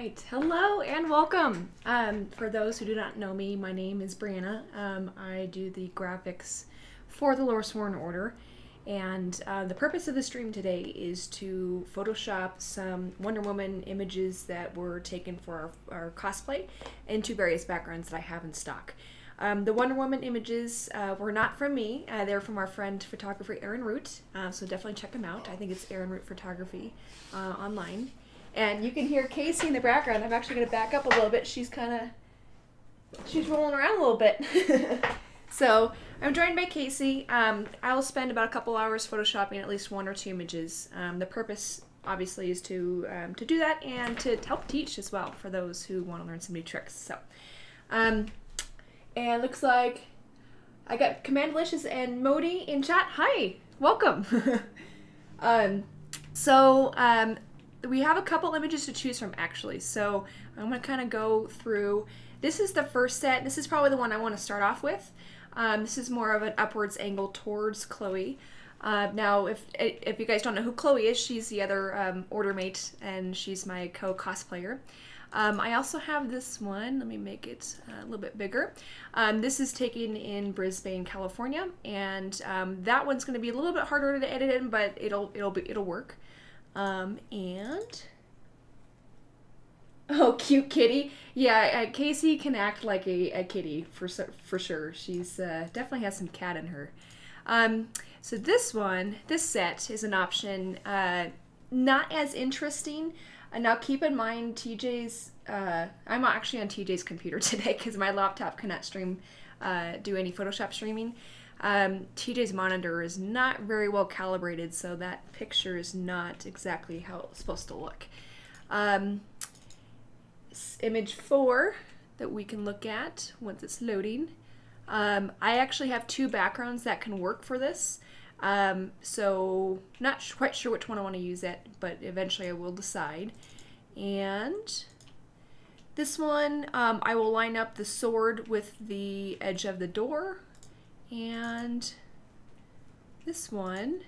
right, hello and welcome. For those who do not know me, my name is Brianna. I do the graphics for the Loresworn Order, and the purpose of the stream today is to Photoshop some Wonder Woman images that were taken for our cosplay into various backgrounds that I have in stock. The Wonder Woman images were not from me, they're from our friend photographer Aaron Root, so definitely check him out. I think it's Aaron Root Photography online. And you can hear Casey in the background. I'm actually going to back up a little bit. She's rolling around a little bit. So I'm joined by Casey. I'll spend about a couple hours photoshopping at least one or two images. The purpose obviously is to do that and to help teach as well for those who want to learn some new tricks. So, and it looks like I got Commandalicious and Modi in chat. Hi, welcome. We have a couple images to choose from actually, so I'm going to kind of go through. This is the first set. This is probably the one I want to start off with. This is more of an upwards angle towards Chloe. Now, if you guys don't know who Chloe is, she's the other order mate, and she's my co-cosplayer. I also have this one. Let me make it a little bit bigger. This is taken in Brisbane, California, and that one's going to be a little bit harder to edit in, but it'll work. And oh, cute kitty. Yeah, Casey can act like a kitty for sure. She's definitely has some cat in her. So this set is an option, not as interesting. Now keep in mind TJ's, I'm actually on TJ's computer today because my laptop cannot do any Photoshop streaming. TJ's monitor is not very well calibrated, so that picture is not exactly how it's supposed to look. Image 4 that we can look at once it's loading. I actually have two backgrounds that can work for this, so not quite sure which one I want to use it, but eventually I will decide. And this one, I will line up the sword with the edge of the door. And this one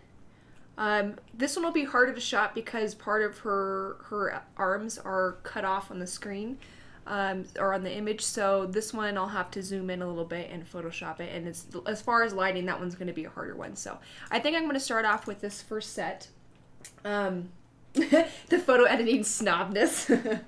will be harder to shot because part of her arms are cut off on the screen or on the image. So this one I'll have to zoom in a little bit and Photoshop it. And as far as lighting, that one's going to be a harder one. So I think I'm going to start off with this first set. The photo editing snobness.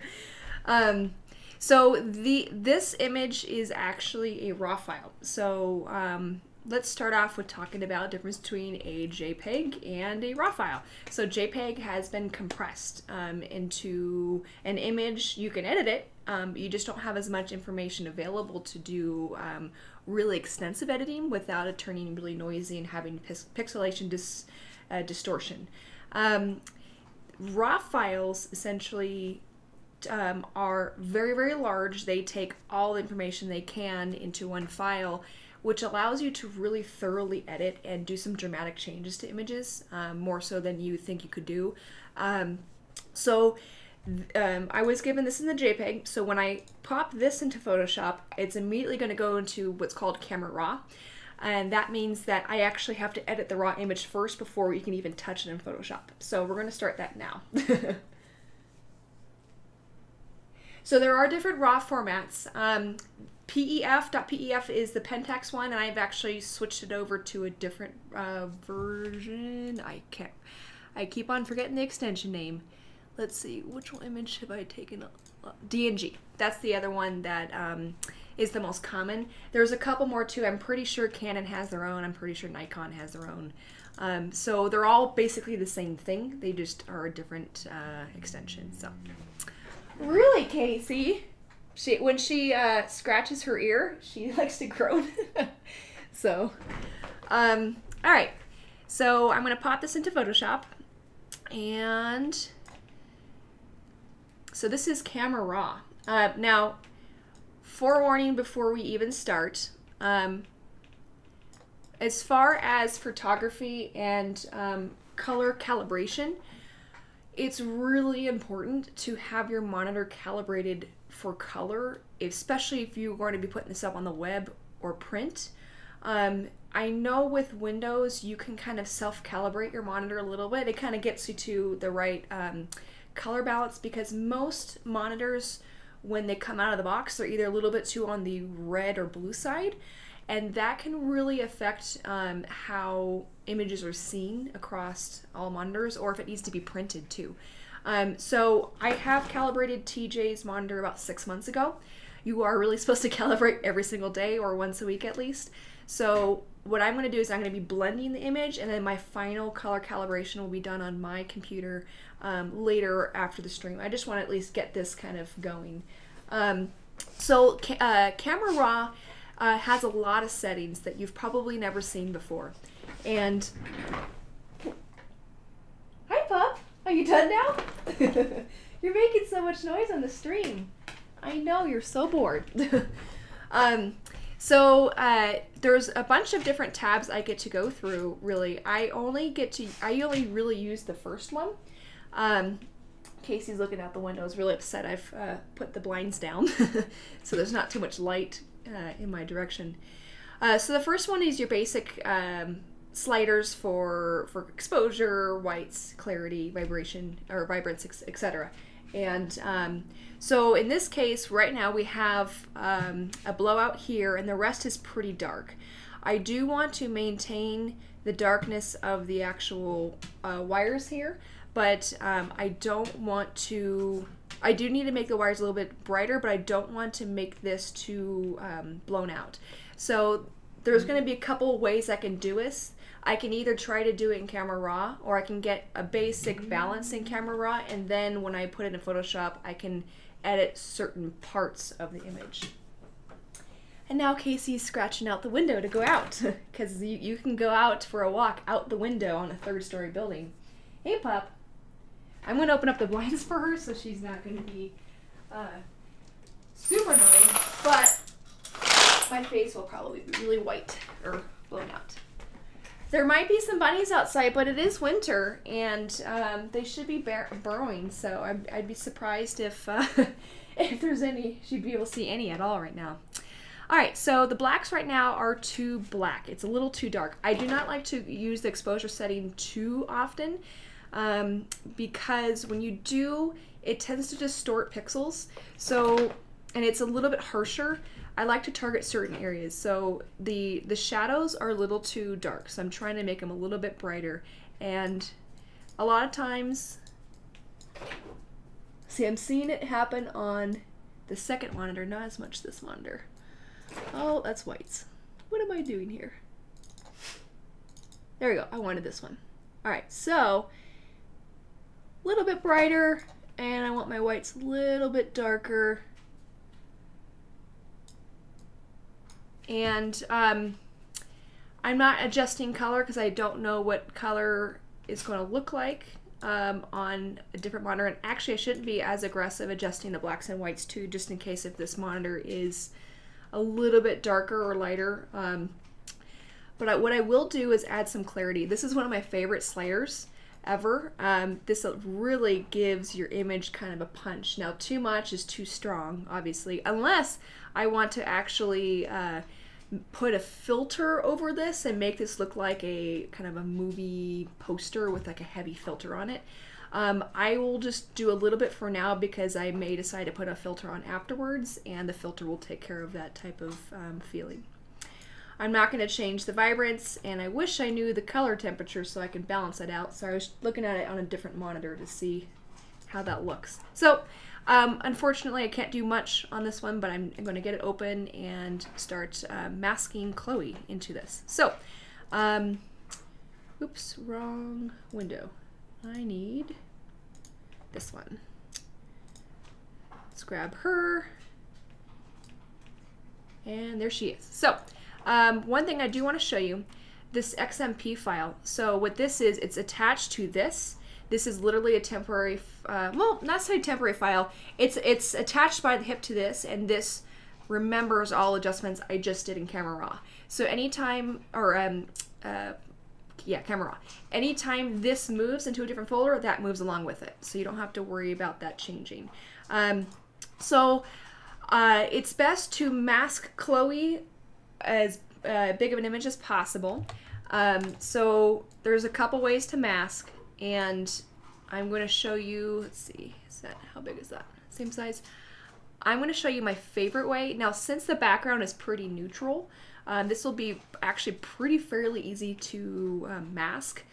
So this image is actually a raw file. So let's start off with talking about the difference between a JPEG and a raw file. So JPEG has been compressed into an image. You can edit it, you just don't have as much information available to do really extensive editing without it turning really noisy and having pixelation distortion. Raw files essentially are very, very large. They take all the information they can into one file, which allows you to really thoroughly edit and do some dramatic changes to images, more so than you think you could do. I was given this in the JPEG, so when I pop this into Photoshop, it's immediately going to go into what's called Camera Raw, and that means that I actually have to edit the raw image first before you can even touch it in Photoshop. So we're going to start that now. So there are different RAW formats. .pef is the Pentax one, and I've actually switched it over to a different version. I keep on forgetting the extension name. Let's see, which image have I taken? DNG. That's the other one that is the most common. There's a couple more too. I'm pretty sure Canon has their own. I'm pretty sure Nikon has their own. So they're all basically the same thing. They just are a different extension. So. Really, Casey? When she scratches her ear, she likes to groan. So, all right. So I'm going to pop this into Photoshop. And so this is Camera Raw. Now, forewarning before we even start, as far as photography and color calibration, it's really important to have your monitor calibrated for color, especially if you're going to be putting this up on the web or print. I know with Windows you can kind of self-calibrate your monitor a little bit. It kind of gets you to the right color balance, because most monitors, when they come out of the box, they're either a little bit too on the red or blue side, and that can really affect how images are seen across all monitors, or if it needs to be printed too. So I have calibrated TJ's monitor about 6 months ago. You are really supposed to calibrate every single day or once a week at least. So what I'm going to do is I'm going to be blending the image, and then my final color calibration will be done on my computer later after the stream. I just want to at least get this kind of going. Camera Raw has a lot of settings that you've probably never seen before. And hi, pup. Are you done now? You're making so much noise on the stream. I know, you're so bored. There's a bunch of different tabs I get to go through, really. I only really use the first one. Casey's looking out the window, is really upset. I've put the blinds down, so there's not too much light in my direction. So the first one is your basic sliders for exposure, whites, clarity, vibration, or vibrance, etc. And so in this case, right now we have a blowout here, and the rest is pretty dark. I do want to maintain the darkness of the actual wires here, but I don't want to... I do need to make the wires a little bit brighter, but I don't want to make this too blown out. So there's going to be a couple ways I can do this. I can either try to do it in Camera Raw, or I can get a basic balance in Camera Raw, and then when I put it in Photoshop, I can edit certain parts of the image. And now Casey's scratching out the window to go out, because you can go out for a walk out the window on a third-story building. Hey, pup. I'm going to open up the blinds for her, so she's not going to be super annoying, but my face will probably be really white or blown out. There might be some bunnies outside, but it is winter, and they should be burrowing, so I'd be surprised if if there's any, she'd be able to see any at all right now. Alright, so the blacks right now are too black. It's a little too dark. I do not like to use the exposure setting too often, because when you do, it tends to distort pixels, so, and it's a little bit harsher. I like to target certain areas, so the shadows are a little too dark, so I'm trying to make them a little bit brighter. And a lot of times, see, I'm seeing it happen on the second monitor, not as much this monitor. Oh, that's whites. What am I doing here? There we go, I wanted this one. Alright, so a little bit brighter, and I want my whites a little bit darker. And I'm not adjusting color because I don't know what color is going to look like on a different monitor. And actually, I shouldn't be as aggressive adjusting the blacks and whites too, just in case if this monitor is a little bit darker or lighter. But what I will do is add some clarity. This is one of my favorite sliders ever. This really gives your image kind of a punch. Now, too much is too strong, obviously, unless I want to actually put a filter over this and make this look like a kind of a movie poster with like a heavy filter on it. I will just do a little bit for now because I may decide to put a filter on afterwards, and the filter will take care of that type of feeling. I'm not going to change the vibrance, and I wish I knew the color temperature so I can balance it out. So I was looking at it on a different monitor to see how that looks. So unfortunately, I can't do much on this one, but I'm going to get it open and start masking Chloe into this. So, oops, wrong window. I need this one. Let's grab her. And there she is. So, one thing I do want to show you, this XMP file. So what this is, it's attached to this. This is literally a temporary, well, not so temporary file. It's attached by the hip to this, and this remembers all adjustments I just did in Camera Raw. So anytime, or yeah, Camera Raw. Anytime this moves into a different folder, that moves along with it. So you don't have to worry about that changing. It's best to mask Chloe as big of an image as possible. So there's a couple ways to mask, and I'm going to show you, let's see, is that, how big is that? Same size. I'm going to show you my favorite way. Now, since the background is pretty neutral, this will be actually fairly easy to mask.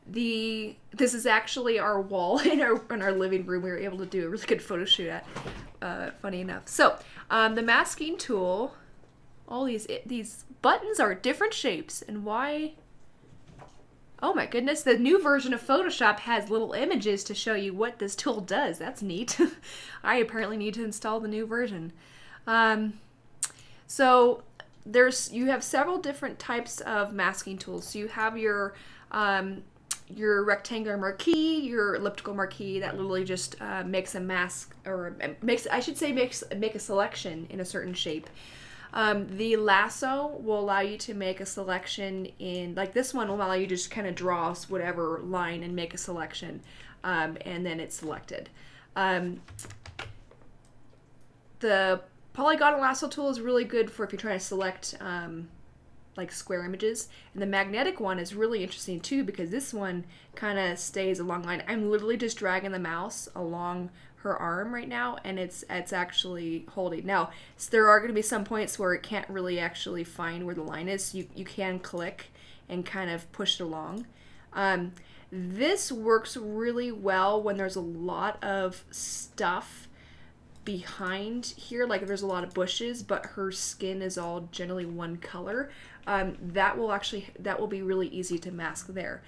This is actually our wall in our living room. We were able to do a really good photo shoot at, funny enough. So, the masking tool, all these buttons are different shapes, and why? Oh my goodness, the new version of Photoshop has little images to show you what this tool does. That's neat. I apparently need to install the new version. So you have several different types of masking tools. So you have your rectangular marquee, your elliptical marquee that literally just makes a mask, or make a selection in a certain shape. The lasso will allow you to make a selection in, like this one will allow you to just kind of draw whatever line and make a selection, and then it's selected. The Polygon lasso tool is really good for if you're trying to select like square images, and the magnetic one is really interesting too because this one kind of stays a long line. I'm literally just dragging the mouse along her arm right now, and it's actually holding. Now, so there are going to be some points where it can't really actually find where the line is. So you can click and kind of push it along. This works really well when there's a lot of stuff behind here, like if there's a lot of bushes, but her skin is all generally one color. That will be really easy to mask there.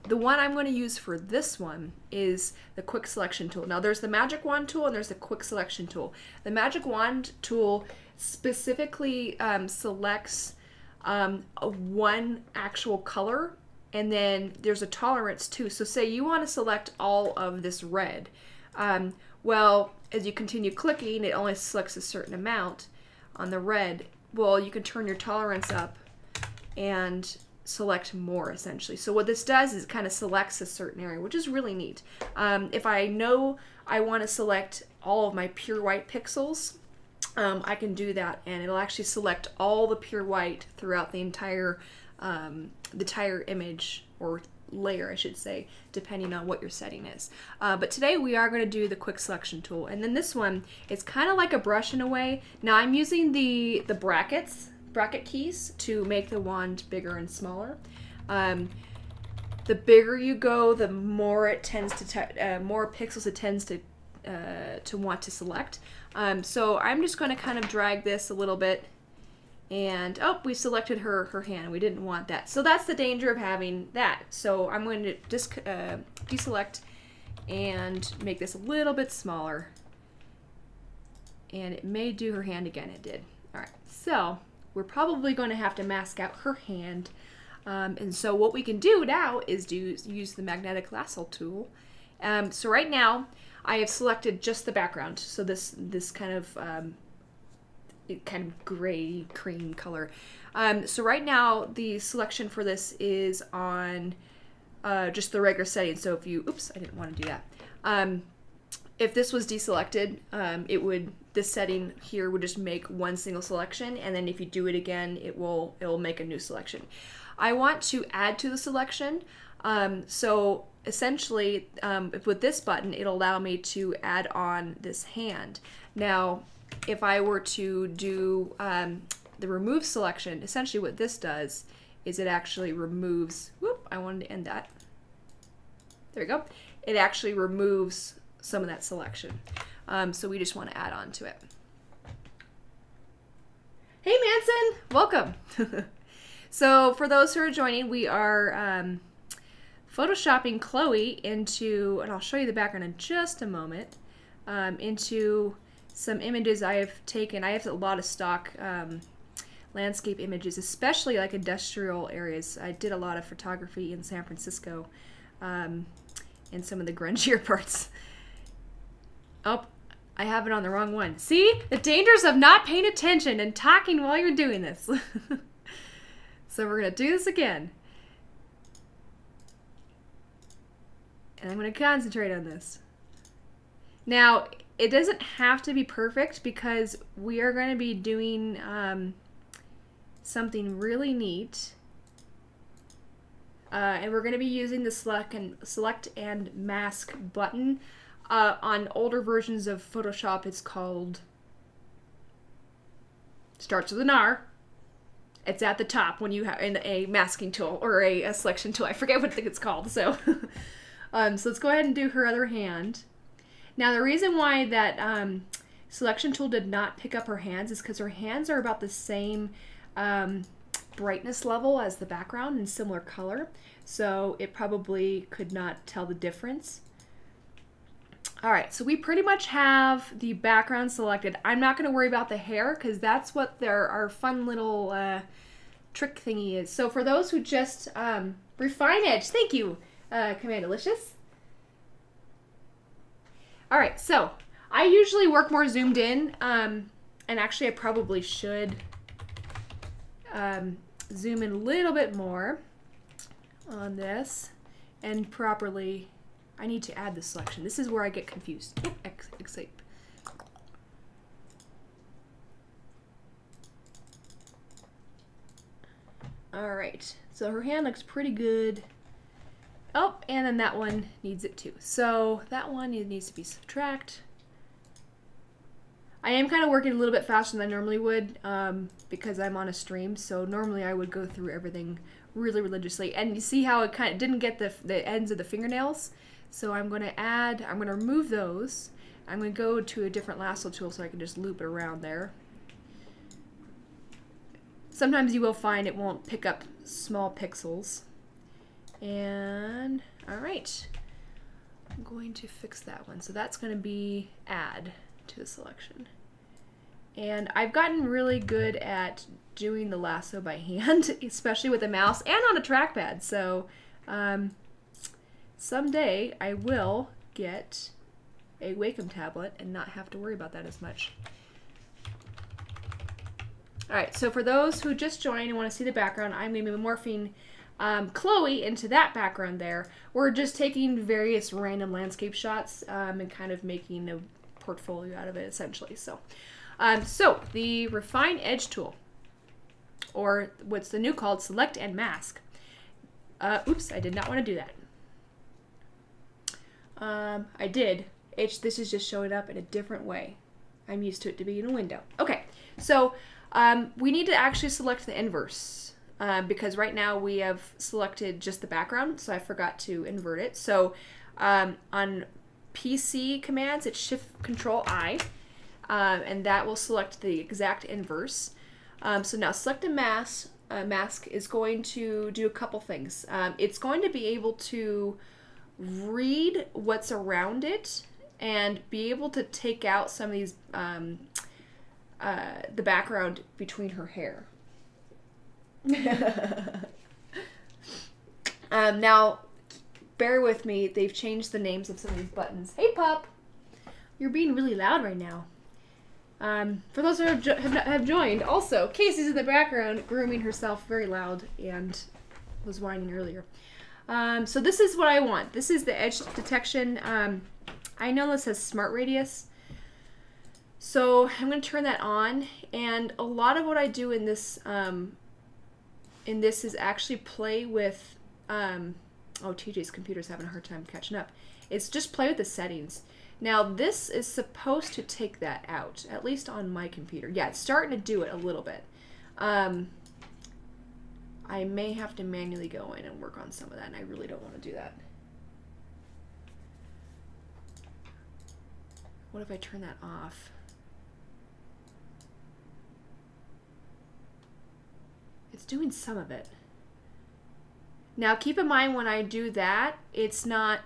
The one I'm going to use for this one is the quick selection tool. Now there's the magic wand tool and there's the quick selection tool. The magic wand tool specifically selects one actual color, and then there's a tolerance too. So say you want to select all of this red. Well, as you continue clicking, it only selects a certain amount on the red. Well, you can turn your tolerance up and select more, essentially. So what this does is it kind of selects a certain area, which is really neat. If I know I want to select all of my pure white pixels, I can do that, and it'll actually select all the pure white throughout the entire image, or layer, I should say, depending on what your setting is. But today we are going to do the quick selection tool, and then this one, it's kind of like a brush in a way. Now I'm using the bracket keys to make the wand bigger and smaller. The bigger you go, the more it tends to more pixels it tends to want to select. So I'm just going to kind of drag this a little bit. And, oh, we selected her hand. We didn't want that. So that's the danger of having that. So I'm going to just deselect and make this a little bit smaller. And it may do her hand again. It did. All right. So we're probably going to have to mask out her hand. And so what we can do now is use the magnetic lasso tool. So right now I have selected just the background. So this kind of gray cream color. So right now the selection for this is on just the regular setting. So if you, oops, I didn't want to do that. If this was deselected, this setting here would just make one single selection, and then if you do it again, it will make a new selection. I want to add to the selection. So essentially, with this button, it'll allow me to add on this hand. Now, if I were to do the remove selection, essentially what this does is it actually removes, whoop, I wanted to end that. There we go. It actually removes some of that selection. So we just want to add on to it. Hey Manson, welcome. So for those who are joining, we are photoshopping Chloe into, and I'll show you the background in just a moment, into some images I have taken. I have a lot of stock landscape images, especially like industrial areas. I did a lot of photography in San Francisco in some of the grungier parts. Oh, I have it on the wrong one. See? The dangers of not paying attention and talking while you're doing this. So we're going to do this again. And I'm going to concentrate on this. Now, it doesn't have to be perfect because we are going to be doing something really neat and we're going to be using the select and mask button. On older versions of Photoshop, it's called, starts with an R. It's at the top when you have a masking tool or a selection tool. I forget what it's called. So, so let's go ahead and do her other hand. Now the reason why that selection tool did not pick up her hands is because her hands are about the same brightness level as the background and similar color, so it probably could not tell the difference. Alright, so we pretty much have the background selected. I'm not going to worry about the hair because that's what our fun little trick thingy is. So for those who just refine edge, thank you, Command Delicious. Alright, so I usually work more zoomed in, and actually I probably should zoom in a little bit more on this and properly. I need to add the selection. This is where I get confused. Oh, Xmp. All right, so her hand looks pretty good. Oh, and then that one needs it too. So that one needs to be subtract. I am kind of working a little bit faster than I normally would because I'm on a stream. So normally I would go through everything really religiously. And you see how it kind of didn't get the ends of the fingernails. So I'm going to remove those. I'm going to go to a different lasso tool so I can just loop it around there. Sometimes you will find it won't pick up small pixels. And all right, I'm going to fix that one. So that's going to be add to the selection. And I've gotten really good at doing the lasso by hand, especially with a mouse and on a trackpad. So someday I will get a Wacom tablet and not have to worry about that as much. All right, so for those who just joined and want to see the background, I'm going to be morphing Chloe into that background there. We're just taking various random landscape shots and kind of making a portfolio out of it, essentially. So, so the Refine Edge tool, or what's the new called Select and Mask. Oops, I did not want to do that. I did. This is just showing up in a different way. I'm used to it to be in a window. Okay, so we need to actually select the inverse because right now we have selected just the background, so I forgot to invert it. So on PC commands, it's Shift-Control-I, and that will select the exact inverse. So now select a mask is going to do a couple things. It's going to be able to read what's around it and be able to take out some of these the background between her hair. Now, bear with me, they've changed the names of some of these buttons. Hey pup! You're being really loud right now. For those who have joined, also, Casey's in the background grooming herself very loud and was whining earlier. So this is what I want. This is the edge detection. I know this says smart radius. So I'm going to turn that on, and a lot of what I do in this is actually play with, oh, TJ's computer's having a hard time catching up. It's just play with the settings. Now this is supposed to take that out, at least on my computer. Yeah, it's starting to do it a little bit. I may have to manually go in and work on some of that, and I really don't want to do that. What if I turn that off? It's doing some of it. Now keep in mind when I do that, it's not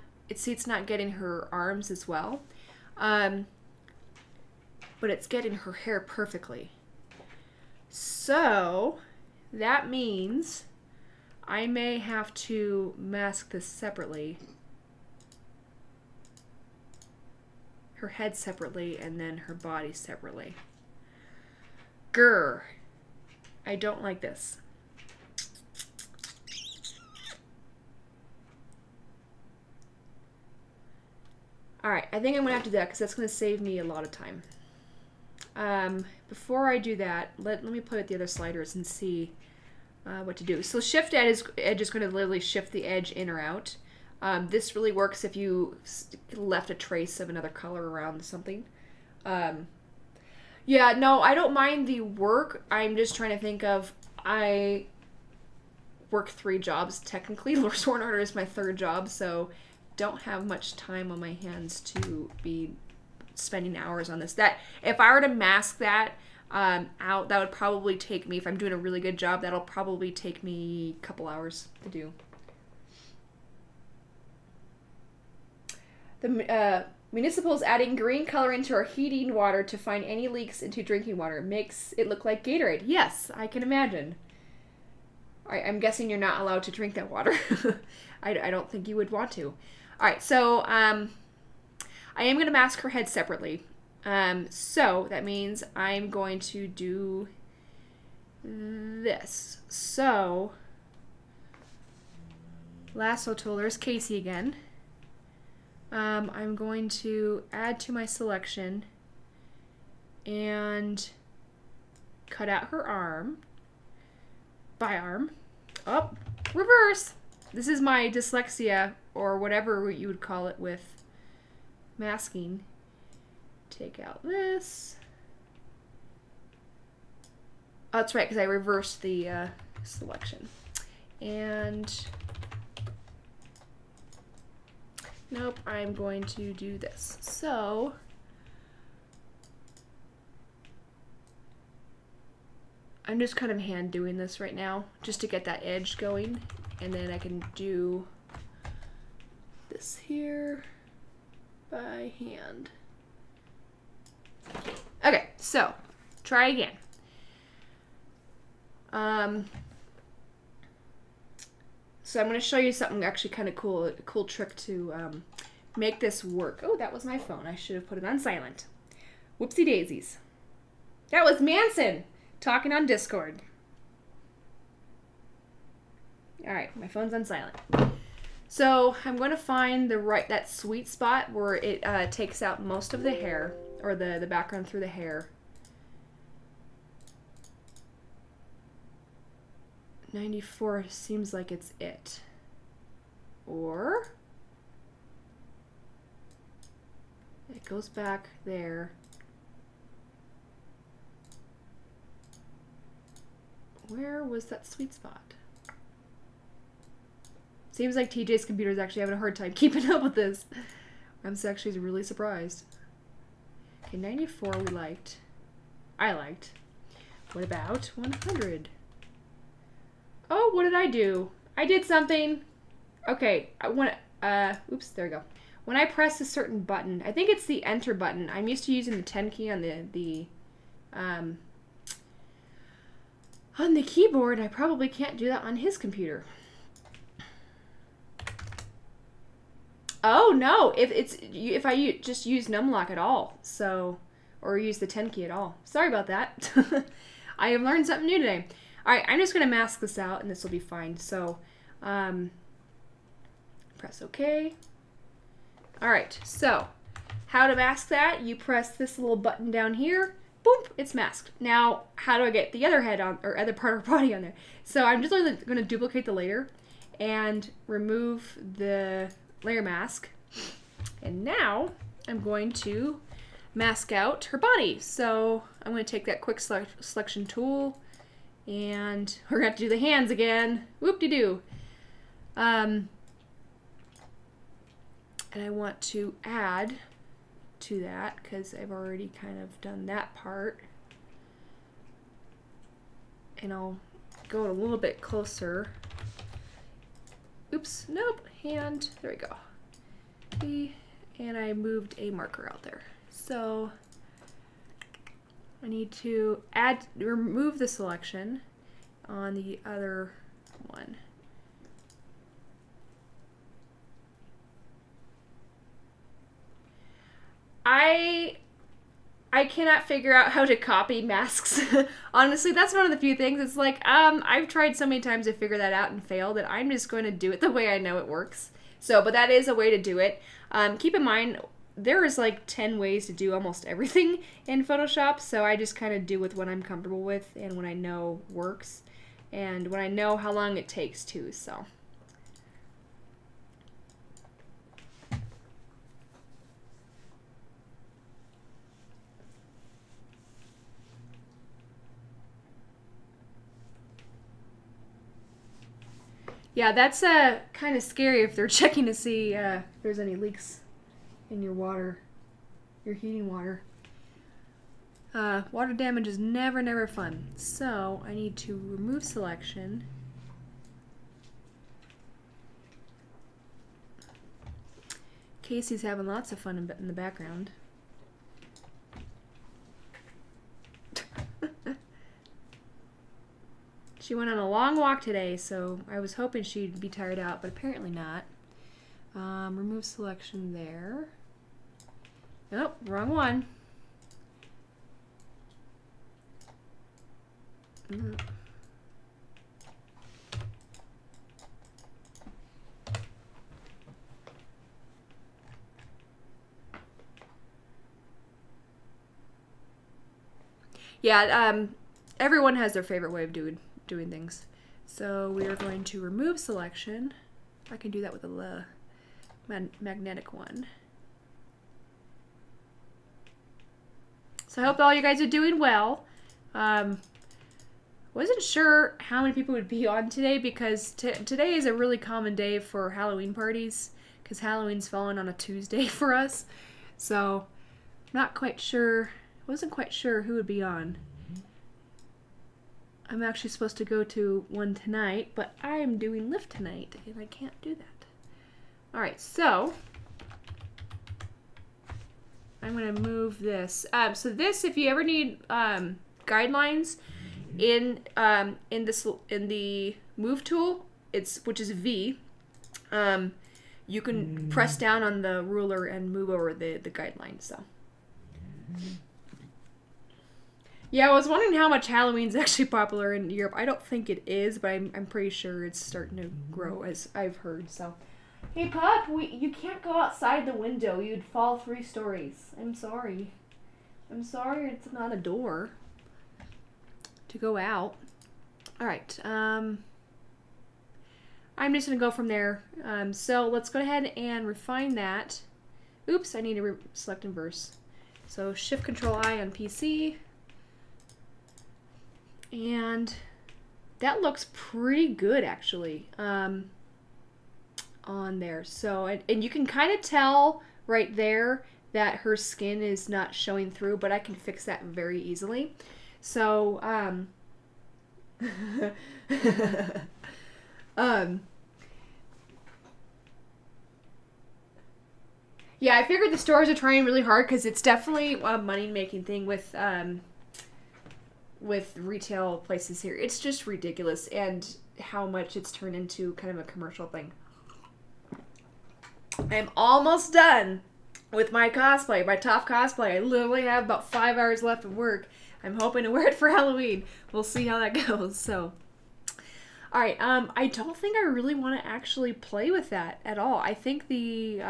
getting her arms as well, but it's getting her hair perfectly. So that means I may have to mask this separately, her head separately, and then her body separately. Grr. I don't like this. Alright, I think I'm going to have to do that because that's going to save me a lot of time. Before I do that, let me play with the other sliders and see what to do. So shift edge is going to literally shift the edge in or out. This really works if you left a trace of another color around something. Yeah, no, I don't mind the work. I'm just trying to think of, I work 3 jobs technically. Loresworn Order is my 3rd job, so don't have much time on my hands to be spending hours on this. That if I were to mask that out, that would probably take me, if I'm doing a really good job, that'll probably take me a couple hours to do. The municipals adding green color into our heating water to find any leaks into drinking water. Makes it look like Gatorade. Yes, I can imagine. I'm guessing you're not allowed to drink that water. I don't think you would want to. Alright, so I am going to mask her head separately. So that means I'm going to do this. So, lasso tool, there's Casey again. I'm going to add to my selection and cut out her arm, by arm, oh, reverse. This is my dyslexia, or whatever you would call it with masking. Take out this. Oh, that's right, because I reversed the selection. And nope, I'm going to do this. So I'm just kind of hand doing this right now just to get that edge going, and then I can do this here by hand. Okay, so try again. So I'm going to show you something actually kind of cool, a cool trick to make this work. Oh, that was my phone. I should have put it on silent. Whoopsie daisies. That was Manson talking on Discord. All right, my phone's on silent. So I'm going to find that sweet spot where it takes out most of the hair, or the background through the hair. 94 seems like it's it. Or it goes back there. Where was that sweet spot? Seems like TJ's computer is actually having a hard time keeping up with this. I'm actually really surprised. Okay, 94 we liked. I liked. What about 100? Oh, what did I do? I did something. Okay, oops, there we go. When I press a certain button, I think it's the enter button. I'm used to using the 10 key on the keyboard. I probably can't do that on his computer. Oh no, if I just use numlock at all, so, or use the 10 key at all. Sorry about that. I have learned something new today. All right, I'm just gonna mask this out, and this will be fine. So, press OK. All right, so how to mask that? You press this little button down here. Boom, it's masked. Now, how do I get the other head on, or other part of her body on there? So I'm just going to duplicate the layer and remove the layer mask. And now I'm going to mask out her body. So I'm going to take that quick selection tool, and we're going to have to do the hands again. Whoop-de-doo. And I want to add to that because I've already kind of done that part. And I'll go a little bit closer. Oops, nope, hand, there we go. And I moved a marker out there. So I need to remove the selection on the other one. I cannot figure out how to copy masks. Honestly, that's one of the few things. It's like, I've tried so many times to figure that out and failed that I'm just going to do it the way I know it works. So, but that is a way to do it. Keep in mind, there is like 10 ways to do almost everything in Photoshop, so I just kind of do with what I'm comfortable with and what I know works. and when I know how long it takes to, so. Yeah, that's kind of scary if they're checking to see if there's any leaks in your water, your heating water. Water damage is never fun. So I need to remove selection. Casey's having lots of fun in the background. She went on a long walk today, so I was hoping she'd be tired out, but apparently not. Remove selection there. Nope, wrong one. Yeah, everyone has their favorite way of doing things. So we are going to remove selection. I can do that with a magnetic one. So I hope all you guys are doing well. Wasn't sure how many people would be on today because today is a really common day for Halloween parties because Halloween's fallen on a Tuesday for us. So not quite sure, wasn't quite sure who would be on. I'm actually supposed to go to one tonight, but I am doing lift tonight, and I can't do that. Alright, so I'm going to move this. So this, if you ever need guidelines in the move tool, which is V, you can press down on the ruler and move over the guidelines. So. Yeah, I was wondering how much Halloween's actually popular in Europe. I don't think it is, but I'm pretty sure it's starting to grow, as I've heard. So, hey, Pup, you can't go outside the window. You'd fall 3 stories. I'm sorry. I'm sorry it's not a door to go out. All right. I'm just going to go from there. So let's go ahead and refine that. Oops, I need to select inverse. So Shift-Control-I on PC. And that looks pretty good, actually, on there. So, and you can kind of tell right there that her skin is not showing through, but I can fix that very easily. So, yeah, I figured the stores are trying really hard because it's definitely a money-making thing with retail places here. It's just ridiculous, and how much it's turned into kind of a commercial thing. I'm almost done with my cosplay, my top cosplay. I literally have about 5 hours left of work. I'm hoping to wear it for Halloween. We'll see how that goes. So, all right. I don't think I really want to actually play with that at all. I think the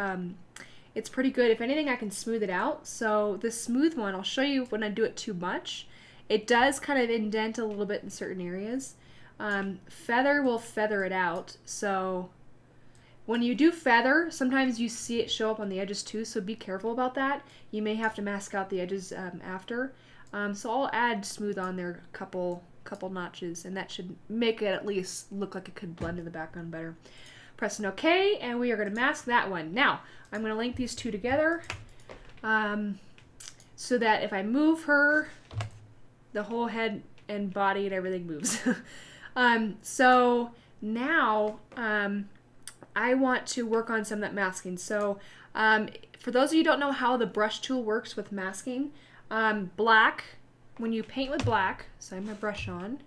it's pretty good. If anything, I can smooth it out. So the smooth one, I'll show you when I do it too much. It does kind of indent a little bit in certain areas. Feather will feather it out. So when you do feather, sometimes you see it show up on the edges too, so be careful about that. You may have to mask out the edges after. So I'll add smooth on there a couple notches, and that should make it at least look like it could blend in the background better. Pressing OK, and we are going to mask that one. Now, I'm going to link these two together so that if I move her, the whole head and body and everything moves. So now I want to work on some of that masking. So for those of you who don't know how the brush tool works with masking, black, when you paint with black, so I have my brush on,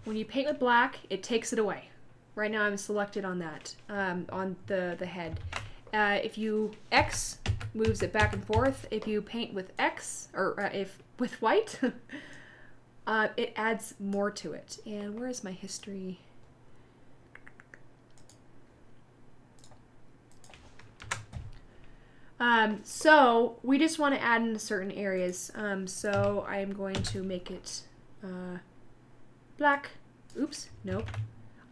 when you paint with black, it takes it away. Right now I'm selected on that, on the head. If you X moves it back and forth. If you paint with X, or if with white, it adds more to it. And where is my history? So we just want to add in certain areas. So I am going to make it black. Oops, nope.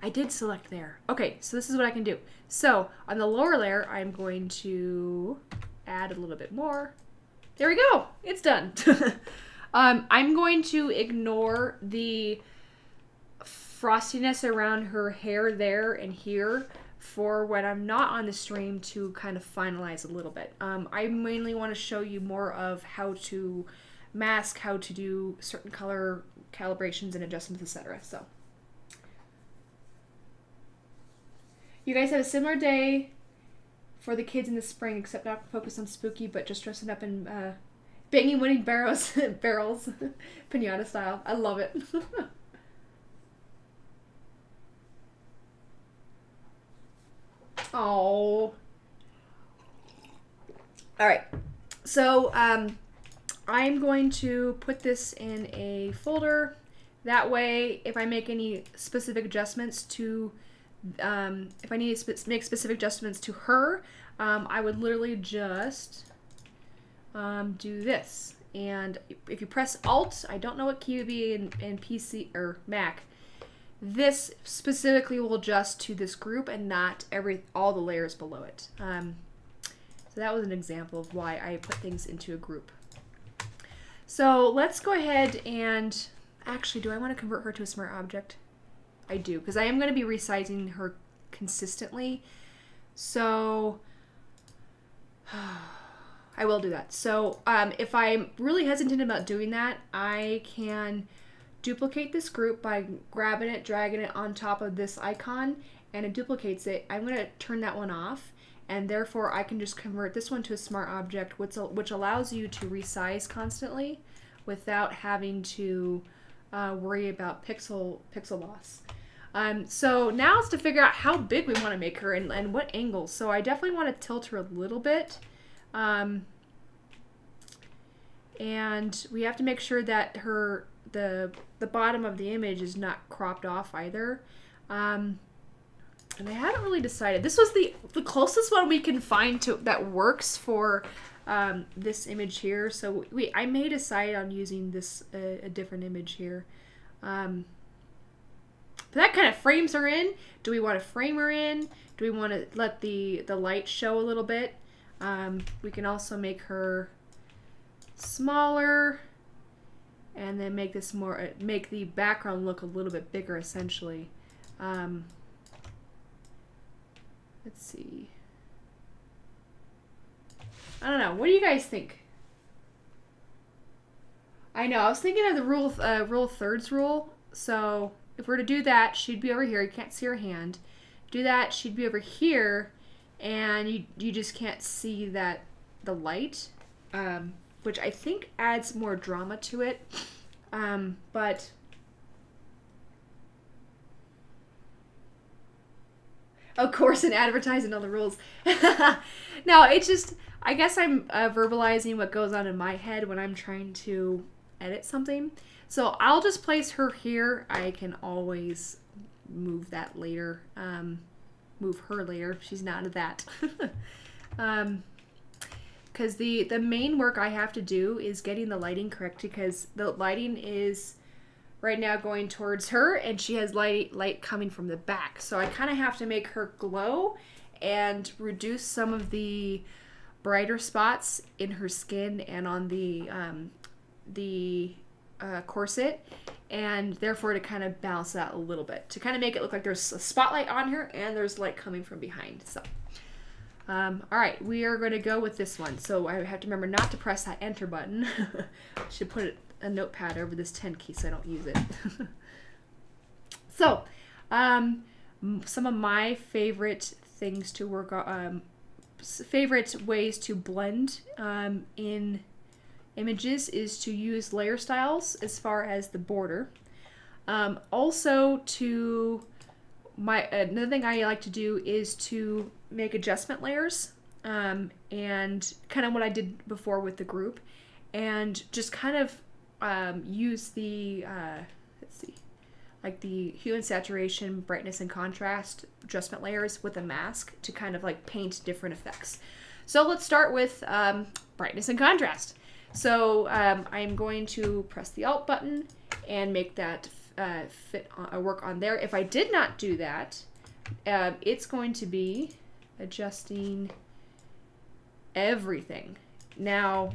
I did select there. Okay, so this is what I can do. So on the lower layer, I'm going to add a little bit more. There we go. It's done. I'm going to ignore the frostiness around her hair there and here for when I'm not on the stream to kind of finalize a little bit. I mainly want to show you more of how to mask, how to do certain color calibrations and adjustments, etc. So you guys have a similar day for the kids in the spring, except not focused on spooky, but just dressing up in banging winning barrels, pinata style. I love it. Oh. All right. So I'm going to put this in a folder. That way, if I make any specific adjustments to if I need to make specific adjustments to her, I would literally just do this. And if you press Alt, I don't know what key would be in PC or Mac, this specifically will adjust to this group and not all the layers below it. So that was an example of why I put things into a group. So let's go ahead and actually, do I want to convert her to a smart object? I do, because I am going to be resizing her consistently. So I will do that. So if I'm really hesitant about doing that, I can duplicate this group by grabbing it, dragging it on top of this icon, and it duplicates it. I'm going to turn that one off, and therefore I can just convert this one to a smart object, which allows you to resize constantly without having to worry about pixel loss. So now it's to figure out how big we want to make her and what angle. So I definitely want to tilt her a little bit. And we have to make sure that the bottom of the image is not cropped off either. And I haven't really decided. This was the closest one we can find to that works for this image here. So I may decide on using this a different image here. But that kind of frames her in. Do we want to frame her in? Do we want to let the light show a little bit? We can also make her smaller and then make this more, make the background look a little bit bigger essentially. Let's see. I don't know. What do you guys think? I know. I was thinking of the rule of thirds rule. So if we're to do that, she'd be over here. You can't see her hand. Do that, she'd be over here, and you just can't see the light, which I think adds more drama to it. But of course, in advertising all the rules. No, it's just, I guess I'm verbalizing what goes on in my head when I'm trying to edit something. So I'll just place her here. I can always move that later. Move her later. She's not of that. Because the main work I have to do is getting the lighting correct, because the lighting is right now going towards her and she has light coming from the back. So I kind of have to make her glow and reduce some of the brighter spots in her skin and on the corset, and therefore to kind of balance that a little bit, to kind of make it look like there's a spotlight on her and there's light coming from behind. So all right, we are going to go with this one. So I have to remember not to press that enter button. I should put a notepad over this 10 key so I don't use it. So some of my favorite things to work on, favorite ways to blend in images is to use layer styles as far as the border. Also, another thing I like to do is to make adjustment layers, and kind of what I did before with the group, and just kind of use the let's see, like the hue and saturation, brightness and contrast adjustment layers with a mask to kind of like paint different effects. So let's start with brightness and contrast. So I'm going to press the Alt button and make that work on there. If I did not do that, it's going to be adjusting everything. Now,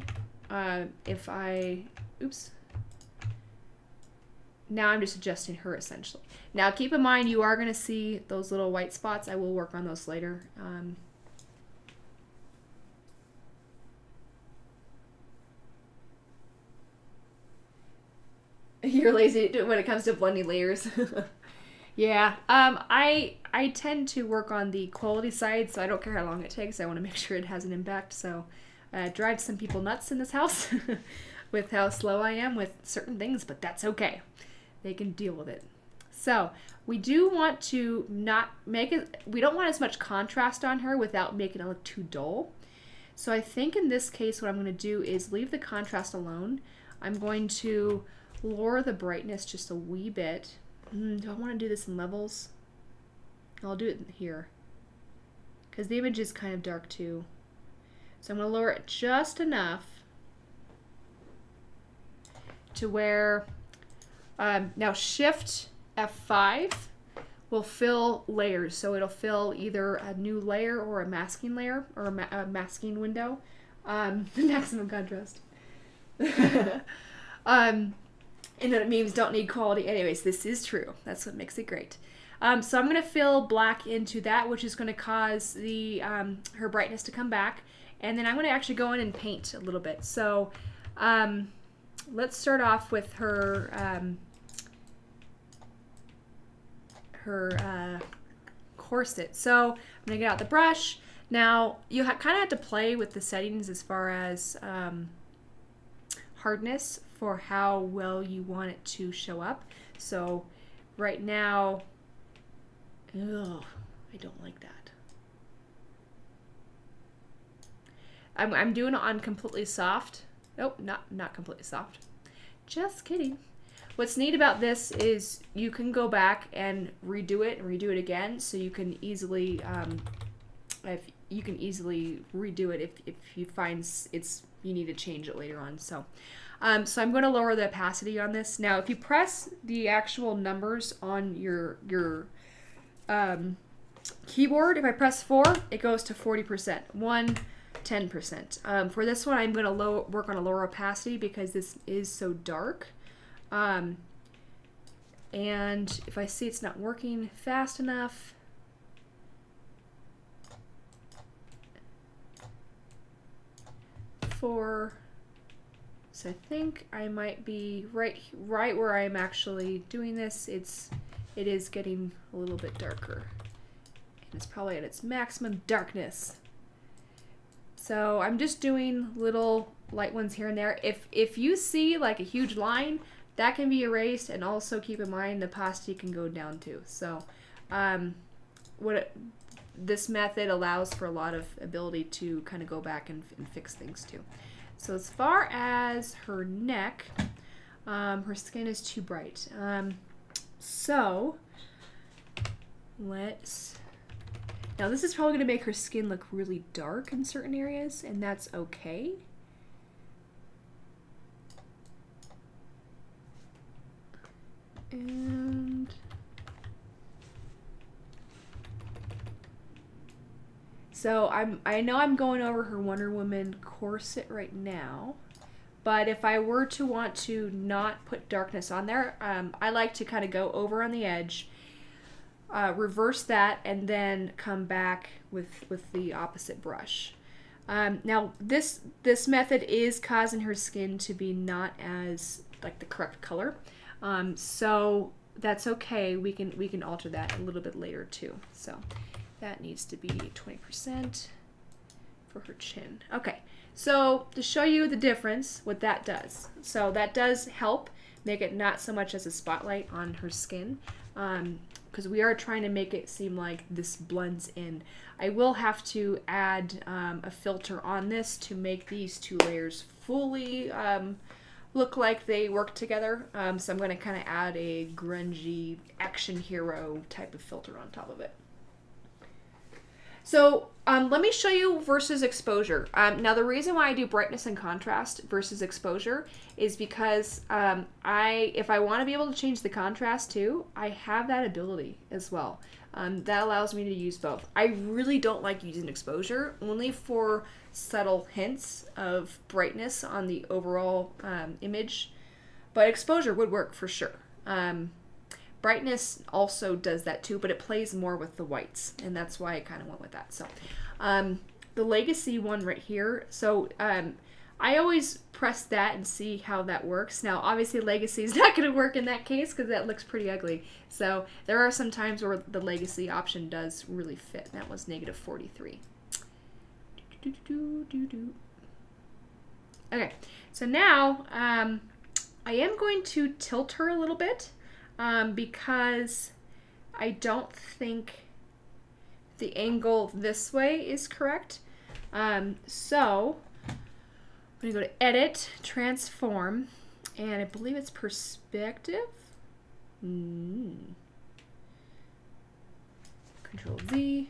if I, oops. Now I'm just adjusting her essentially. Now keep in mind you are going to see those little white spots. I will work on those later. You're lazy when it comes to blending layers. Yeah, I tend to work on the quality side, so I don't care how long it takes. I want to make sure it has an impact. So it drives some people nuts in this house with how slow I am with certain things, but that's okay. They can deal with it. So we do want to not make it, we don't want as much contrast on her without making it look too dull. So I think in this case what I'm going to do is leave the contrast alone. I'm going to lower the brightness just a wee bit. Do I want to do this in levels? I'll do it here because the image is kind of dark too. So I'm going to lower it just enough to where now Shift F5 will fill layers. So it'll fill either a new layer or a masking layer or a masking window. Maximum contrast. And then it means don't need quality. Anyways, this is true. That's what makes it great. So I'm going to fill black into that, which is going to cause the her brightness to come back. And then I'm going to actually go in and paint a little bit. So let's start off with her corset. So I'm going to get out the brush. Now you kind of have to play with the settings as far as hardness for how well you want it to show up. So right now, ugh, I don't like that. I'm doing it on completely soft. Nope, not completely soft. Just kidding. What's neat about this is you can go back and redo it again, so you can easily redo it if you find you need to change it later on. So so I'm going to lower the opacity on this. Now if you press the actual numbers on your keyboard, if I press 4, it goes to 40%. 1, 10%. For this one, I'm going to work on a lower opacity because this is so dark. And if I see it's not working fast enough, so I think I might be right where I'm actually doing this. It is getting a little bit darker, and it's probably at its maximum darkness. So I'm just doing little light ones here and there. If you see like a huge line, that can be erased, and also keep in mind the opacity can go down too. So this method allows for a lot of ability to kind of go back and fix things too. So as far as her neck, her skin is too bright. So now this is probably going to make her skin look really dark in certain areas, and that's okay. And so I know I'm going over her Wonder Woman corset right now, but if I were to want to not put darkness on there, I like to kind of go over on the edge, reverse that, and then come back with the opposite brush. Now this method is causing her skin to be not as like the correct color. So that's okay. We can alter that a little bit later too. So that needs to be 20% for her chin. Okay, so to show you the difference, what that does. So that does help make it not so much as a spotlight on her skin, because we are trying to make it seem like this blends in. I will have to add a filter on this to make these two layers fully look like they work together. So I'm going to kind of add a grungy action hero type of filter on top of it. So let me show you versus exposure. Now the reason why I do brightness and contrast versus exposure is because if I want to be able to change the contrast too, I have that ability as well. That allows me to use both. I really don't like using exposure, only for subtle hints of brightness on the overall image, but exposure would work for sure. Brightness also does that too, but it plays more with the whites, and that's why I kind of went with that. So the legacy one right here, so I always press that and see how that works. Now obviously legacy is not going to work in that case because that looks pretty ugly. So there are some times where the legacy option does really fit. That was -43. Okay, so now I am going to tilt her a little bit because I don't think the angle this way is correct. So I'm going to go to Edit, Transform, and I believe it's Perspective. Control Z.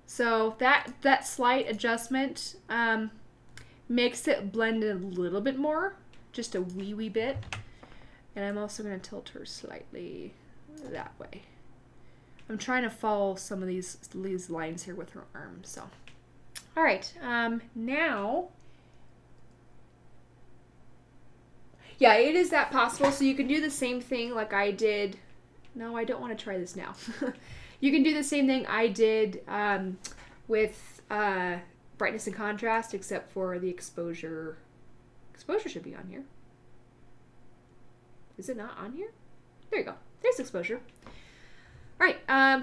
So that slight adjustment makes it blend a little bit more, just a wee bit. And I'm also going to tilt her slightly that way. I'm trying to follow some of these lines here with her arm. So, all right, now, yeah, it is that possible. So you can do the same thing like I did. No, I don't want to try this now. You can do the same thing I did with brightness and contrast, except for the exposure. Exposure should be on here. Is it not on here? There you go. There's exposure. All right,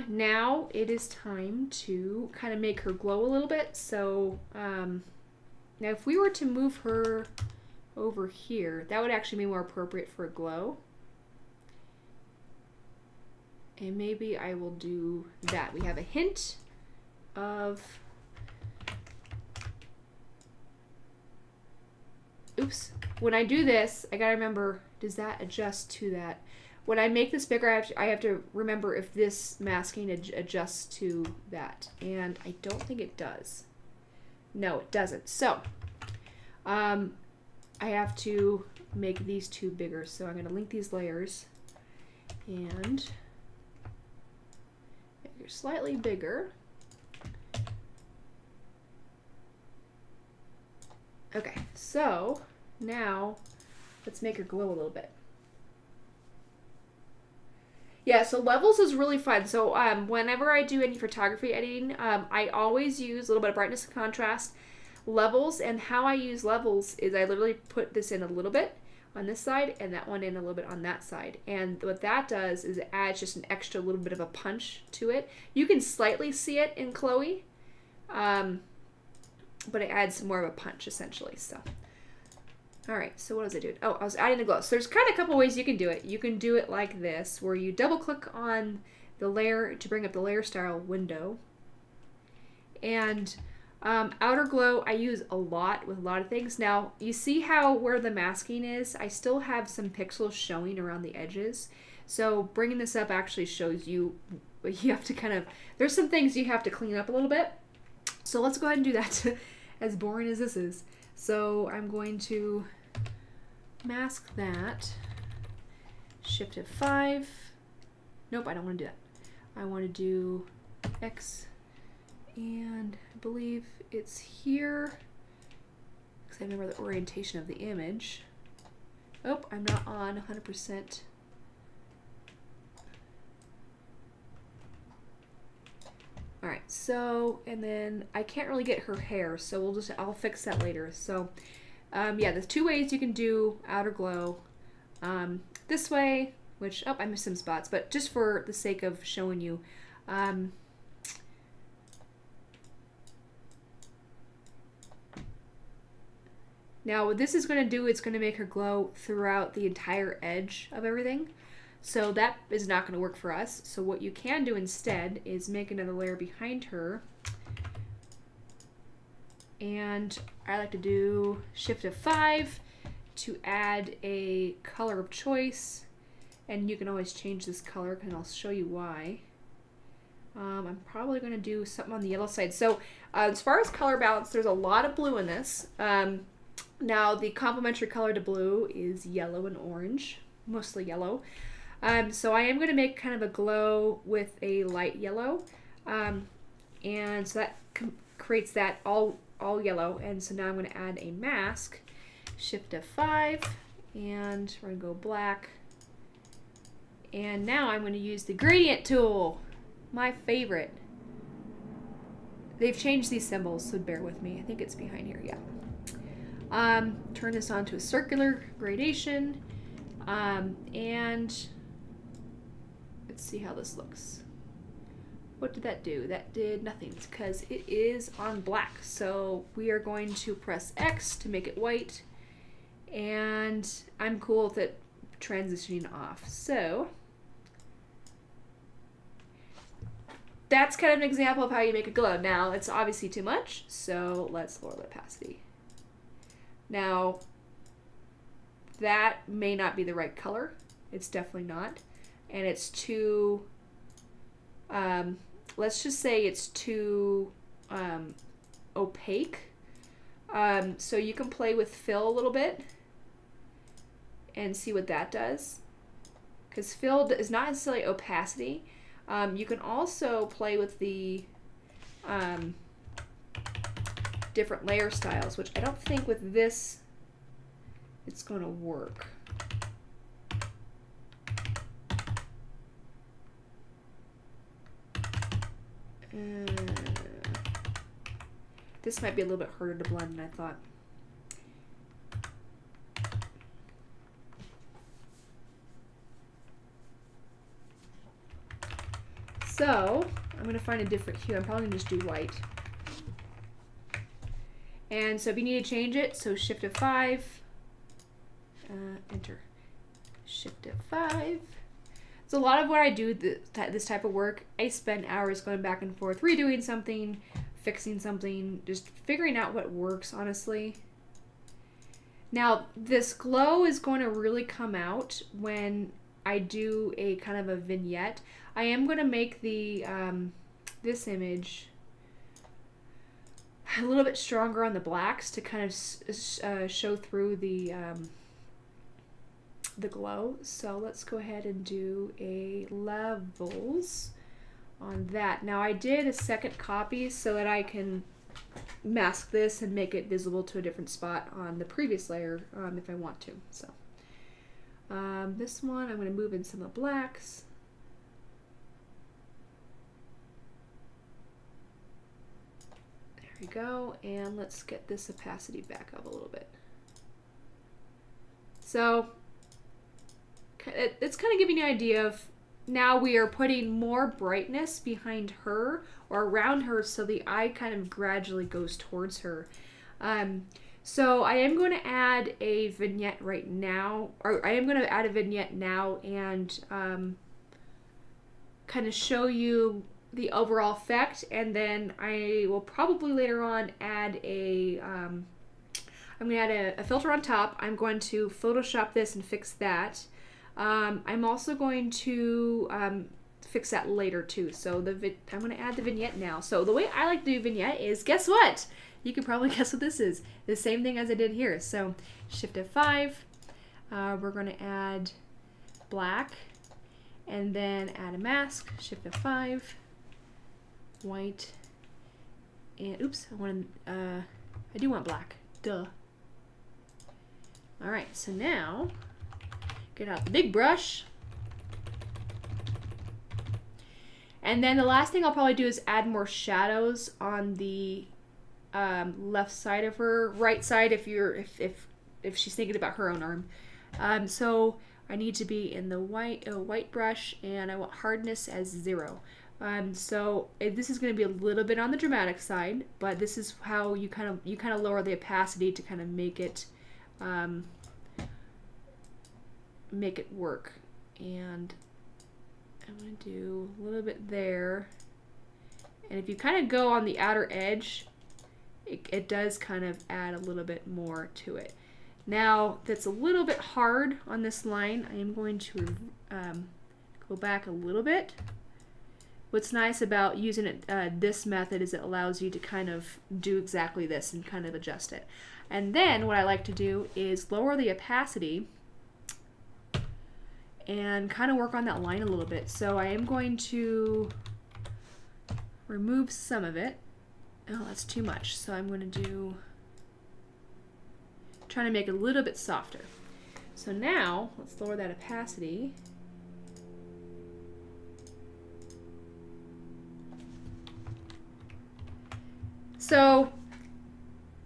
now it is time to kind of make her glow a little bit. So now if we were to move her over here, that would actually be more appropriate for a glow. And maybe I will do that. We have a hint of, oops, when I do this, I gotta remember, does that adjust to that? When I make this bigger, I have to remember if this masking adjusts to that. And I don't think it does. No, it doesn't. So, I have to make these two bigger. So I'm gonna link these layers and make her slightly bigger. Okay, so now let's make her glow a little bit. Yeah, so levels is really fun. So whenever I do any photography editing, I always use a little bit of brightness and contrast, levels, and how I use levels is I literally put this in a little bit on this side and that one in a little bit on that side. And what that does is it adds just an extra little bit of a punch to it. You can slightly see it in Chloe, but it adds more of a punch essentially. So, all right, so what was I doing? Oh, I was adding the glow. So there's kind of a couple ways you can do it. You can do it like this, where you double click on the layer to bring up the layer style window. And outer glow I use a lot with a lot of things. Now, you see how where the masking is, I still have some pixels showing around the edges. So bringing this up actually shows you have to kind of, there's some things you have to clean up a little bit. So let's go ahead and do that, as boring as this is. So I'm going to mask that, Shift F5. Nope, I don't want to do that. I want to do X, and I believe it's here, because I remember the orientation of the image. Oh, I'm not on 100%. All right, so, and then I can't really get her hair, so I'll fix that later. So, yeah, there's two ways you can do outer glow. This way, which, oh, I missed some spots, but just for the sake of showing you, now what this is going to do, it's going to make her glow throughout the entire edge of everything. So that is not going to work for us. So what you can do instead is make another layer behind her And I like to do Shift F5 to add a color of choice. And you can always change this color, and I'll show you why. I'm probably going to do something on the yellow side. So as far as color balance, there's a lot of blue in this. Now the complementary color to blue is yellow and orange, mostly yellow. So I am going to make kind of a glow with a light yellow. And so that creates that all yellow. And so now I'm going to add a mask, Shift F5, and we're going to go black. And now I'm going to use the gradient tool, my favorite. They've changed these symbols, so bear with me. I think it's behind here, yeah. Turn this on to a circular gradation, and let's see how this looks. What did that do? That did nothing because it is on black. So we are going to press X to make it white, and I'm cool with it transitioning off. So that's kind of an example of how you make a glow. Now, it's obviously too much, so let's lower the opacity. Now, that may not be the right color. It's definitely not. And it's too, let's just say it's too opaque. So you can play with fill a little bit and see what that does. Because fill is not necessarily opacity. You can also play with the different layer styles, which I don't think with this it's going to work. This might be a little bit harder to blend than I thought. So I'm going to find a different hue. I'm probably going to just do white. And so if you need to change it, so Shift F5, enter. Shift F5. So a lot of what I do, this type of work, I spend hours going back and forth, redoing something, fixing something, just figuring out what works, honestly. Now, this glow is going to really come out when I do a kind of a vignette. I am going to make the this image a little bit stronger on the blacks to kind of show through the glow. So let's go ahead and do a levels on that. Now I did a second copy so that I can mask this and make it visible to a different spot on the previous layer if I want to. So this one I'm going to move in some of the blacks. There we go, and let's get this opacity back up a little bit. So it's kind of giving you an idea of now we are putting more brightness behind her or around her so the eye kind of gradually goes towards her. So I am going to add a vignette right now, or I am going to add a vignette now and kind of show you the overall effect, and then I will probably later on add a, I'm going to add a filter on top. I'm going to Photoshop this and fix that. I'm also going to fix that later too. So I'm going to add the vignette now. So the way I like to do vignette is, guess what? You can probably guess what this is. The same thing as I did here. So Shift F5, we're going to add black, and then add a mask, Shift F5, white, and oops, I do want black, duh. All right, so now get out the big brush. And then the last thing I'll probably do is add more shadows on the left side of her, right side if she's thinking about her own arm. So I need to be in the white brush, and I want hardness as 0. So this is going to be a little bit on the dramatic side, but this is how you kind of lower the opacity to kind of make it work. And I'm going to do a little bit there, and if you kind of go on the outer edge, it does kind of add a little bit more to it. Now that's a little bit hard on this line. I am going to go back a little bit. What's nice about using it, this method is it allows you to kind of do exactly this and kind of adjust it. And then what I like to do is lower the opacity and kind of work on that line a little bit. So I am going to remove some of it. Oh, that's too much. So I'm going to trying to make it a little bit softer. So now let's lower that opacity. So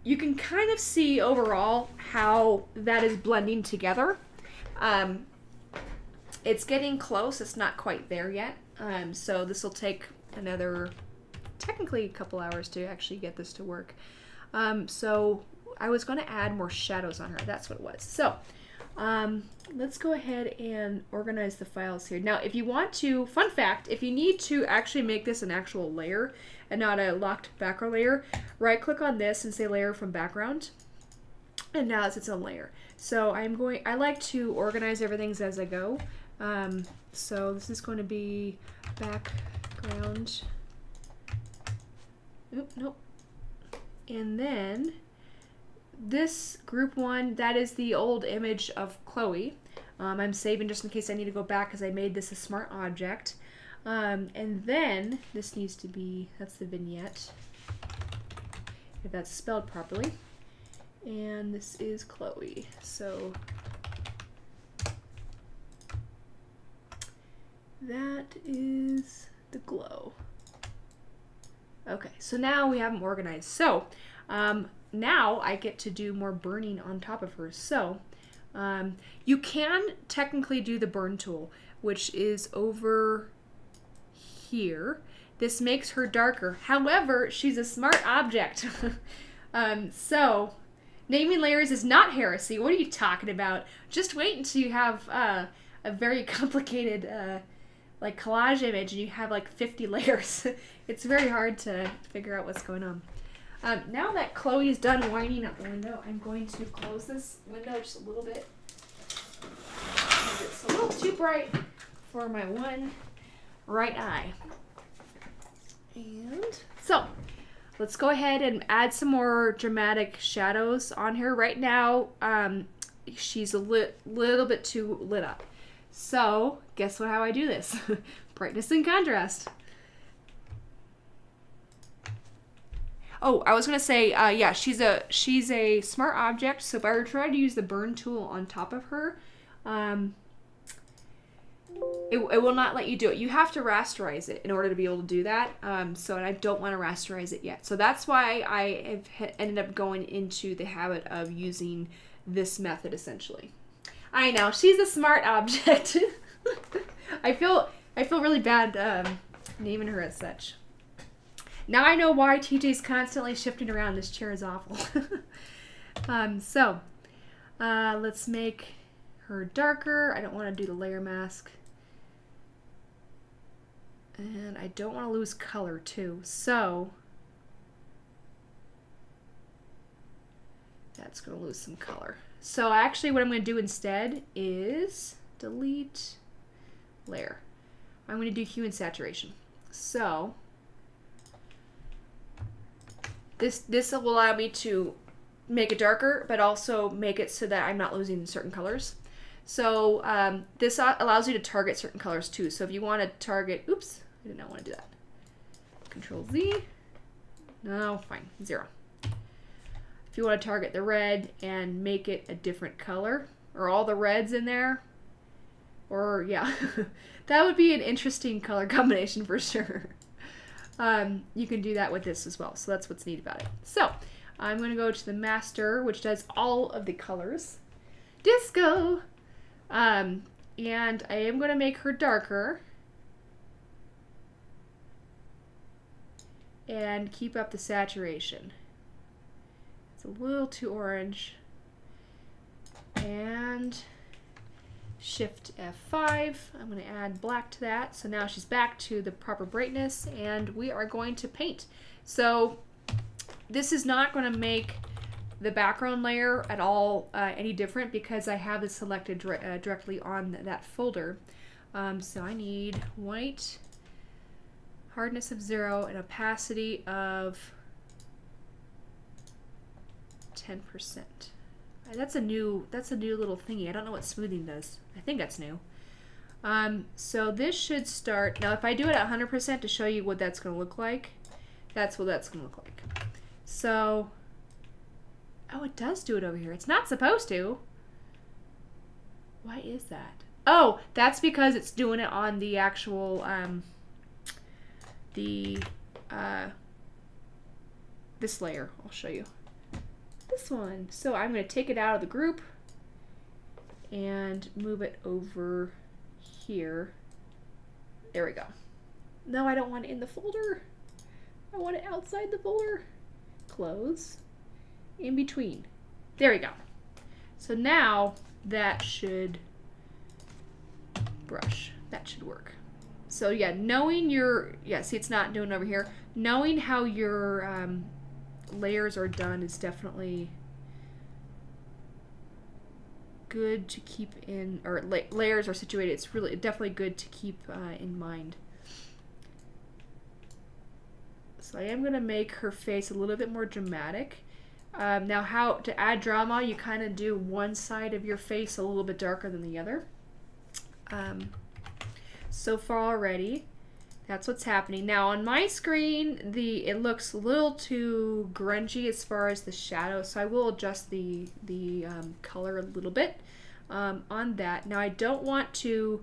you can kind of see overall how that is blending together. It's getting close. It's not quite there yet. So this will take another, technically a couple hours to actually get this to work. So I was going to add more shadows on her. That's what it was. So let's go ahead and organize the files here. Now, if you want to, fun fact, if you need to actually make this an actual layer and not a locked background layer, right click on this and say layer from background. And now it's its own layer. So I like to organize everything as I go. So this is going to be background. Oop, nope. And then this group 1, that is the old image of Chloe. I'm saving just in case I need to go back because I made this a smart object. And then this needs to be, that's the vignette, if that's spelled properly. And this is Chloe. So that is the glow. Okay, so now we have them organized. So now I get to do more burning on top of her. So you can technically do the burn tool, which is over here. This makes her darker. However, she's a smart object. So naming layers is not heresy. What are you talking about? Just wait until you have a very complicated like collage image and you have like 50 layers. It's very hard to figure out what's going on. Now that Chloe is done winding up the window, I'm going to close this window just a little bit. It's a little too bright for my one right eye. And so let's go ahead and add some more dramatic shadows on her. Right now, she's a little bit too lit up. So guess how I do this? Brightness and contrast. Oh, I was gonna say, yeah, she's a smart object. So if I were to try to use the burn tool on top of her, it will not let you do it. You have to rasterize it in order to be able to do that. So I don't want to rasterize it yet. So that's why I have ended up going into the habit of using this method essentially. I know, she's a smart object. I feel really bad naming her as such. Now I know why TJ's constantly shifting around. This chair is awful. So let's make her darker. I don't want to do the layer mask. And I don't want to lose color too. So that's going to lose some color. So actually what I'm going to do instead is delete layer. I'm going to do hue and saturation. So this will allow me to make it darker, but also make it so that I'm not losing certain colors. So this allows you to target certain colors too. So if you want to target, oops, I did not want to do that. Control Z. No, fine, 0. If you want to target the red and make it a different color, or all the reds in there, or yeah, that would be an interesting color combination for sure. You can do that with this as well. So that's what's neat about it. So I'm going to go to the master, which does all of the colors. Disco! And I am going to make her darker. And keep up the saturation. It's a little too orange. And Shift F5. I'm going to add black to that. So now she's back to the proper brightness and we are going to paint. So this is not going to make the background layer at all any different because I have this selected directly on that folder. So I need white, hardness of 0, and opacity of 10%. That's a new little thingy. I don't know what smoothing does. I think that's new. So this should start. Now if I do it at 100% to show you what that's going to look like, that's what that's going to look like. So, oh, it does do it over here. It's not supposed to. Why is that? Oh, that's because it's doing it on the actual, this layer. I'll show you. This one. So I'm going to take it out of the group and move it over here. There we go. No, I don't want it in the folder. I want it outside the folder. Close. In between. There we go. So now that should brush. That should work. So yeah, knowing your, yeah, see it's not doing it over here. Knowing how your layers are done is definitely good to keep in, or layers are situated. It's really definitely good to keep in mind. So I am going to make her face a little bit more dramatic. Now how to add drama, you kind of do one side of your face a little bit darker than the other. So far already, that's what's happening. Now on my screen, it looks a little too grungy as far as the shadow, so I will adjust the color a little bit on that. Now I don't want to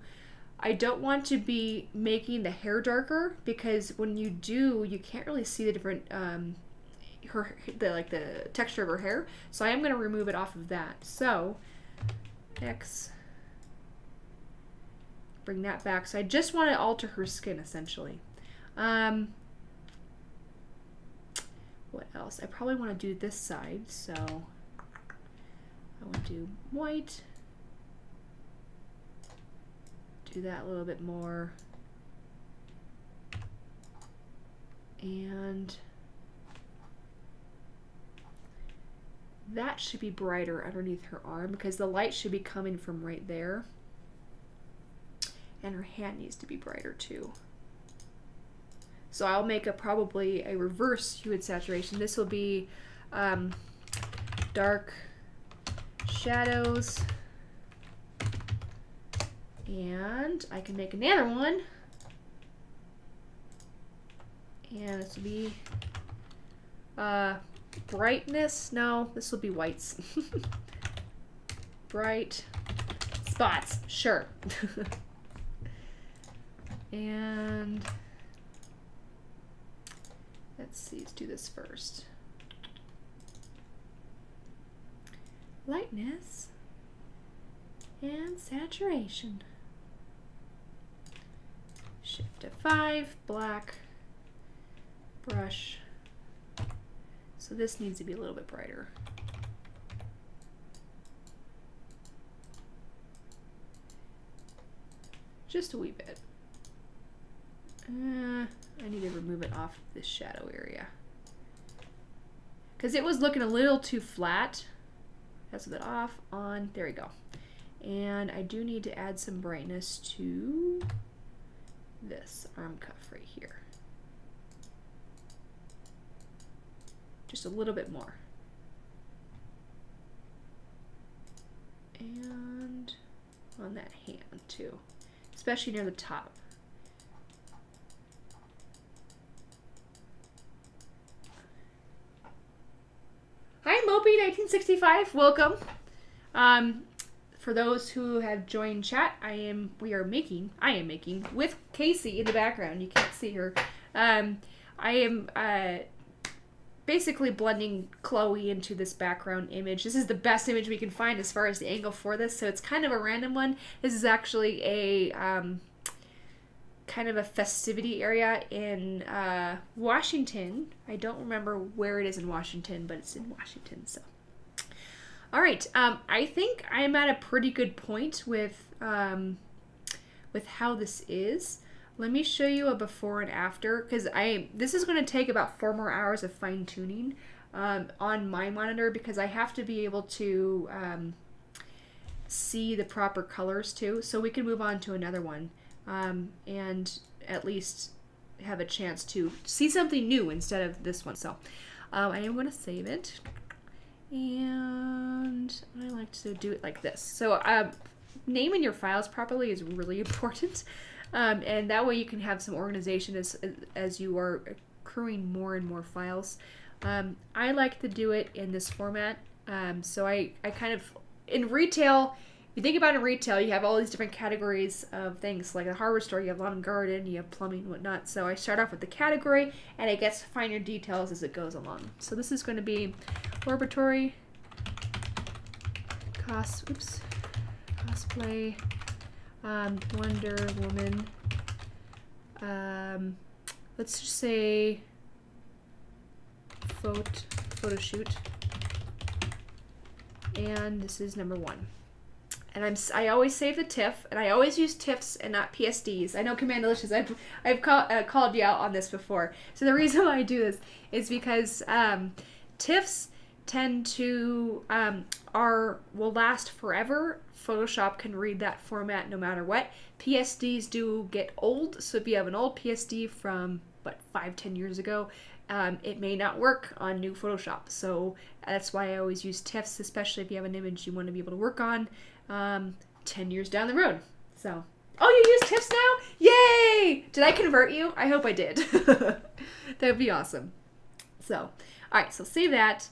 be making the hair darker because when you do, you can't really see the different the texture of her hair. So I am going to remove it off of that. So X, bring that back. So I just want to alter her skin essentially. What else? I probably want to do this side. So I want to do white. Do that a little bit more. And that should be brighter underneath her arm because the light should be coming from right there. And her hand needs to be brighter too. So I'll make probably a reverse hue and saturation. This will be dark shadows. And I can make another one. And this will be brightness. No, this will be whites. Bright spots. Sure. And let's see, let's do this first. Lightness and saturation. Shift to 5, black, brush. So this needs to be a little bit brighter. Just a wee bit. I need to remove it off this shadow area because it was looking a little too flat. That's that off, on, there we go. And I do need to add some brightness to this arm cuff right here. Just a little bit more. And on that hand too, especially near the top. Hi Mopey1965, welcome. For those who have joined chat, I am making with Casey in the background. You can't see her. I am basically blending Chloe into this background image. This is the best image we can find as far as the angle for this, so it's kind of a random one. This is actually a kind of a festivity area in Washington. I don't remember where it is in Washington, but it's in Washington. So, all right. I think I'm at a pretty good point with how this is. Let me show you a before and after, because this is going to take about 4 more hours of fine tuning on my monitor, because I have to be able to see the proper colors too, so we can move on to another one and at least have a chance to see something new instead of this one. So I am going to save it, and I like to do it like this. So naming your files properly is really important, and that way you can have some organization as you are accruing more and more files. I like to do it in this format. So I kind of, in retail, if you think about it, in retail, you have all these different categories of things. Like a hardware store, you have lawn and garden, you have plumbing and whatnot. So I start off with the category, and it gets finer details as it goes along. So this is going to be laboratory, cosplay, Wonder Woman. Let's just say photo shoot, and this is number 1. And I always save the TIFF, and I always use TIFFs and not PSDs. I know Command Delicious, I've called you out on this before. So the reason why I do this is because TIFFs tend to will last forever. Photoshop can read that format no matter what. PSDs do get old, so if you have an old PSD from 5-10 years ago, it may not work on new Photoshop. So that's why I always use TIFFs, especially if you have an image you want to be able to work on 10 years down the road. So, oh, you use TIFFs now? Yay! Did I convert you? I hope I did. That'd be awesome. So, all right, so save that.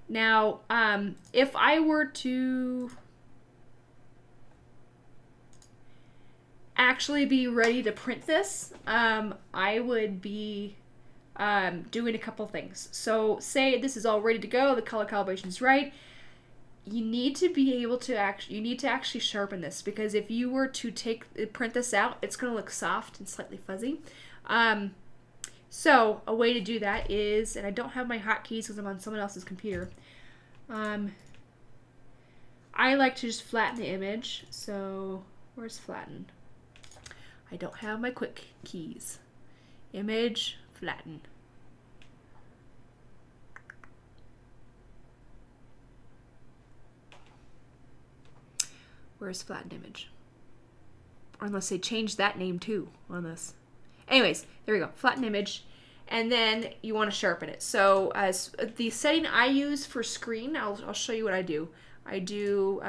Now, if I were to actually be ready to print this, I would be doing a couple things. So say this is all ready to go, the color calibration is right. You need to be able to actually sharpen this, because if you were to print this out, it's going to look soft and slightly fuzzy. So a way to do that is, and I don't have my hotkeys because I'm on someone else's computer, I like to just flatten the image. So where's flatten? I don't have my quick keys. Image, flatten. Where's flattened image? Or unless they change that name too on this. Anyways, there we go, flattened image. And then you want to sharpen it. So as the setting I use for screen, I'll show you what I do. I do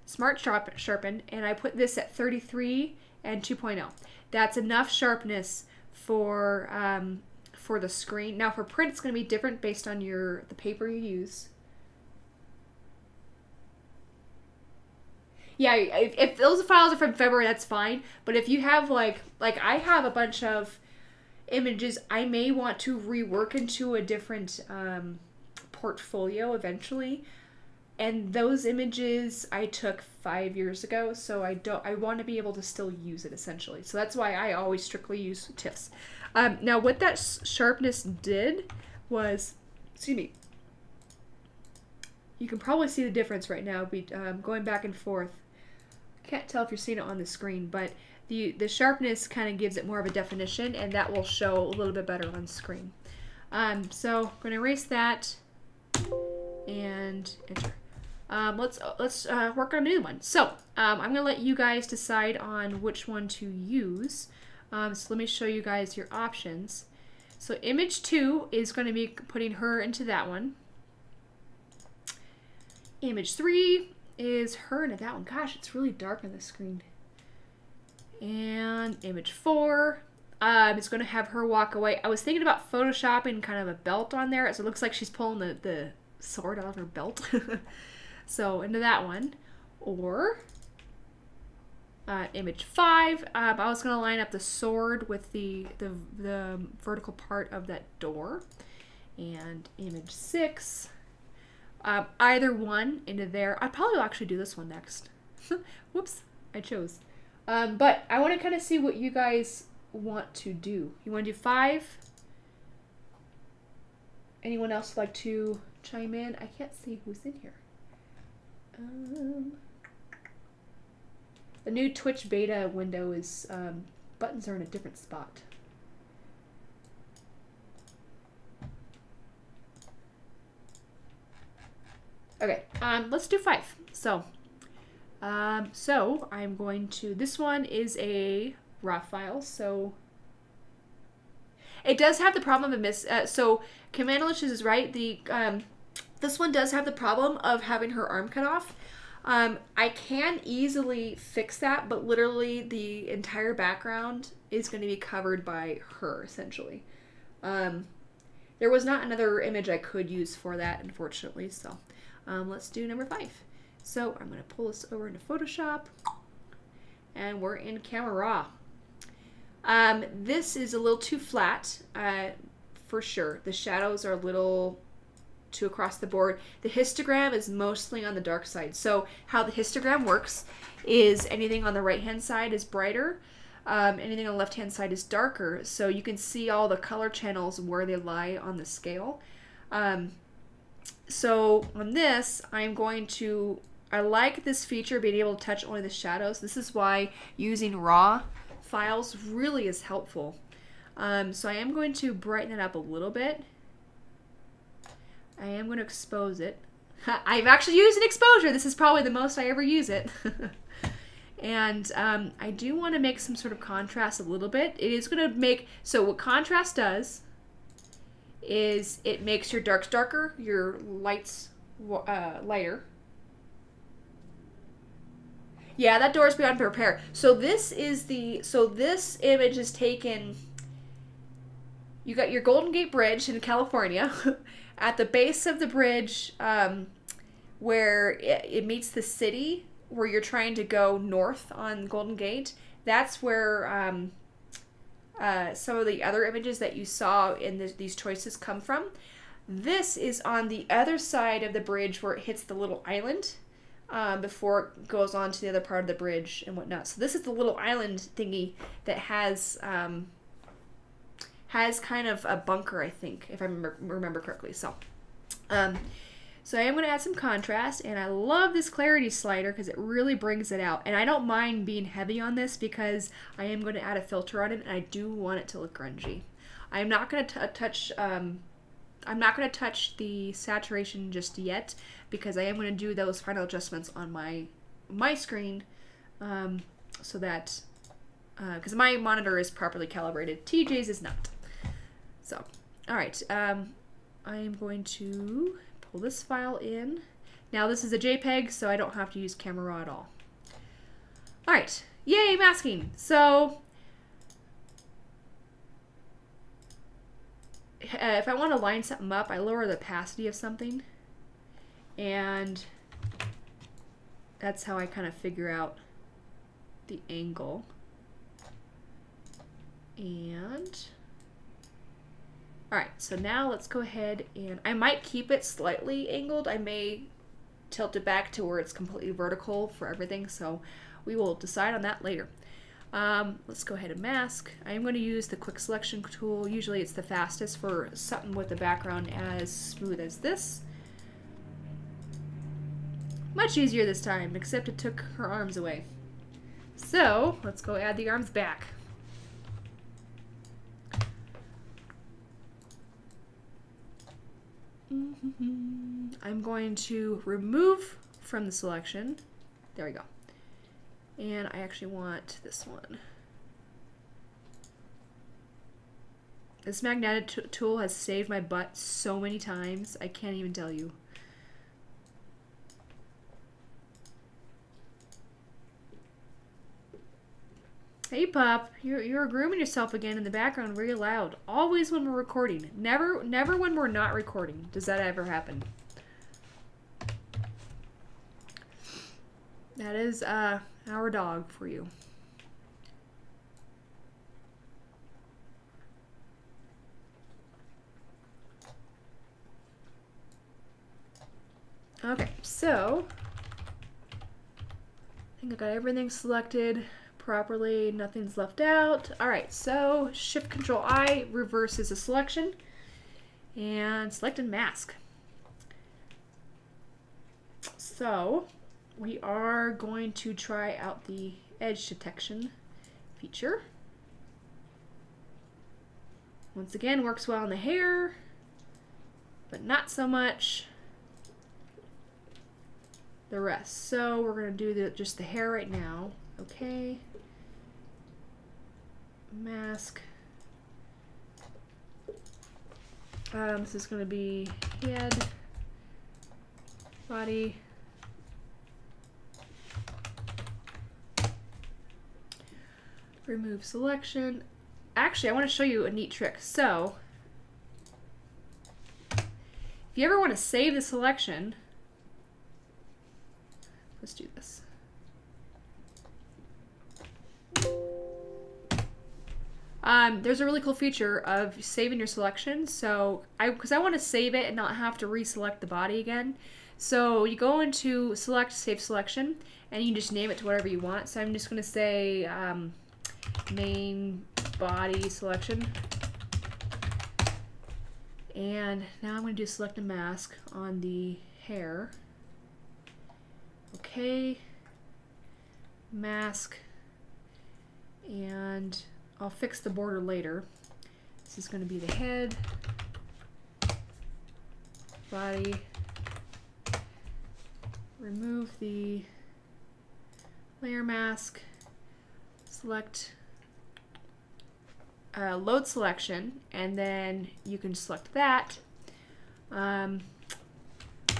Smart Sharpen, and I put this at 33 and 2.0. That's enough sharpness for the screen. Now for print, it's going to be different based on the paper you use. Yeah, if those files are from February, that's fine. But if you have like I have a bunch of images I may want to rework into a different portfolio eventually. And those images I took 5 years ago, so I want to be able to still use it essentially. So that's why I always strictly use TIFFs. Now what that sharpness did was, excuse me, you can probably see the difference right now going back and forth. Can't tell if you're seeing it on the screen, but the sharpness kind of gives it more of a definition, and that will show a little bit better on screen. So I'm going to erase that and enter. Let's work on a new one. So I'm going to let you guys decide on which one to use. So let me show you guys your options. So image 2 is going to be putting her into that one. Image 3 is her into that one. Gosh, it's really dark on the screen. And image 4 is going to have her walk away. I was thinking about photoshopping kind of a belt on there, so it looks like she's pulling the sword out of her belt. So into that one. Or image 5, I was going to line up the sword with the vertical part of that door. And image 6, either one into there. I probably will actually do this one next. Whoops, I chose. But I want to kind of see what you guys want to do. You want to do 5? Anyone else like to chime in? I can't see who's in here. The new Twitch beta window is buttons are in a different spot. Okay, let's do 5. So I'm going to, this one is a raw file, so it does have the problem of so Commandalicious is right. This one does have the problem of having her arm cut off. I can easily fix that, but literally the entire background is going to be covered by her, essentially. There was not another image I could use for that, unfortunately, so let's do number 5. So I'm going to pull this over into Photoshop, and we're in Camera Raw. This is a little too flat, for sure. The shadows are a little too across the board. The histogram is mostly on the dark side. So how the histogram works is anything on the right hand side is brighter, anything on the left hand side is darker. So you can see all the color channels where they lie on the scale. So on this, I like this feature, being able to touch only the shadows. This is why using raw files really is helpful. So I am going to brighten it up a little bit. I am going to expose it. I've actually used an exposure. This is probably the most I ever use it. And I do want to make some sort of contrast a little bit. It is going to make, so what contrast does is it makes your darks darker, your lights lighter. Yeah, that door is beyond repair. So this is this image is taken, you got your Golden Gate Bridge in California. At the base of the bridge, where it meets the city, where you're trying to go north on Golden Gate, that's where some of the other images that you saw in these choices come from. This is on the other side of the bridge where it hits the little island before it goes on to the other part of the bridge and whatnot. So this is the little island thingy that has kind of a bunker, I think, if I remember correctly. So, so I am going to add some contrast, and I love this clarity slider because it really brings it out. And I don't mind being heavy on this because I am going to add a filter on it, and I do want it to look grungy. I'm not going to touch. I'm not going to touch the saturation just yet because I am going to do those final adjustments on my screen, so that because my monitor is properly calibrated, TJ's is not. So, all right, I am going to pull this file in. Now this is a JPEG, so I don't have to use Camera Raw at all. All right, yay, masking. So, if I want to line something up, I lower the opacity of something, and that's how I kind of figure out the angle. And all right, so now let's go ahead and I might keep it slightly angled. I may tilt it back to where it's completely vertical for everything, so we will decide on that later. Let's go ahead and mask. I'm going to use the quick selection tool. Usually it's the fastest for something with the background as smooth as this. Much easier this time, except it took her arms away. So let's go add the arms back. I'm going to remove from the selection. There we go. And I actually want this one. This magnetic tool has saved my butt so many times, I can't even tell you. Hey pup, you're grooming yourself again in the background very loud. Always when we're recording. Never when we're not recording. Does that ever happen? That is our dog for you. Okay, so I think I got everything selected properly, nothing's left out. All right, so Shift Control I reverses a selection and select and mask. So we are going to try out the edge detection feature. Once again, works well in the hair, but not so much the rest. So we're going to do just the hair right now. Okay. Mask. This is going to be head, body, remove selection. Actually, I want to show you a neat trick. So, if you ever want to save the selection, let's do this. There's a really cool feature of saving your selection. So, because I want to save it and not have to reselect the body again. So you go into select, save selection, and you can just name it to whatever you want. So I'm just going to say main body selection. And now I'm going to do select a mask on the hair. Okay. Mask. And I'll fix the border later. This is going to be the head, body, remove the layer mask, select load selection, and then you can select that.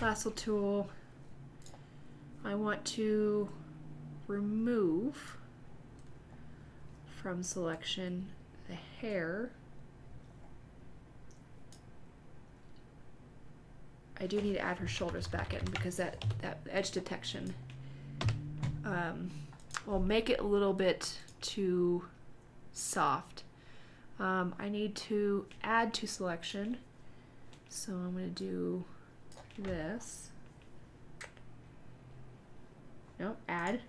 Lasso tool, I want to remove from selection the hair. I do need to add her shoulders back in because that edge detection will make it a little bit too soft. I need to add to selection, so I'm going to do this. No, add.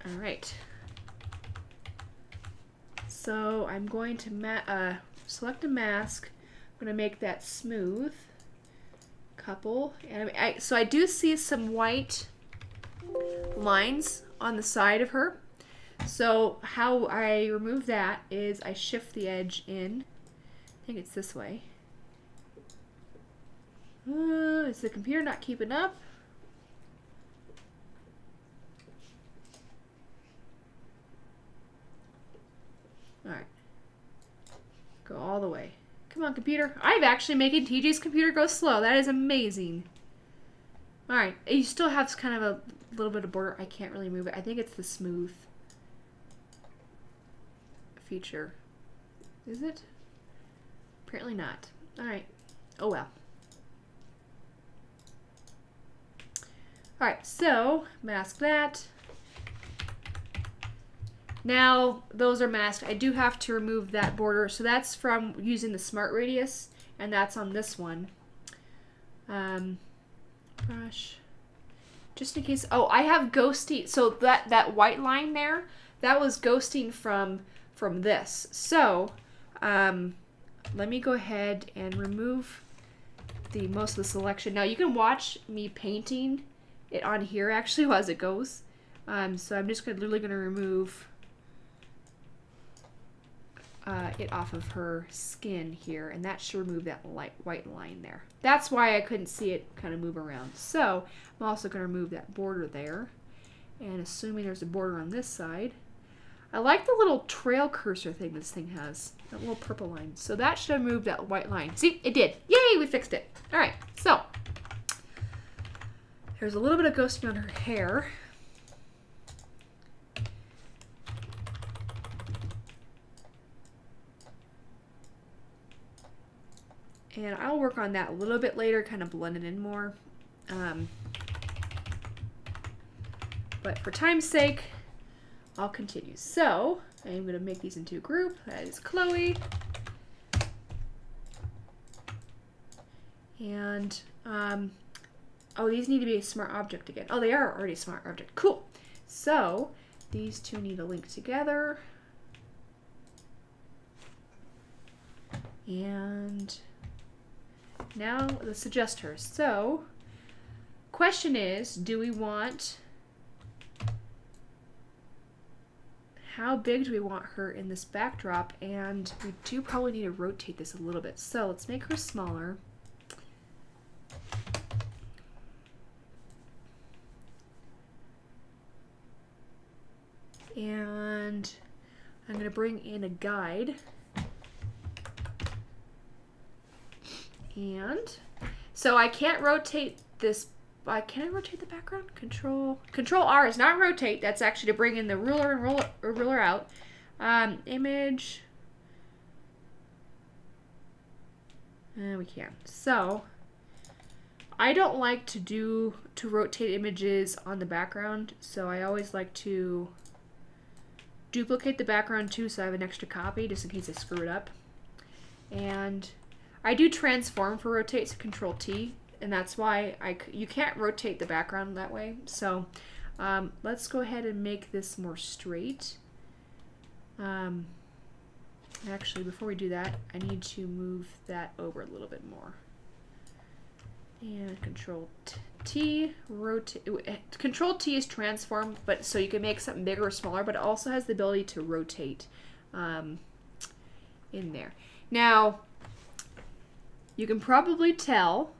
All right. So I'm going to select a mask. I'm going to make that smooth. Couple. And so I do see some white lines on the side of her. So how I remove that is I shift the edge in. I think it's this way. Is the computer not keeping up? Alright. Go all the way. Come on, computer. I'm actually making TJ's computer go slow. That is amazing. Alright. You still have kind of a little bit of border. I can't really move it. I think it's the smooth feature. Is it? Apparently not. Alright. Oh well. Alright, so mask that. Now, those are masked. I do have to remove that border. So that's from using the Smart Radius, and that's on this one. Brush. Just in case. Oh, I have ghosting. So that white line there, that was ghosting from this. So, let me go ahead and remove most of the selection. Now, you can watch me painting it on here, actually, as it goes. So I'm just literally going to remove it off of her skin here, and that should remove that white line there. That's why I couldn't see it kind of move around. So I'm also going to remove that border there, and assuming there's a border on this side. I like the little trail cursor thing this thing has, that little purple line. So that should remove that white line. See, it did. Yay, we fixed it. All right, so there's a little bit of ghosting on her hair. And I'll work on that a little bit later, kind of blend it in more. But for time's sake, I'll continue. So I'm going to make these into a group. That is Chloe. And, oh, these need to be a smart object again. Oh, they are already a smart object. Cool. So these two need to link together. And now let's adjust her. So question is, do we want, how big do we want her in this backdrop? And we do probably need to rotate this a little bit. So let's make her smaller. And I'm going to bring in a guide. And so I can't rotate this. Can I rotate the background? Control R is not rotate. That's actually to bring in the ruler and ruler out. Image. We can. So I don't like to rotate images on the background. So I always like to duplicate the background too, so I have an extra copy just in case I screw it up. And I do transform for rotate, so Control T. And that's why you can't rotate the background that way. So let's go ahead and make this more straight. Actually, before we do that, I need to move that over a little bit more. And Control T, rotate. Control T is transform, but so you can make something bigger or smaller, but it also has the ability to rotate in there. Now, you can probably tell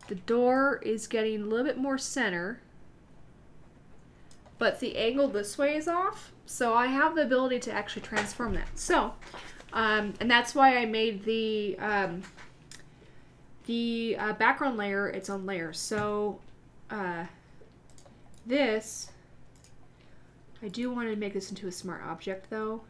the door is getting a little bit more center, but the angle this way is off. So I have the ability to actually transform that. So, and that's why I made the background layer its own layer. So this, I do want to make this into a smart object though.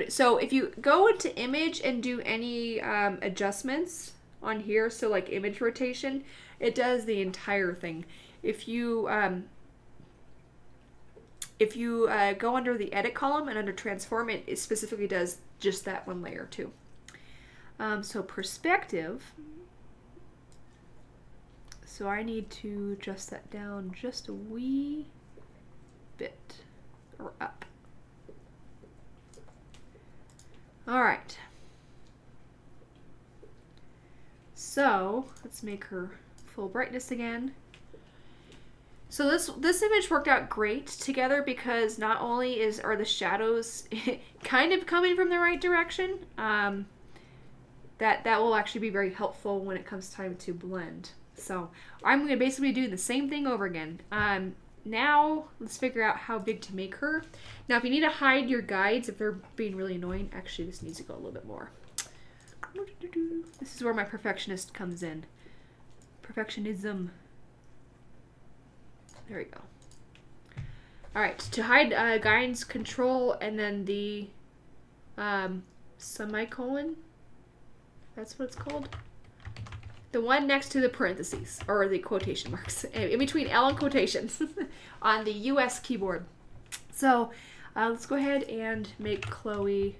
So if you go into image and do any adjustments on here, so like image rotation, it does the entire thing. If you go under the edit column and under transform, it specifically does just that one layer too. So perspective, so I need to adjust that down just a wee bit, or up. All right. So let's make her full brightness again. So this image worked out great together because not only are the shadows kind of coming from the right direction, that will actually be very helpful when it comes time to blend. So I'm going to basically do the same thing over again. Now let's figure out how big to make her. Now if you need to hide your guides if they're being really annoying, actually this needs to go a little bit more. This is where my perfectionist comes in. Perfectionism. There we go. Alright, to hide guides, Control, and then the semicolon. That's what it's called. The one next to the parentheses, or the quotation marks, in between L and quotations on the US keyboard. So let's go ahead and make Chloe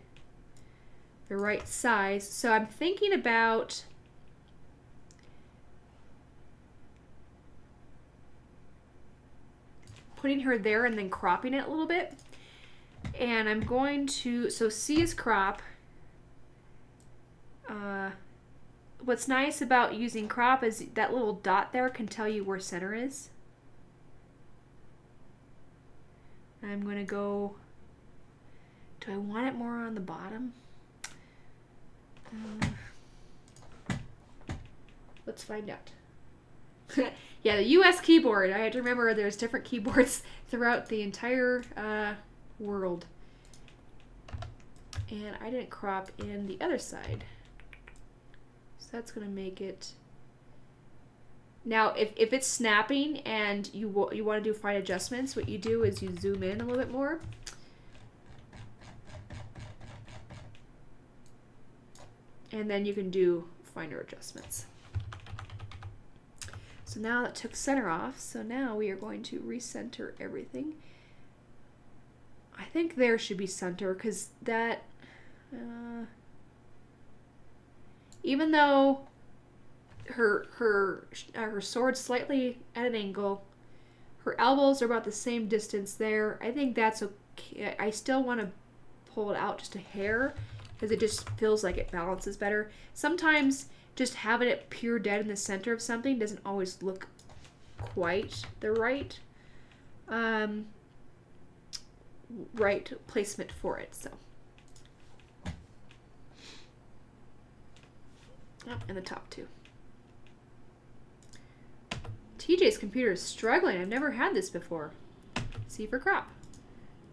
the right size. So I'm thinking about putting her there and then cropping it a little bit. And I'm going to, so C is crop. What's nice about using crop is that little dot there can tell you where center is. I'm going to go, do I want it more on the bottom? Let's find out. Yeah, the US keyboard. I had to remember there's different keyboards throughout the entire world. And I didn't crop in the other side. So that's going to make it... Now, if it's snapping and you want to do fine adjustments, what you do is you zoom in a little bit more. And then you can do finer adjustments. So now that took center off, so now we are going to recenter everything. I think there should be center, because that, even though her sword's slightly at an angle, her elbows are about the same distance there, I think that's okay. I still want to pull it out just a hair, because it just feels like it balances better. Sometimes just having it pure dead in the center of something doesn't always look quite the right placement for it. So, oh, and the top too. TJ's computer is struggling. I've never had this before. C for crop.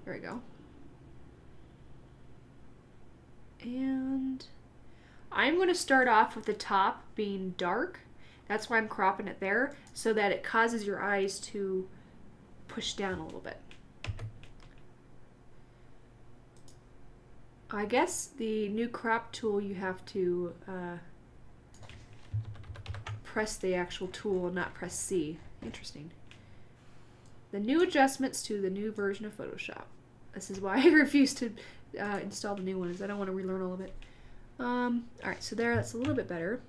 There we go. And I'm going to start off with the top being dark. That's why I'm cropping it there, so that it causes your eyes to push down a little bit. I guess the new crop tool, you have to press the actual tool and not press C. Interesting. The new adjustments to the new version of Photoshop. This is why I refuse to install the new one, is I don't want to relearn all of it. Alright, so there, that's a little bit better.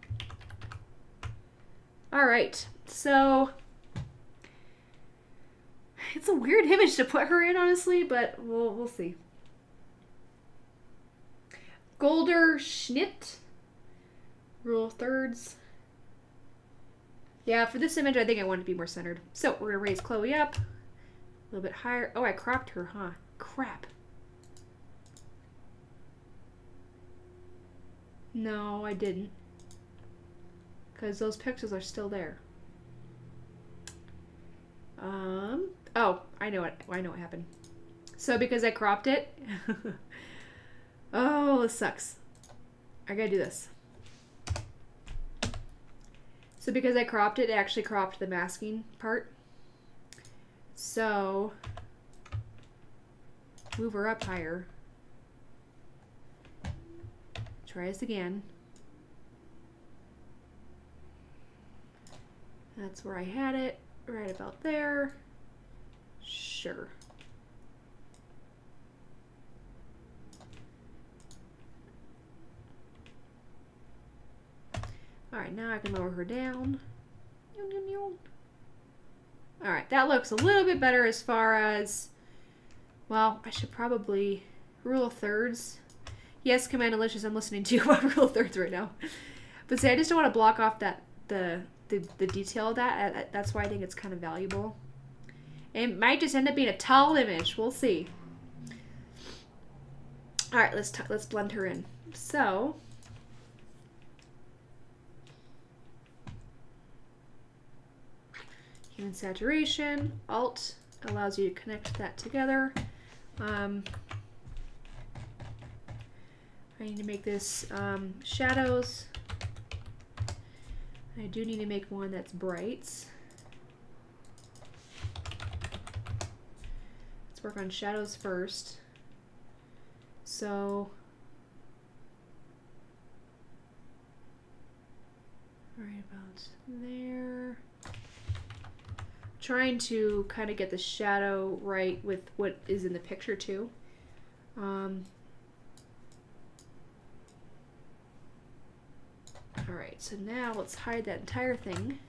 Alright, so it's a weird image to put her in, honestly, but we'll see. Golder Schnitt. Rule thirds. Yeah, for this image, I think I want it to be more centered. So we're going to raise Chloe up a little bit higher. Oh, I cropped her, huh? Crap. No, I didn't. Because those pixels are still there. Oh, I know what happened. So because I cropped it. Oh, this sucks. I gotta do this. So because I cropped it, it actually cropped the masking part. So move her up higher. Try this again. That's where I had it, right about there. Sure. Alright, now I can lower her down. Alright, that looks a little bit better as far as, well, I should probably rule of thirds. Yes, Command Delicious, I'm listening to you about rule of thirds right now. But see, I just don't want to block off that the detail of that. That's why I think it's kind of valuable. It might just end up being a tall image. We'll see. All right, let's blend her in. So, Hue and Saturation. Alt allows you to connect that together. I need to make this shadows. I do need to make one that's bright. Let's work on shadows first. So, right about there. Trying to kind of get the shadow right with what is in the picture too. Alright, so now let's hide that entire thing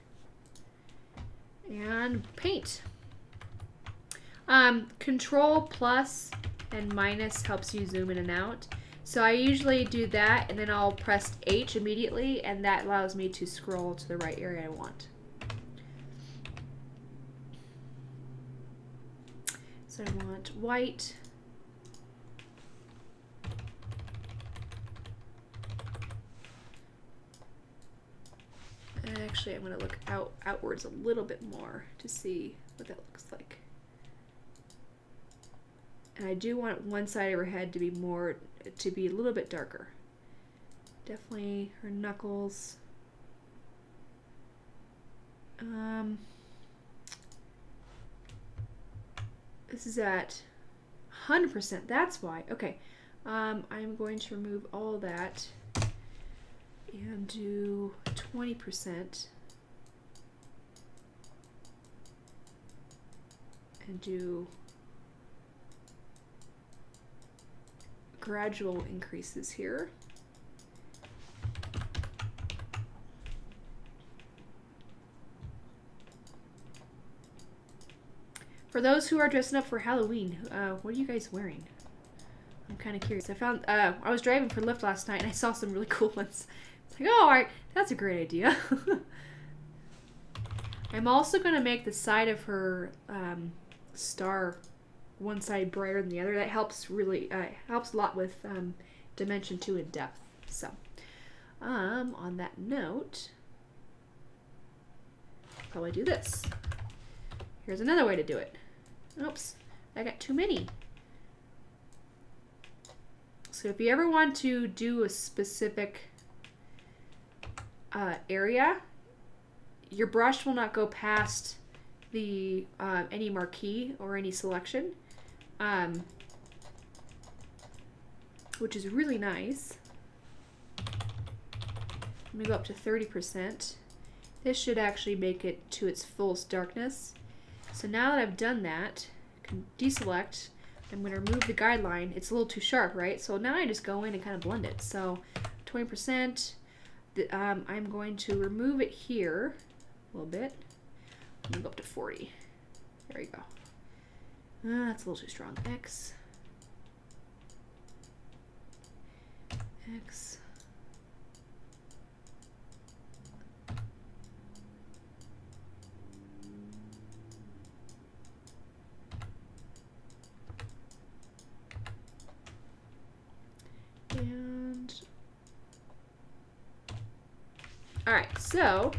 and paint. Control plus and minus helps you zoom in and out. So I usually do that and then I'll press H immediately, and that allows me to scroll to the right area I want. So I want white. Actually, I'm going to look outwards a little bit more to see what that looks like. And I do want one side of her head to be a little bit darker. Definitely her knuckles. This is at 100%. That's why. Okay. I'm going to remove all that and do 20% and do gradual increases here. For those who are dressing up for Halloween, what are you guys wearing? I'm kind of curious. I found, I was driving for Lyft last night and I saw some really cool ones. It's like, oh, alright, that's a great idea. I'm also going to make the side of her star one side brighter than the other. That helps really, helps a lot with dimension 2 and depth. So, on that note, I'll probably do this. Here's another way to do it. Oops, I got too many. So if you ever want to do a specific area, your brush will not go past the any marquee or any selection, which is really nice. Let me go up to 30%. This should actually make it to its fullest darkness. So now that I've done that, I can deselect. I'm going to remove the guideline. It's a little too sharp, right? So now I just go in and kind of blend it. So 20%. I'm going to remove it here a little bit. I'm going to go up to 40. There you go. That's a little too strong. X. X. And all right, so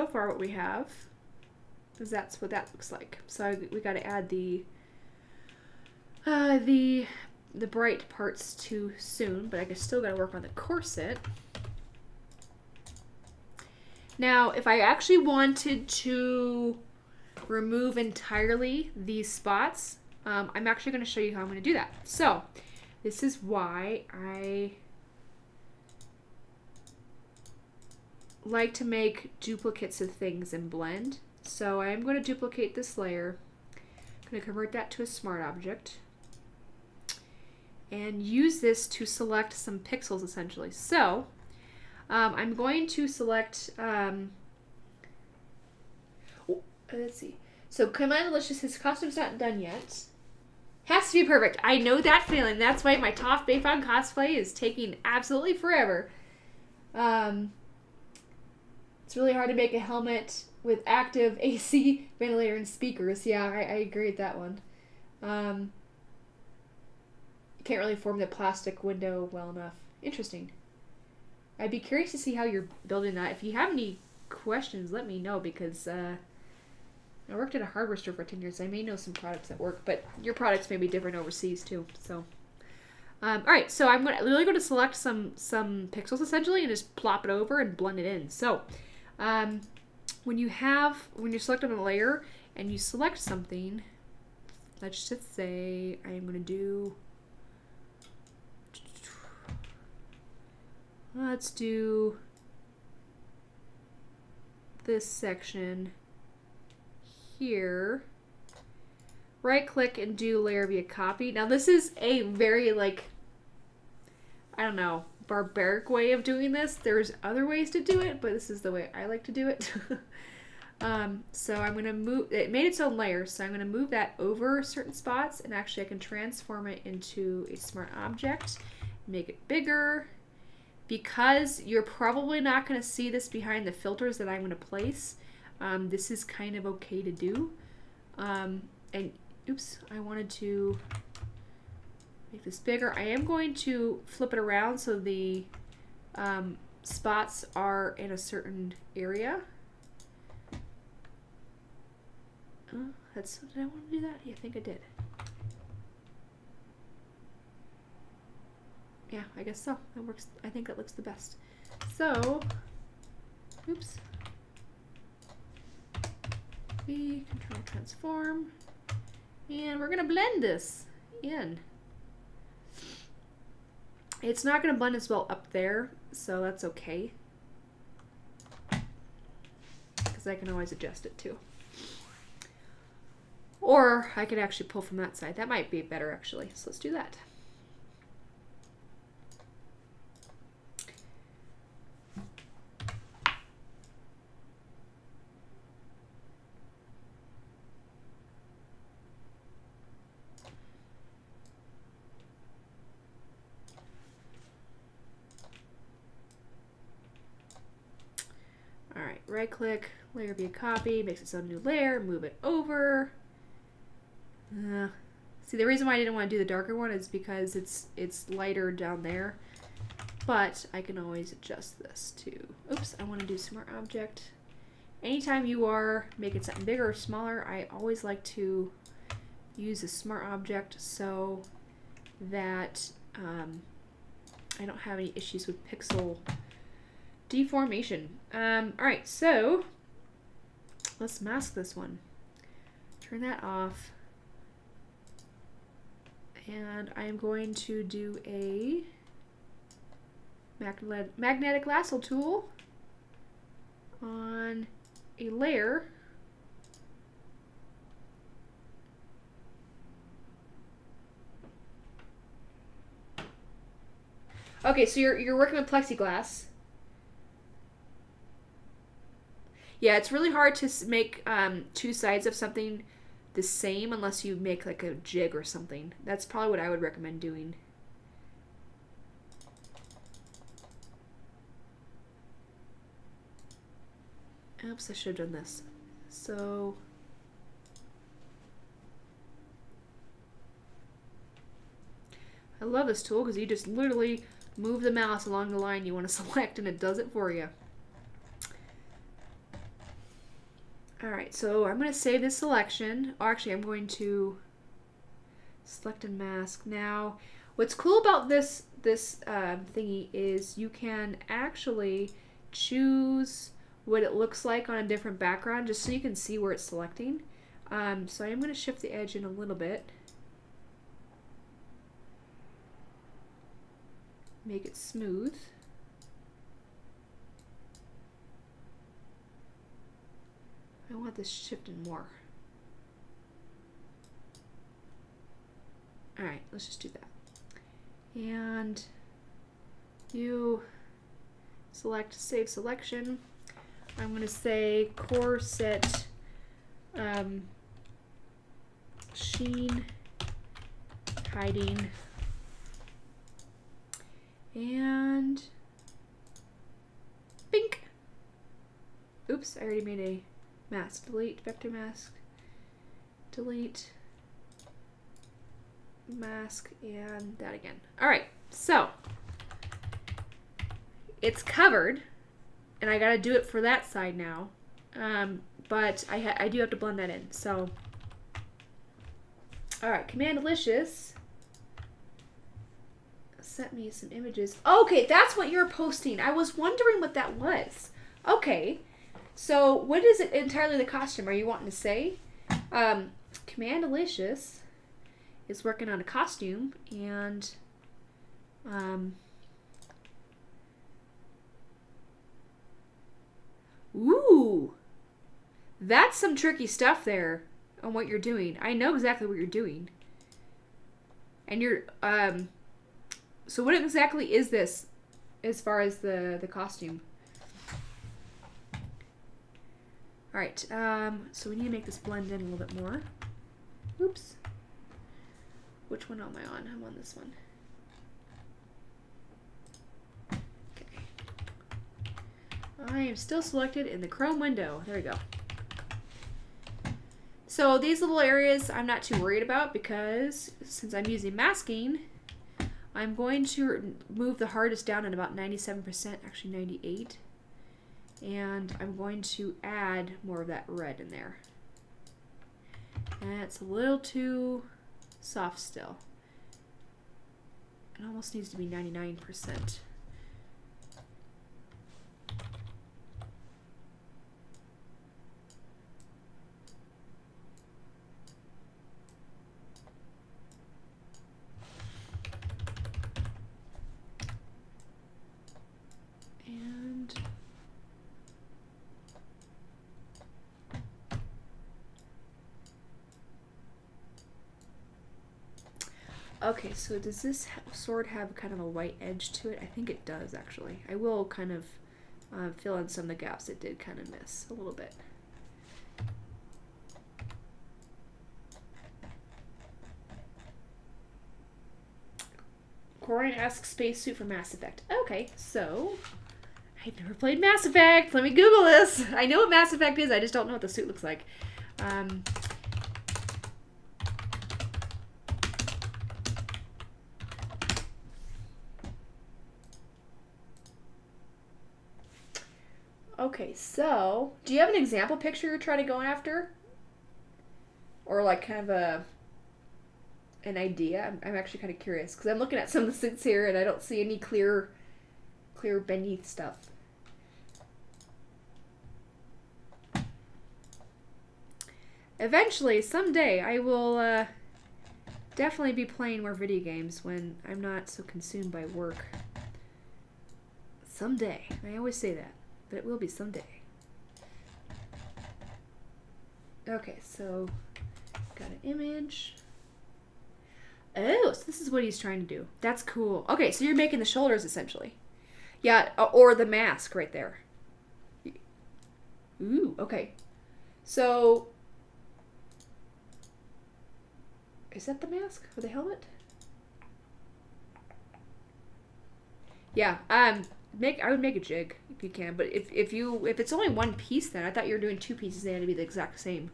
far what we have is that's what that looks like. So we got to add the bright parts too soon, but I still got to work on the corset. Now, if I actually wanted to remove entirely these spots, I'm actually going to show you how I'm going to do that. So this is why I like to make duplicates of things in Blend. So I am going to duplicate this layer. I'm going to convert that to a smart object and use this to select some pixels essentially. So I'm going to select, let's see. So Command Delicious, his costume's not done yet. Has to be perfect. I know that feeling. That's why my Toph Bayfon cosplay is taking absolutely forever. It's really hard to make a helmet with active AC, ventilator, and speakers. Yeah, I agree with that one. You can't really form the plastic window well enough. Interesting. I'd be curious to see how you're building that. If you have any questions, let me know, because I worked at a hardware store for 10 years. I may know some products that work, but your products may be different overseas too. So, all right. So I'm really going to select some pixels essentially and just plop it over and blend it in. So, when you're selecting a layer and you select something, let's just say I am going to do. Let's do this section here. Right click and do layer via copy. Now this is a very, like, I don't know, barbaric way of doing this. There's other ways to do it, but this is the way I like to do it. So I'm going to move, it made its own layer, so I'm going to move that over certain spots, and actually I can transform it into a smart object, make it bigger. Because you're probably not going to see this behind the filters that I'm going to place, this is kind of okay to do. And oops, I wanted to make this bigger. I am going to flip it around so the spots are in a certain area. Did I want to do that? Yeah, I think I did. Yeah, I guess so. That works. I think that looks the best. So, oops. We control transform, and we're gonna blend this in. It's not gonna blend as well up there, so that's okay, because I can always adjust it too. Or I could actually pull from that side. That might be better actually. So let's do that. right click, layer via copy, makes its own new layer, move it over. See, the reason why I didn't want to do the darker one is because it's lighter down there, but I can always adjust this too. Oops, I want to do Smart Object. Anytime you are making something bigger or smaller, I always like to use a Smart Object so that I don't have any issues with pixel deformation. Alright, so let's mask this one. Turn that off. And I'm going to do a magnetic lasso tool on a layer. Okay, so you're working with plexiglass. Yeah, it's really hard to make two sides of something the same unless you make like a jig or something. That's probably what I would recommend doing. Oops, I should have done this. So I love this tool because you just literally move the mouse along the line you want to select and it does it for you. Alright, so I'm going to save this selection. Oh, actually, I'm going to select and mask. Now, what's cool about this thingy is you can actually choose what it looks like on a different background just so you can see where it's selecting. So I am going to shift the edge in a little bit. Make it smooth. I want this shifted more. Alright, let's just do that. And you select Save Selection. I'm going to say Corset Sheen Hiding. And bink. Oops, I already made a mask. Delete, vector mask, delete, mask, and that again. Alright, so it's covered, and I gotta do it for that side now, but I do have to blend that in, so alright, Command Delicious sent me some images. Okay, that's what you're posting. I was wondering what that was. Okay. So, what is it entirely the costume? Are you wanting to say? Command Delicious is working on a costume, and ooh, that's some tricky stuff there on what you're doing. I know exactly what you're doing, and you're so what exactly is this as far as the costume? Alright, so we need to make this blend in a little bit more. Oops. Which one am I on? I'm on this one. Okay. I am still selected in the Chrome window. There we go. So these little areas I'm not too worried about because since I'm using masking, I'm going to move the hardest down at about 97%, actually 98%. And I'm going to add more of that red in there. And it's a little too soft still. It almost needs to be 99%. Okay, so does this sword have kind of a white edge to it? I think it does, actually. I will kind of fill in some of the gaps it did kind of miss a little bit. Corian asks spacesuit for Mass Effect. Okay, so I've never played Mass Effect. Let me Google this. I know what Mass Effect is. I just don't know what the suit looks like. Okay, so do you have an example picture you're trying to go after? Or like kind of an idea? I'm actually kind of curious because I'm looking at some of the suits here and I don't see any clear beneath stuff. Eventually, someday, I will definitely be playing more video games when I'm not so consumed by work. Someday. I always say that, but it will be someday. Okay, so got an image. Oh, so this is what he's trying to do. That's cool. Okay, so you're making the shoulders essentially. Yeah, or the mask right there. Ooh, okay. So is that the mask or the helmet? Yeah, I would make a jig if you can, but if it's only one piece, then I thought you were doing two pieces. They had to be the exact same.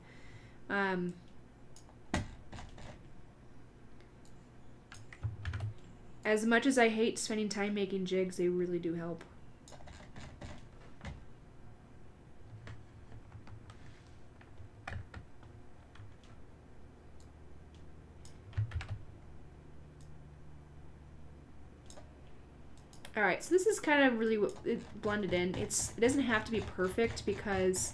As much as I hate spending time making jigs, they really do help. Alright, so this is kind of really blended in. It doesn't have to be perfect because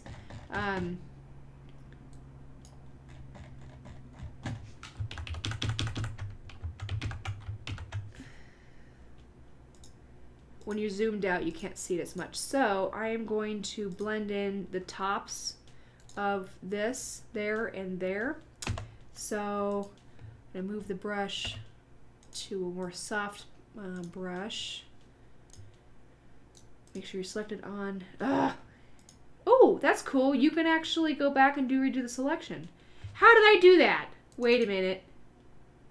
when you're zoomed out you can't see it as much. So I am going to blend in the tops of this there and there. So I'm going to move the brush to a more soft brush. Make sure you select it on. Oh, that's cool. You can actually go back and redo the selection. How did I do that? Wait a minute.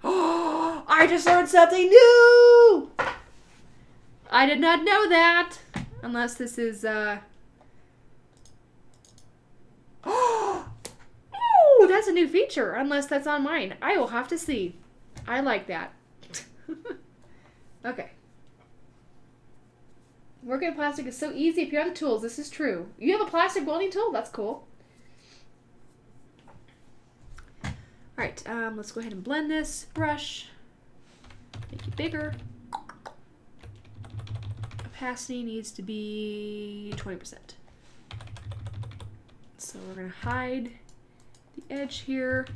Oh, I just learned something new! I did not know that. Unless this is, Oh, that's a new feature. Unless that's on mine. I will have to see. I like that. Okay. Working with plastic is so easy if you have the tools. This is true. You have a plastic welding tool? That's cool. Alright, let's go ahead and blend this brush. Make it bigger. Opacity needs to be 20%. So we're going to hide the edge here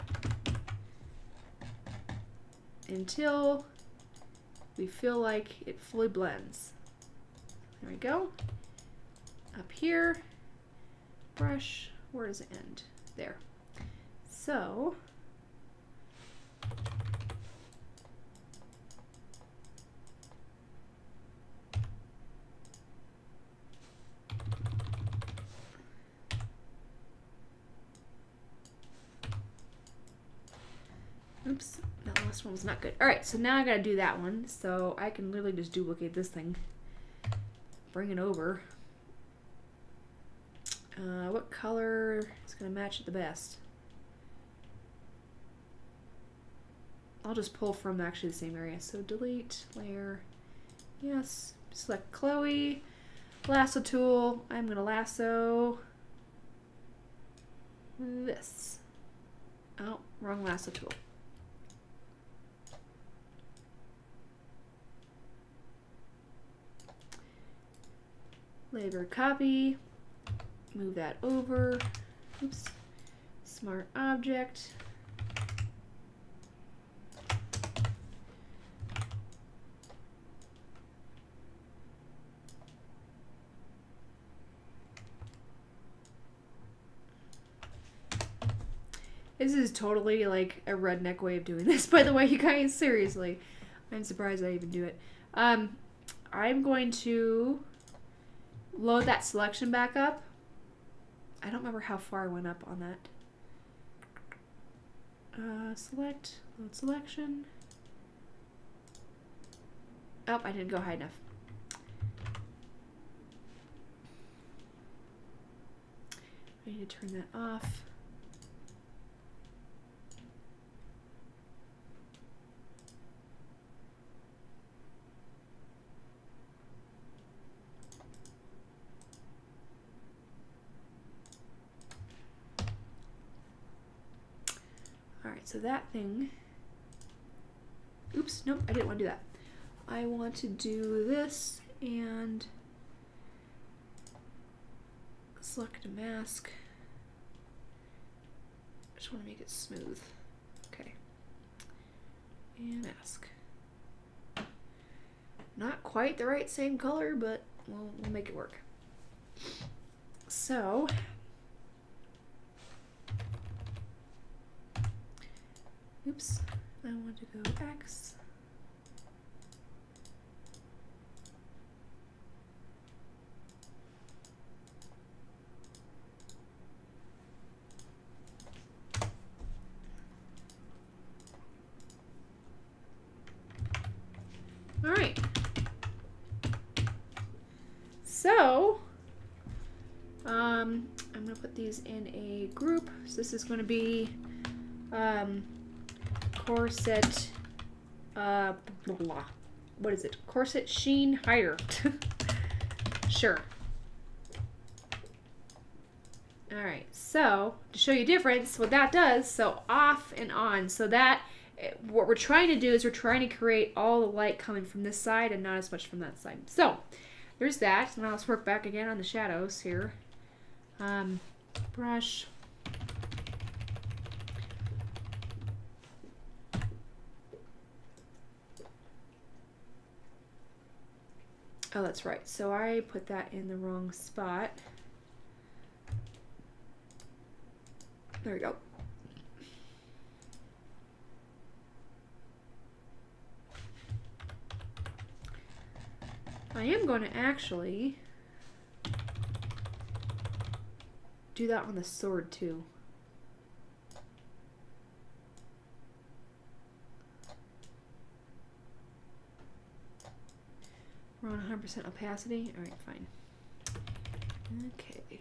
until we feel like it fully blends. There we go. Up here, brush, where does it end? There. So, oops, that last one was not good. Alright, so now I gotta do that one. So I can literally just duplicate this thing. Bring it over. What color is going to match it the best? I'll just pull from actually the same area. So delete, layer, yes. Select Chloe, lasso tool. I'm going to lasso this. Oh, wrong lasso tool. Labor copy, move that over, oops, smart object, this is totally like a redneck way of doing this, by the way, you guys, seriously, I'm surprised I even do it. I'm going to load that selection back up. I don't remember how far I went up on that. Select, load selection. Oh, I didn't go high enough. I need to turn that off. Alright, so that thing, oops, nope, I didn't want to do that. I want to do this and select a mask. I just want to make it smooth. Okay. And mask. Not quite the right same color, but we'll make it work. So, oops, I want to go X. All right. So, I'm going to put these in a group. So this is going to be corset, blah, blah. What is it? Corset sheen hider. Sure. All right. So to show you difference, what that does, so off and on. So that what we're trying to do is we're trying to create all the light coming from this side and not as much from that side. So there's that. Now let's work back again on the shadows here. Brush. Oh, that's right. So I put that in the wrong spot. There we go. I am going to actually do that on the sword too. We're on 100% opacity. All right, fine. Okay.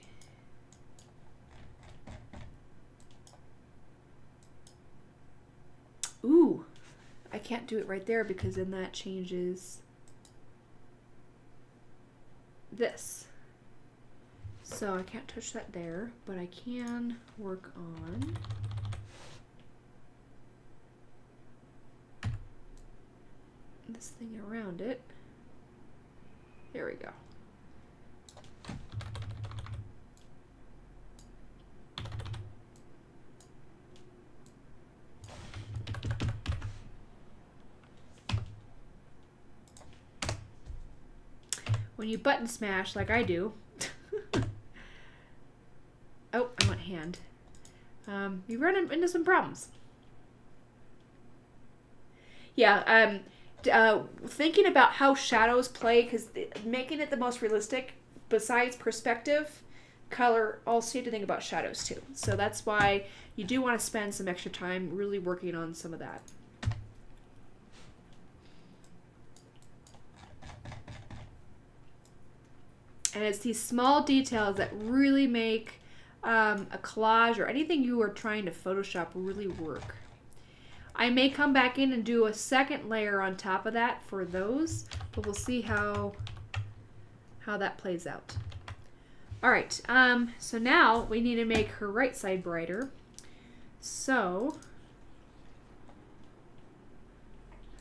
Ooh, I can't do it right there because then that changes this. So I can't touch that there, but I can work on this thing around it. There we go. When you button smash like I do, oh, I want hand, you run into some problems. Yeah, thinking about how shadows play, because making it the most realistic, besides perspective, color, also you have to think about shadows too. So that's why you do want to spend some extra time really working on some of that. And it's these small details that really make a collage or anything you are trying to Photoshop really work. I may come back in and do a second layer on top of that for those, but we'll see how that plays out. All right, so now we need to make her right side brighter. So,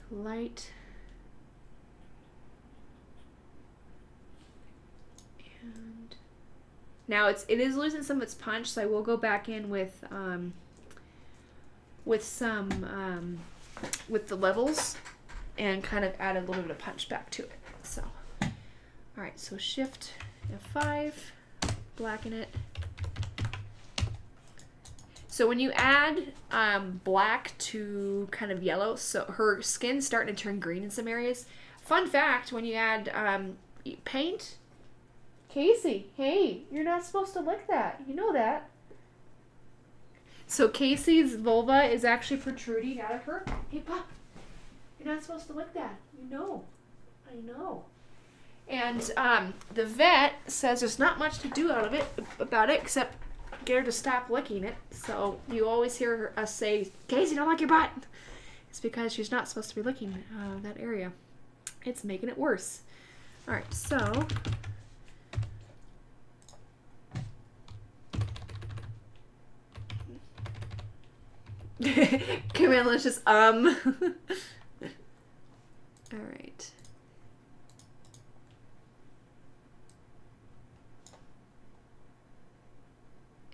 light. And now it is losing some of its punch, so I will go back in with the levels and kind of add a little bit of punch back to it. So, all right, so Shift F5, blacken it. So when you add black to kind of yellow, so her skin's starting to turn green in some areas. Fun fact, when you add paint, Casey, hey, you're not supposed to lick that. You know that. So Casey's vulva is actually protruding out of her. Hey, Pop, you're not supposed to lick that. You know. I know. And the vet says there's not much to do about it except get her to stop licking it. So you always hear us say, Casey, don't lick your butt. It's because she's not supposed to be licking that area. It's making it worse. All right, so Camilla's just All right.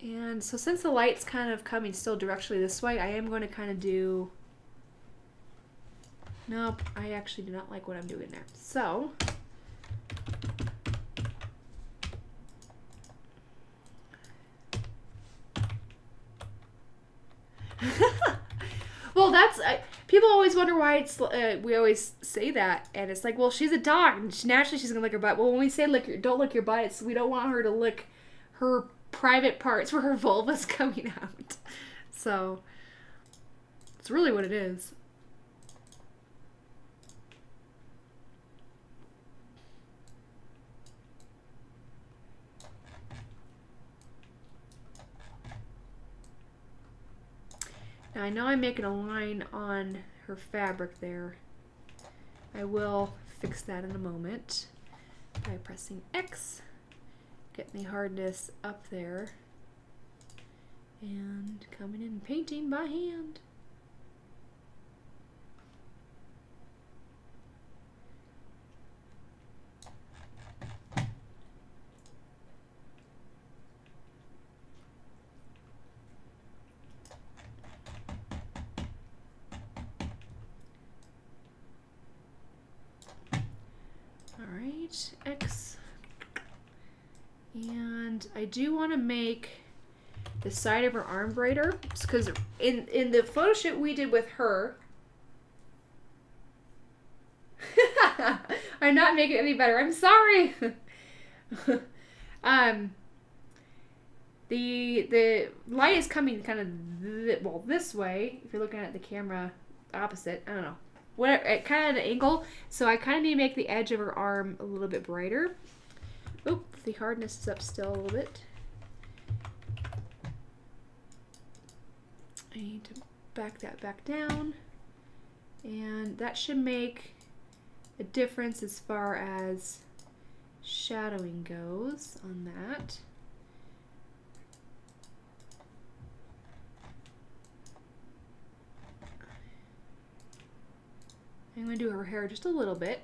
And so since the light's kind of coming still directionally this way, I am going to kind of do... Nope, I actually do not like what I'm doing there. So... Well, that's... people always wonder why it's... we always say that, and it's like, well, she's a dog, and naturally she's going to lick her butt. Well, when we say don't lick your butt, it's, we don't want her to lick her private parts where her vulva's coming out. So, it's really what it is. Now, I know I'm making a line on her fabric there. I will fix that in a moment by pressing X. Getting the hardness up there and coming in and painting by hand. All right, X. And I do want to make the side of her arm brighter, because in the photo shoot we did with her, I'm not making it any better. I'm sorry. The light is coming kind of well this way. If you're looking at the camera opposite, I don't know, whatever, kind of at an angle. So I kind of need to make the edge of her arm a little bit brighter. Oop, the hardness is up still a little bit. I need to back that back down. And that should make a difference as far as shadowing goes on that. I'm going to do her hair just a little bit.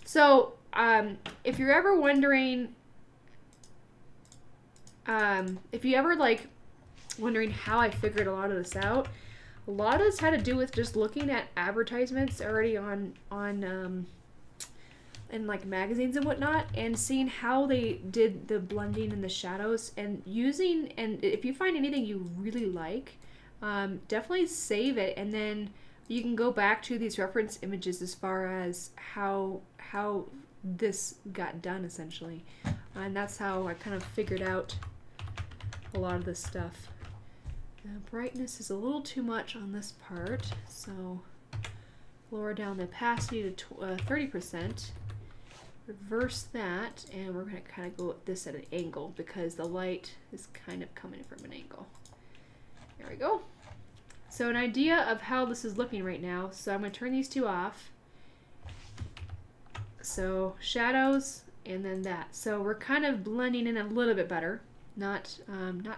So, if you're ever wondering, if you ever like wondering how I figured a lot of this out, a lot of this had to do with just looking at advertisements already on in like magazines and whatnot, and seeing how they did the blending and the shadows, and using, and if you find anything you really like, definitely save it, and then you can go back to these reference images as far as how this got done, essentially. And that's how I kind of figured out a lot of this stuff. The brightness is a little too much on this part, so lower down the opacity to 30%. Reverse that, and we're going to kind of go at this at an angle because the light is kind of coming from an angle. There we go. So an idea of how this is looking right now. So I'm going to turn these two off. So shadows and then that. So we're kind of blending in a little bit better. Not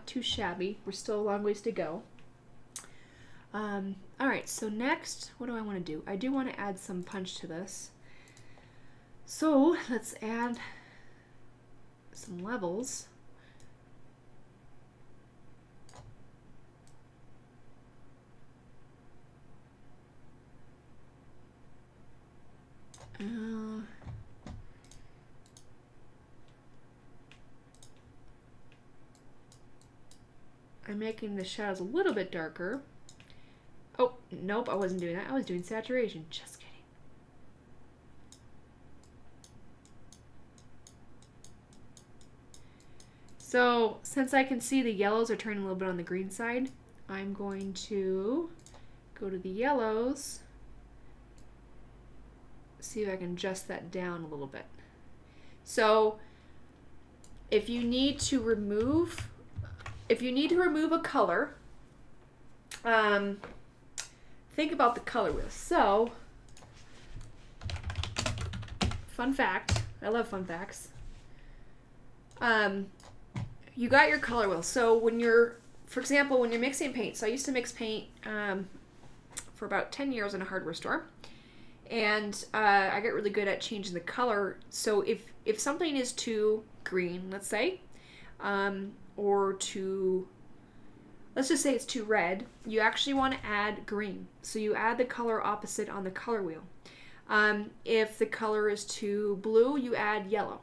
too shabby. We're still a long ways to go. Alright, so next, what do I want to do? I do want to add some punch to this. So let's add some levels. I'm making the shadows a little bit darker. Oh, nope, I wasn't doing that. I was doing saturation. Just kidding. So, since I can see the yellows are turning a little bit on the green side, I'm going to go to the yellows, see if I can adjust that down a little bit. So if you need to remove a color, think about the color wheel. So, fun fact, I love fun facts. You got your color wheel. So when you're, for example, when you're mixing paint, so I used to mix paint for about 10 years in a hardware store. And I get really good at changing the color. So if something is too green, let's say, or too, let's just say it's too red, you actually want to add green. So you add the color opposite on the color wheel. If the color is too blue, you add yellow.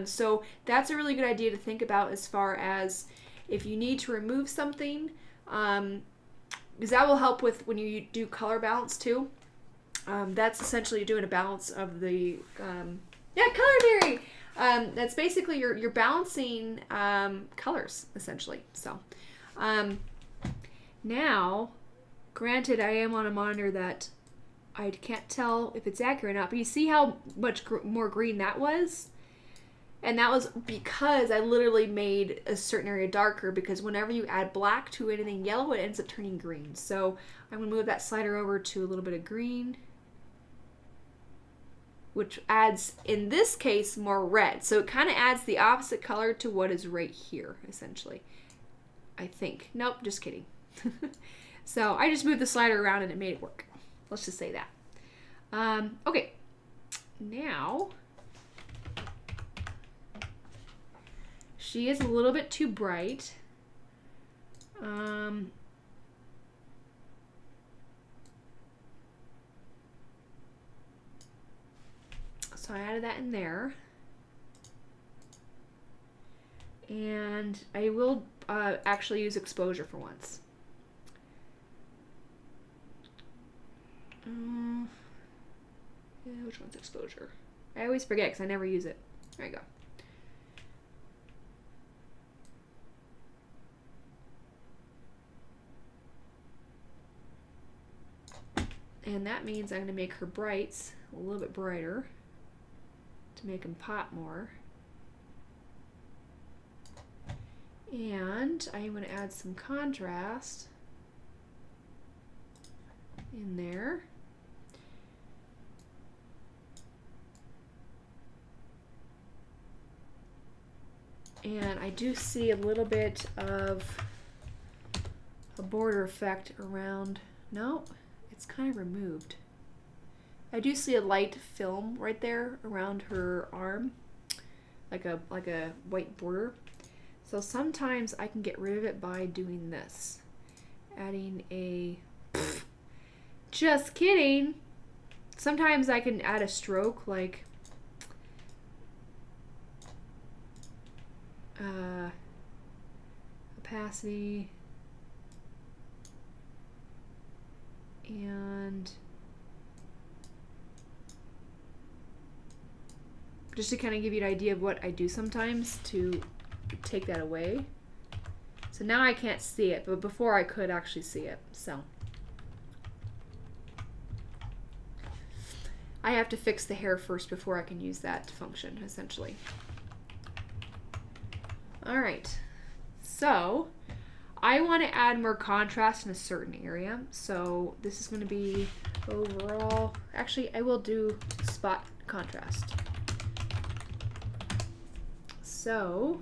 So that's a really good idea to think about as far as if you need to remove something, because that will help with when you do color balance too. That's essentially doing a balance of the, color theory. That's basically you're balancing colors essentially. So now, granted, I am on a monitor that I can't tell if it's accurate or not, but you see how much more green that was? And that was because I literally made a certain area darker, because whenever you add black to anything yellow, it ends up turning green. So I'm going to move that slider over to a little bit of green, which adds, in this case, more red. So it kind of adds the opposite color to what is right here, essentially. I think. Nope, just kidding. So I just moved the slider around and it made it work. Let's just say that. Okay, now she is a little bit too bright. So I added that in there. And I will actually use exposure for once. Yeah, which one's exposure? I always forget because I never use it. There you go. And that means I'm going to make her brights a little bit brighter to make them pop more. And I'm going to add some contrast in there. And I do see a little bit of a border effect around. No, it's kind of removed. I do see a light film right there around her arm, like a white border. So sometimes I can get rid of it by doing this, adding a. Just kidding. Sometimes I can add a stroke, like opacity and just to kind of give you an idea of what I do sometimes to take that away. So now I can't see it, but before I could actually see it. So I have to fix the hair first before I can use that function, essentially. All right, so I want to add more contrast in a certain area. So this is going to be overall. Actually, I will do spot contrast. So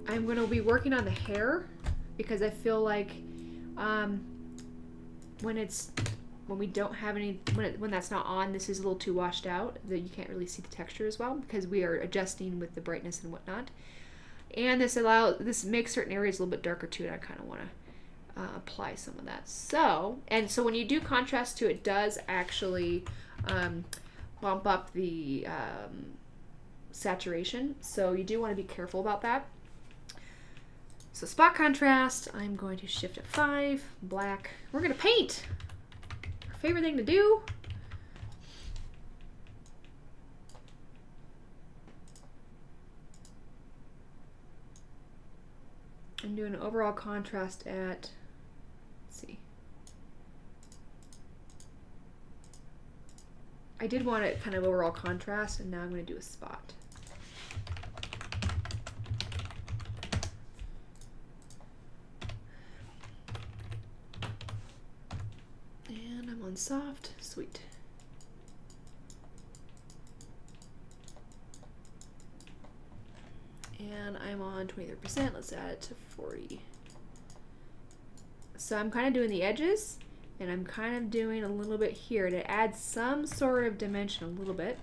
I'm going to be working on the hair because I feel like when we don't have any, when that's not on, this is a little too washed out, that you can't really see the texture as well because we are adjusting with the brightness and whatnot. And this makes certain areas a little bit darker too, and I kind of want to apply some of that. So when you do contrast too, it does actually bump up the saturation. So you do want to be careful about that. So spot contrast, I'm going to shift at 5, black. We're going to paint. Our favorite thing to do. I'm doing an overall contrast at, let's see, I did want it kind of overall contrast, and now I'm going to do a spot. And I'm on soft, sweet. And I'm on 23%, let's add it to 40. So I'm kind of doing the edges, and I'm kind of doing a little bit here to add some sort of dimension a little bit.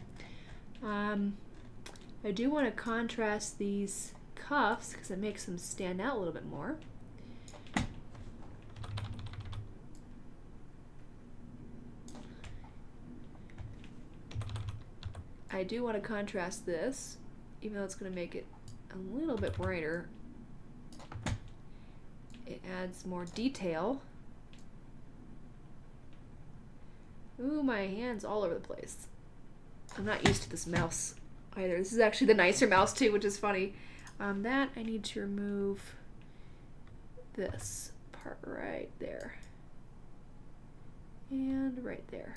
I do want to contrast these cuffs because it makes them stand out a little bit more. I do want to contrast this, even though it's going to make it a little bit brighter. It adds more detail. Ooh, my hand's all over the place. I'm not used to this mouse either. This is actually the nicer mouse too, which is funny. That I need to remove this part right there. And right there.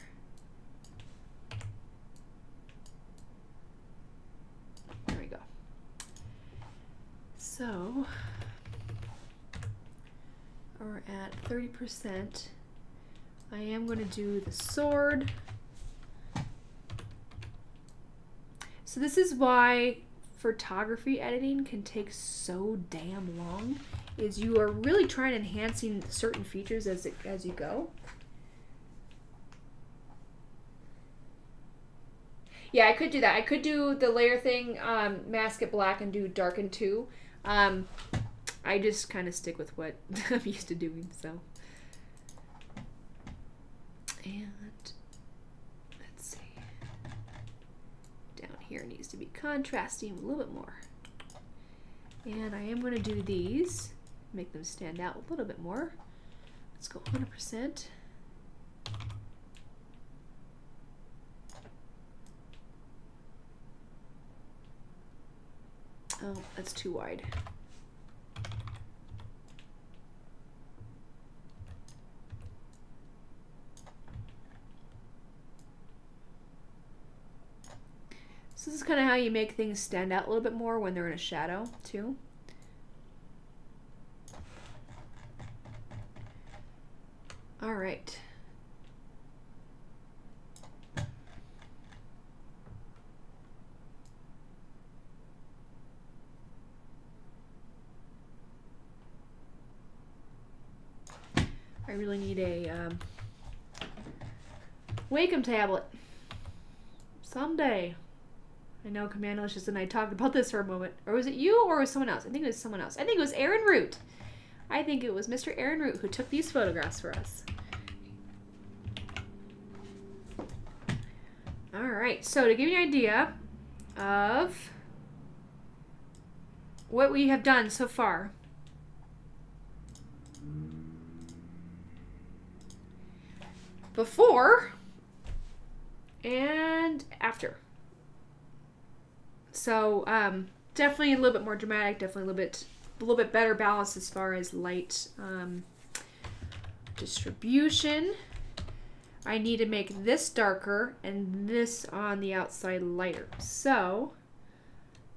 There we go. So, we're at 30%. I am going to do the sword. So this is why photography editing can take so damn long, is you are really trying enhancing certain features as you go. Yeah, I could do that. I could do the layer thing, mask it black and do darken too. I just kind of stick with what I'm used to doing, so. And let's see. Down here needs to be contrasting a little bit more. And I am going to do these, make them stand out a little bit more. Let's go 100%. Oh, that's too wide. So this is kind of how you make things stand out a little bit more when they're in a shadow, too. All right. I really need a Wacom tablet someday. I know Commandalicious and I talked about this for a moment. Or was it you or was someone else? I think it was someone else. I think it was Aaron Root. I think it was Mr. Aaron Root who took these photographs for us. Alright, so to give you an idea of what we have done so far. Before and after. So definitely a little bit more dramatic, definitely a little bit better balance as far as light distribution. I need to make this darker and this on the outside lighter. So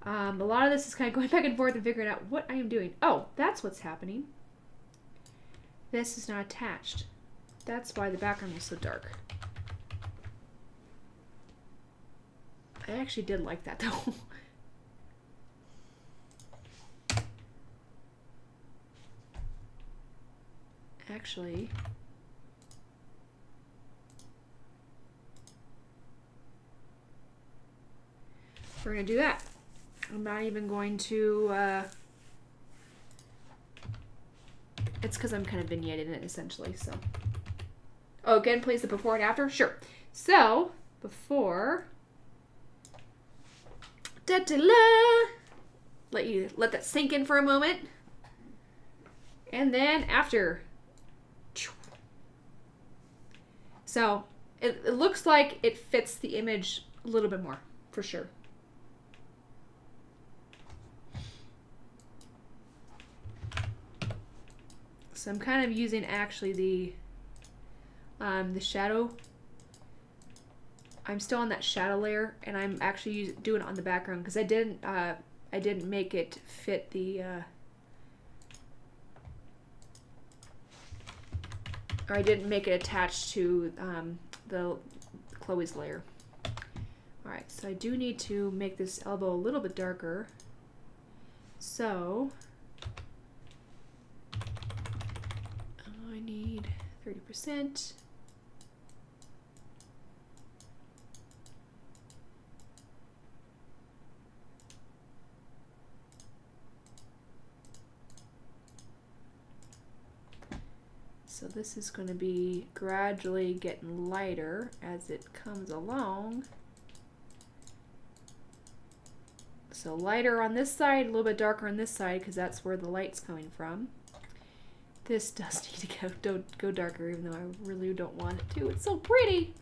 a lot of this is kind of going back and forth and figuring out what I am doing. Oh, that's what's happening. This is not attached. That's why the background was so dark. I actually did like that though. Actually, we're going to do that. I'm not even going to, it's because I'm kind of vignetting it essentially, so. Oh, again, plays the before and after? Sure. So, before, let that sink in for a moment. And then after. So it looks like it fits the image a little bit more, for sure. So I'm kind of using actually the shadow I'm still on that shadow layer, and I'm actually doing it on the background because I didn't make it fit the or I didn't make it attached to the Chloe's layer. Alright, so I do need to make this elbow a little bit darker. So I need 30%. So this is going to be gradually getting lighter as it comes along. So lighter on this side, a little bit darker on this side because that's where the light's coming from. This does need to go darker, even though I really don't want it to. It's so pretty!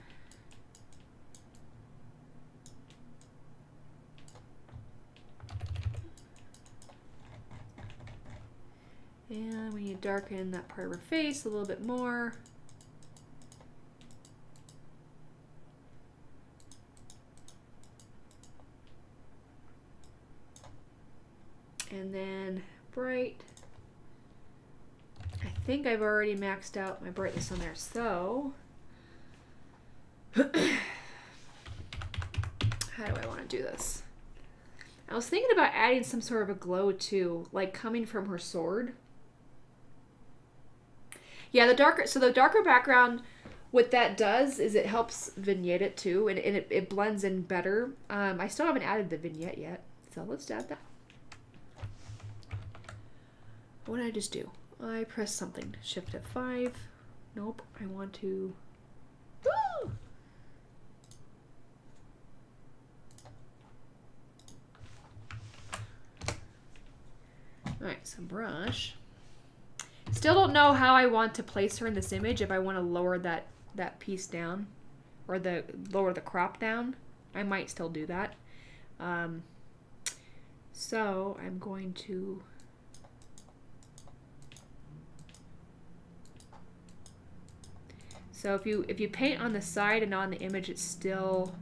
And we need to darken that part of her face a little bit more. And then bright. I think I've already maxed out my brightness on there, so how do I want to do this? I was thinking about adding some sort of a glow too, like coming from her sword. Yeah, the darker background, what that does is it helps vignette it too, and it blends in better. I still haven't added the vignette yet, so let's add that. What did I just do? I pressed something. Shift F5. Nope, I want to... Woo! Alright, so brush. Still don't know how I want to place her in this image, if I want to lower that piece down, or lower the crop down. I might still do that. So I'm going to... So if you paint on the side and on the image, it still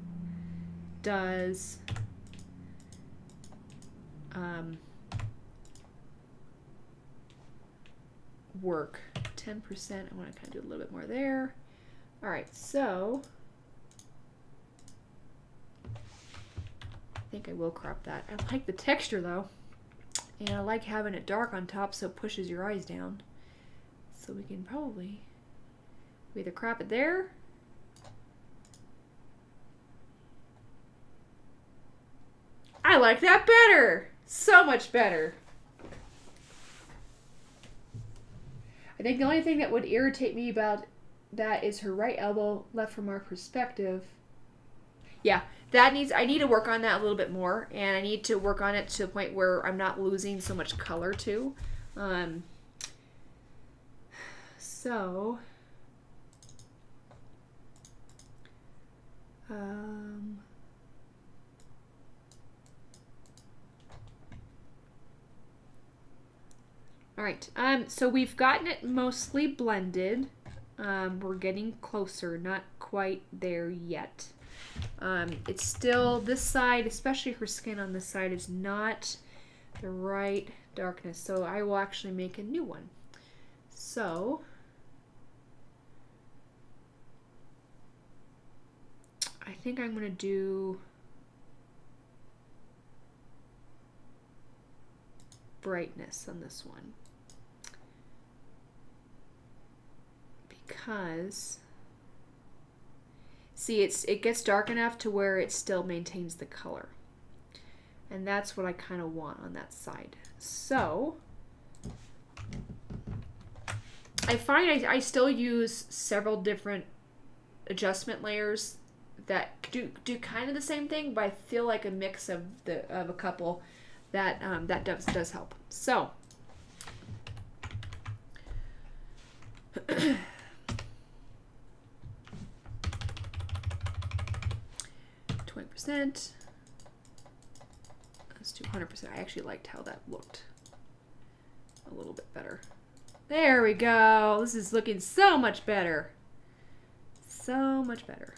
does work. 10%, I want to kind of do a little bit more there. All right, so I think I will crop that. I like the texture though, and I like having it dark on top so it pushes your eyes down. So we can probably either crop it there, I like that better, so much better. I think the only thing that would irritate me about that is her right elbow left from our perspective. Yeah, I need to work on that a little bit more, and I need to work on it to the point where I'm not losing so much color too. So all right, so we've gotten it mostly blended. We're getting closer, not quite there yet. It's still, this side, especially her skin on this side, is not the right darkness, so I will actually make a new one. So I think I'm going to do brightness on this one, because see, it gets dark enough to where it still maintains the color, and that's what I kind of want on that side. So I find I still use several different adjustment layers that do kind of the same thing, but I feel like a mix of a couple that that does help. So 20%. Let's do 100%. I actually liked how that looked a little bit better. There we go. This is looking so much better. So much better.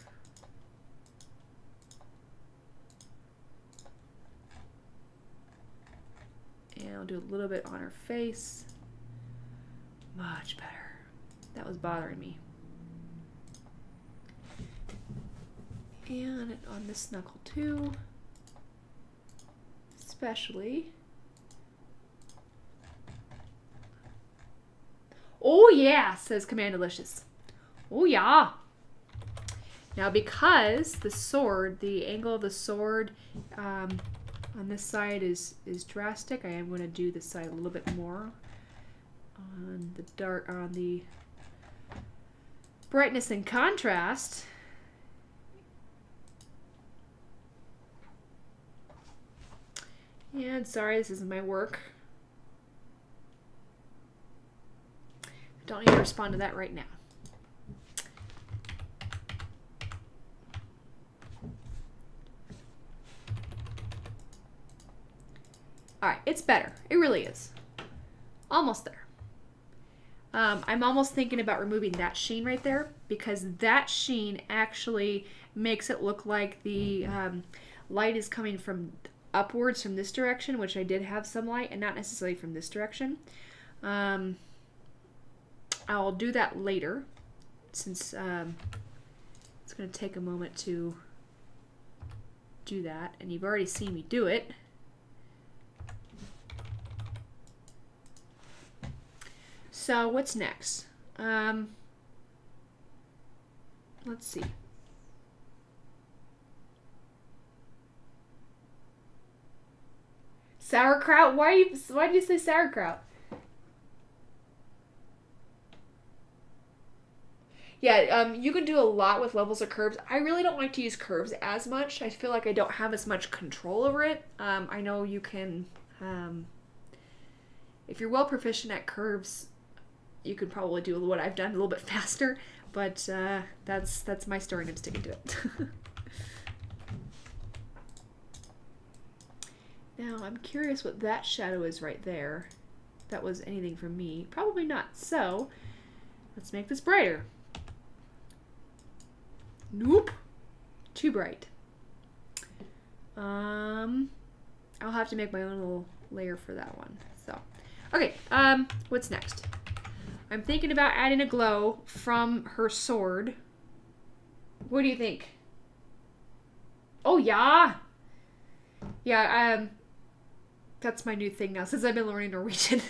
I'll do a little bit on her face. Much better. That was bothering me. And on this knuckle too. Especially. Oh yeah, says Commandalicious. Oh yeah. Now because the sword, the angle of the sword on this side is drastic, I am going to do this side a little bit more on the brightness and contrast. And sorry, this isn't my work. Don't need to respond to that right now. Alright, it's better. It really is. Almost there. I'm almost thinking about removing that sheen right there because that sheen actually makes it look like the light is coming from upwards from this direction, which I did have some light, and not necessarily from this direction. I'll do that later since it's going to take a moment to do that, and you've already seen me do it. So what's next? Let's see. Sauerkraut? Why did you say sauerkraut? Yeah, you can do a lot with levels of curves. I really don't like to use curves as much. I feel like I don't have as much control over it. I know you can, if you're well proficient at curves, you could probably do what I've done a little bit faster, but that's my story and I'm sticking to it. Now, I'm curious what that shadow is right there. If that was anything from me. Probably not. So, let's make this brighter. Nope. Too bright. I'll have to make my own little layer for that one. So, okay, what's next? I'm thinking about adding a glow from her sword. What do you think? Oh, yeah! Yeah, that's my new thing now, since I've been learning Norwegian,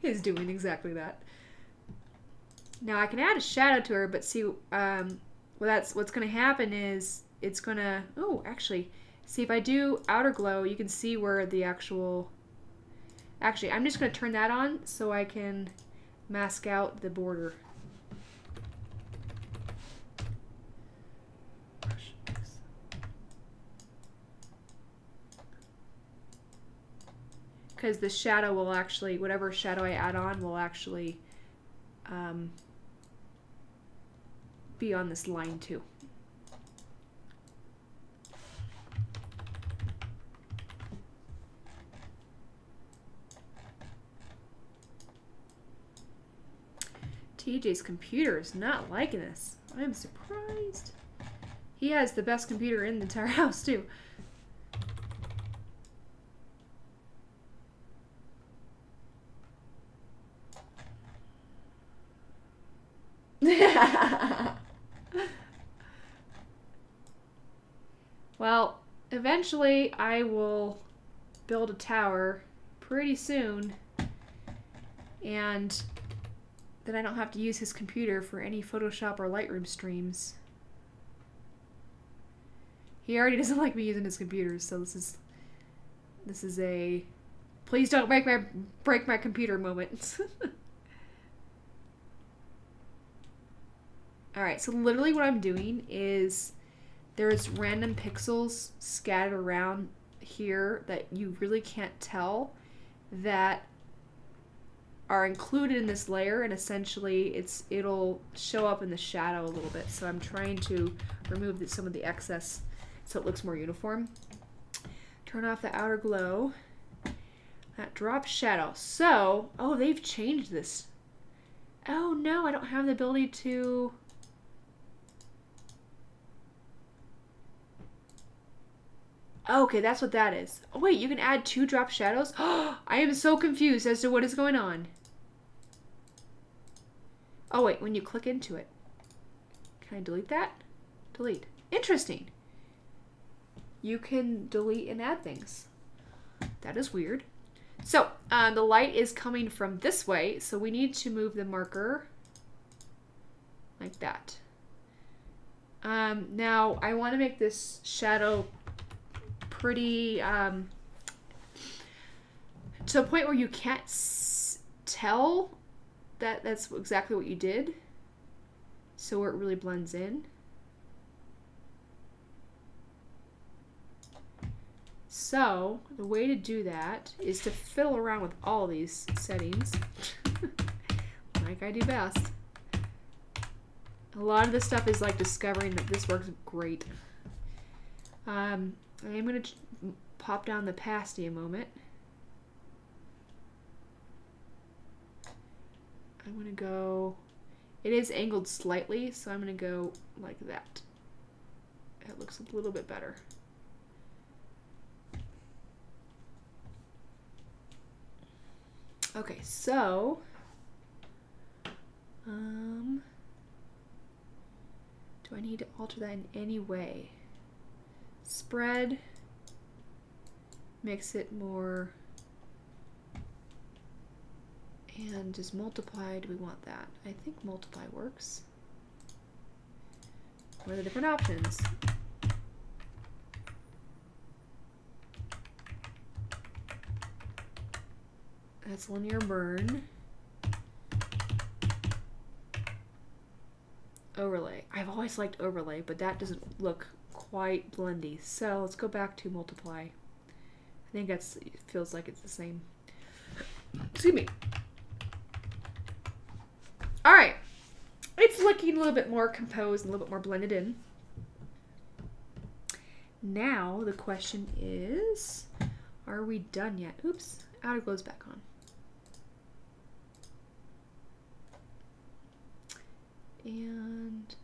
is doing exactly that. Now I can add a shadow to her, but see, well, what's going to happen is it's going to, oh, actually, see if I do outer glow, you can see where the actually, I'm just going to turn that on so I can mask out the border. Because the shadow will actually, whatever shadow I add on will actually be on this line too. TJ's computer is not liking this. I'm surprised. He has the best computer in the entire house too. Well, eventually I will build a tower pretty soon, and then I don't have to use his computer for any Photoshop or Lightroom streams. He already doesn't like me using his computer, so this is a please don't break my computer moment. Alright, so literally what I'm doing is there's random pixels scattered around here that you really can't tell that are included in this layer, and essentially it'll show up in the shadow a little bit. So I'm trying to remove some of the excess so it looks more uniform. Turn off the outer glow. That drops shadow. So, oh, they've changed this. Oh no, I don't have the ability to... Okay, that's what that is. Oh wait, you can add 2 drop shadows? I am so confused as to what is going on. Oh wait, when you click into it. Can I delete that? Delete. Interesting. You can delete and add things. That is weird. So, the light is coming from this way, so we need to move the marker like that. Now, I want to make this shadow pretty, to a point where you can't tell that that's exactly what you did, so where it really blends in. So, the way to do that is to fiddle around with all these settings, like I do best. A lot of this stuff is like discovering that this works great. I am going to pop down the opacity a moment. I'm going to go, it is angled slightly, so I'm going to go like that. It looks a little bit better. Okay, so, do I need to alter that in any way? Spread, makes it more, and just multiply, do we want that? I think multiply works. What are the different options? That's linear burn. Overlay. I've always liked overlay, but that doesn't look quite blendy. So let's go back to multiply. I think that's, it feels like it's the same. Excuse me. All right. It's looking a little bit more composed and a little bit more blended in. Now the question is, are we done yet? Oops, outer glow's back on. And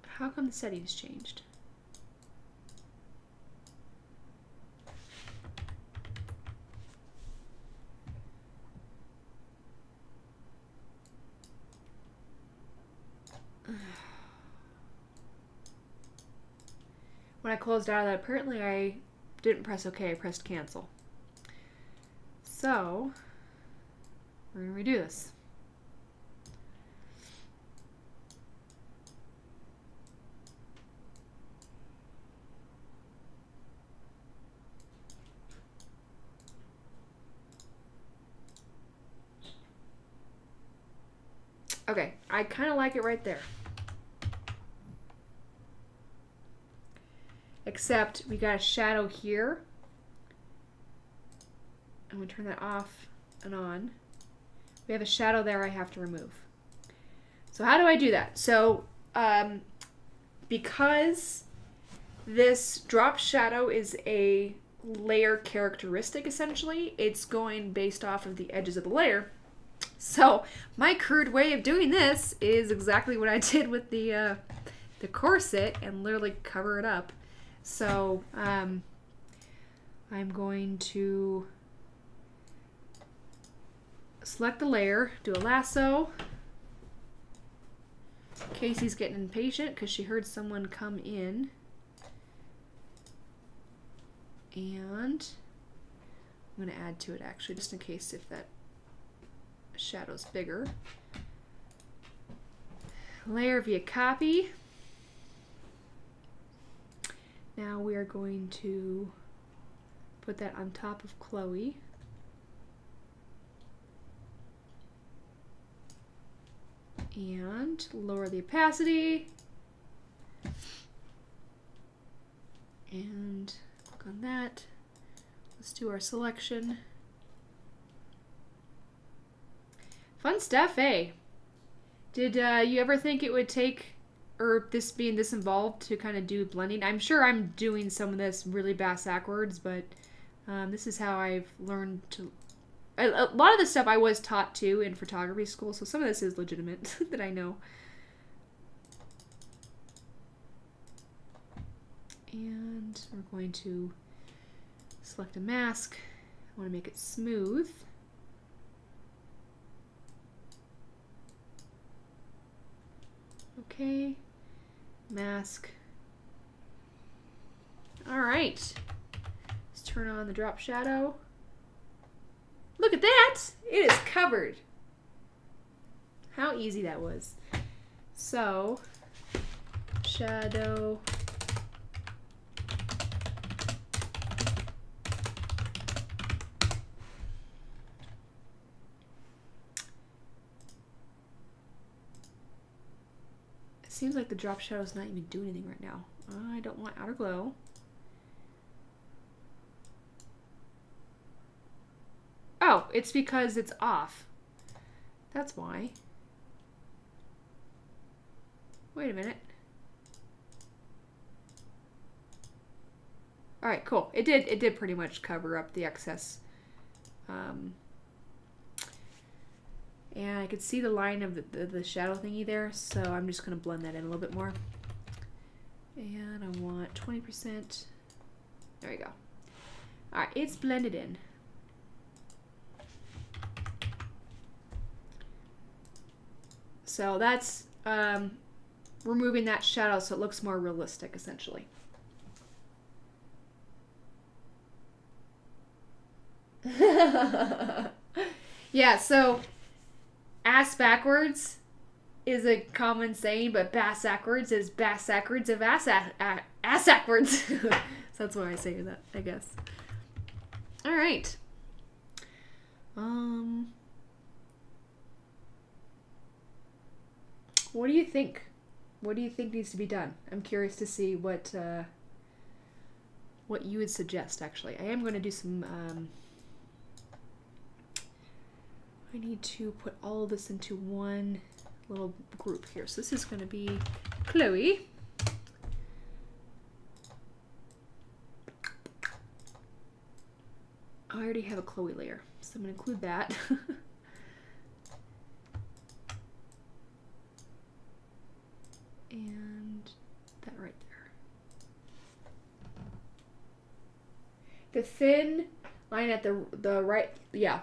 how come the settings changed? When I closed out of that, apparently I didn't press OK, I pressed cancel. So we're going to redo this. Okay, I kind of like it right there. Except we got a shadow here. I'm going to turn that off and on. We have a shadow there I have to remove. So how do I do that? So because this drop shadow is a layer characteristic, essentially, it's going based off of the edges of the layer. So my crude way of doing this is exactly what I did with the corset and literally cover it up. So I'm going to select the layer, do a lasso. Casey's getting impatient because she heard someone come in. And I'm going to add to it actually, just in case if that shadow's bigger. Layer via copy. Now we are going to put that on top of Chloe. And lower the opacity. And click on that. Let's do our selection. Fun stuff, eh? Did you ever think it would take, or this being this involved, to kind of do blending? I'm sure I'm doing some of this really backwards, but this is how I've learned to. A lot of the stuff I was taught to in photography school, so some of this is legitimate that I know. And we're going to select a mask. I want to make it smooth. Okay, mask. All right, let's turn on the drop shadow. Look at that, it is covered. How easy that was. So, shadow. It seems like the drop shadow is not even doing anything right now. I don't want outer glow. Oh, it's because it's off. That's why. Wait a minute. All right, cool. It did pretty much cover up the excess. And I could see the line of the shadow thingy there, so I'm just gonna blend that in a little bit more. And I want 20%. There we go. All right, it's blended in. So that's removing that shadow so it looks more realistic, essentially. Yeah, so ass backwards is a common saying, but bass backwards is bass backwards of ass backwards. So that's why I say that, I guess. All right. What do you think? What do you think needs to be done? I'm curious to see what you would suggest, actually. I am going to do some... I need to put all of this into one little group here. So this is going to be Chloe. I already have a Chloe layer, so I'm going to include that. And that right there. The thin line at the right, yeah,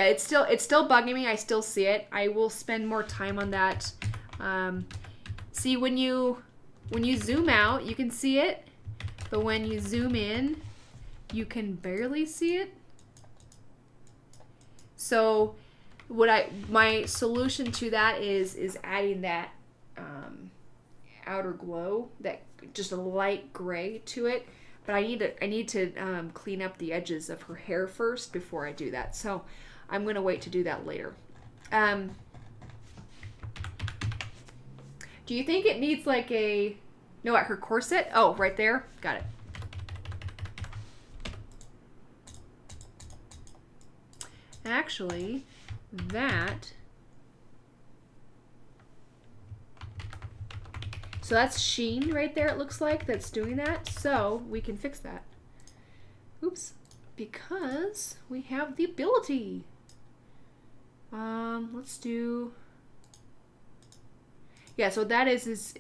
it's still bugging me. I still see it. I will spend more time on that. See, when you zoom out, you can see it, but when you zoom in, you can barely see it. So my solution to that is adding that outer glow, that just a light gray to it. But I need to clean up the edges of her hair first before I do that. So I'm gonna wait to do that later. Do you think it needs like a, no, at her corset? Oh, right there, got it. Actually, that, so that's sheen right there, it looks like, that's doing that. So we can fix that. Oops, because we have the ability. Let's do, yeah, so that is,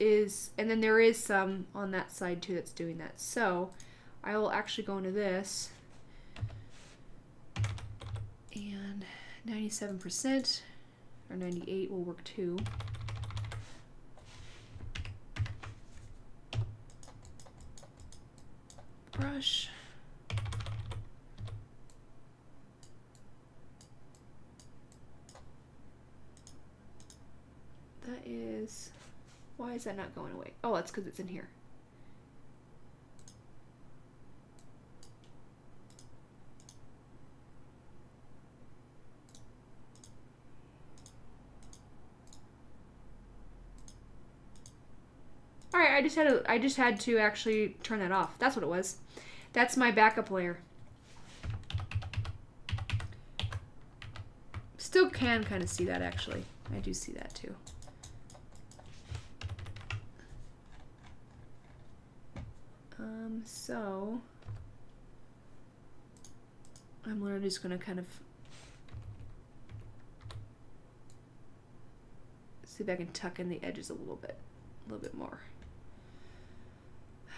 and then there is some on that side too that's doing that. So I will actually go into this, and 97% or 98 will work too. Brush. That is, why is that not going away? Oh, that's because it's in here. All right, I just had to actually turn that off. That's what it was. That's my backup layer. Still can kind of see that, actually. I do see that too. So I'm literally just going to kind of see if I can tuck in the edges a little bit more.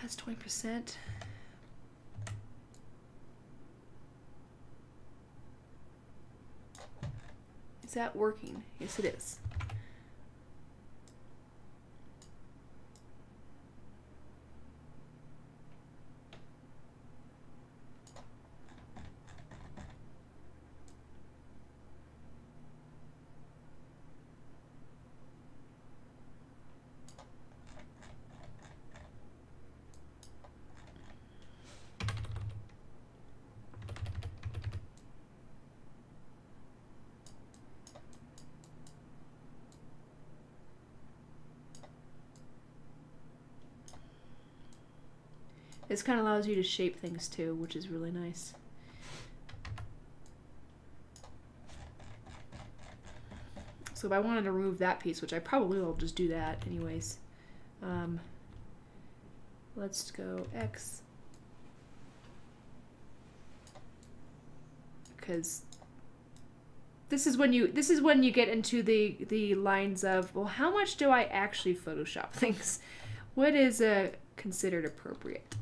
has 20%. Is that working? Yes, it is. This kind of allows you to shape things too, which is really nice. So if I wanted to remove that piece, which I probably will just do that anyways. Let's go X. Because this is when you get into the lines of, well, how much do I actually Photoshop things? What is considered appropriate?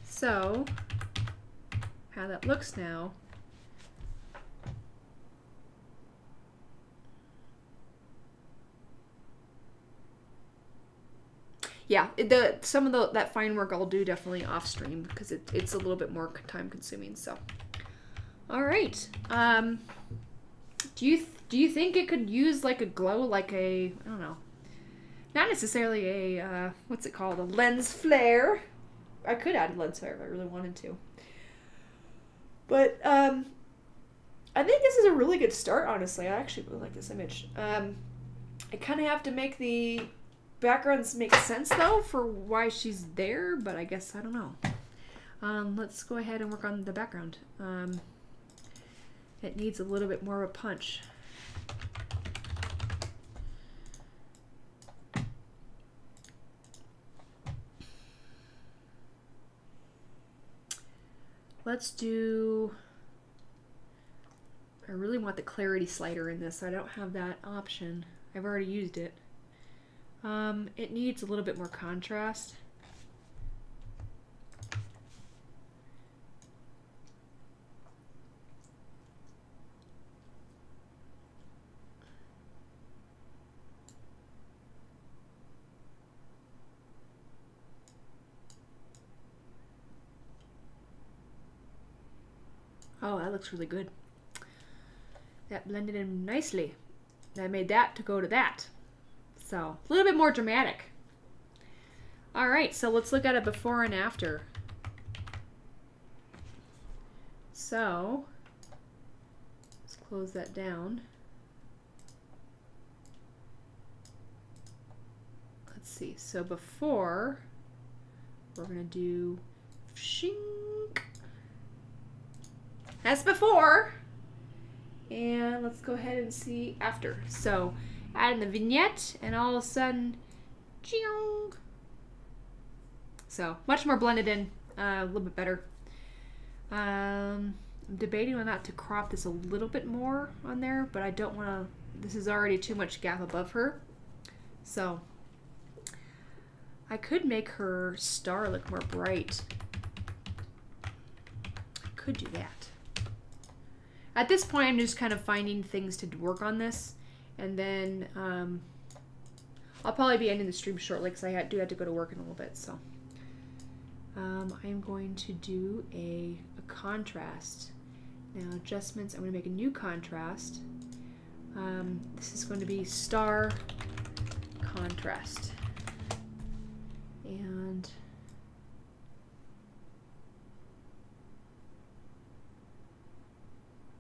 So, how that looks now. Yeah, some of that fine work I'll do definitely off stream because it's a little bit more time consuming. So, all right. Do you think it could use like a glow, like a, I don't know, not necessarily a what's it called, a lens flare? I could add a lens flare if I really wanted to. But I think this is a really good start, honestly. I actually really like this image. I kind of have to make the backgrounds make sense, though, for why she's there, but I guess I don't know. Let's go ahead and work on the background. It needs a little bit more of a punch. Let's do, I really want the clarity slider in this. I don't have that option. I've already used it. It needs a little bit more contrast. Oh, that looks really good. That blended in nicely. I made that to go to that. So, a little bit more dramatic. Alright, so let's look at it before and after. So, let's close that down. Let's see, so before, we're going to do shink. That's before. And let's go ahead and see after. So, add in the vignette, and all of a sudden, ching. So, much more blended in, a little bit better. I'm debating on not to crop this a little bit more on there, but I don't want to, this is already too much gap above her. So, I could make her star look more bright. I could do that. At this point, I'm just kind of finding things to work on this, and then I'll probably be ending the stream shortly because I do have to go to work in a little bit. So I'm going to do a contrast. Now adjustments, I'm going to make a new contrast. This is going to be star contrast. And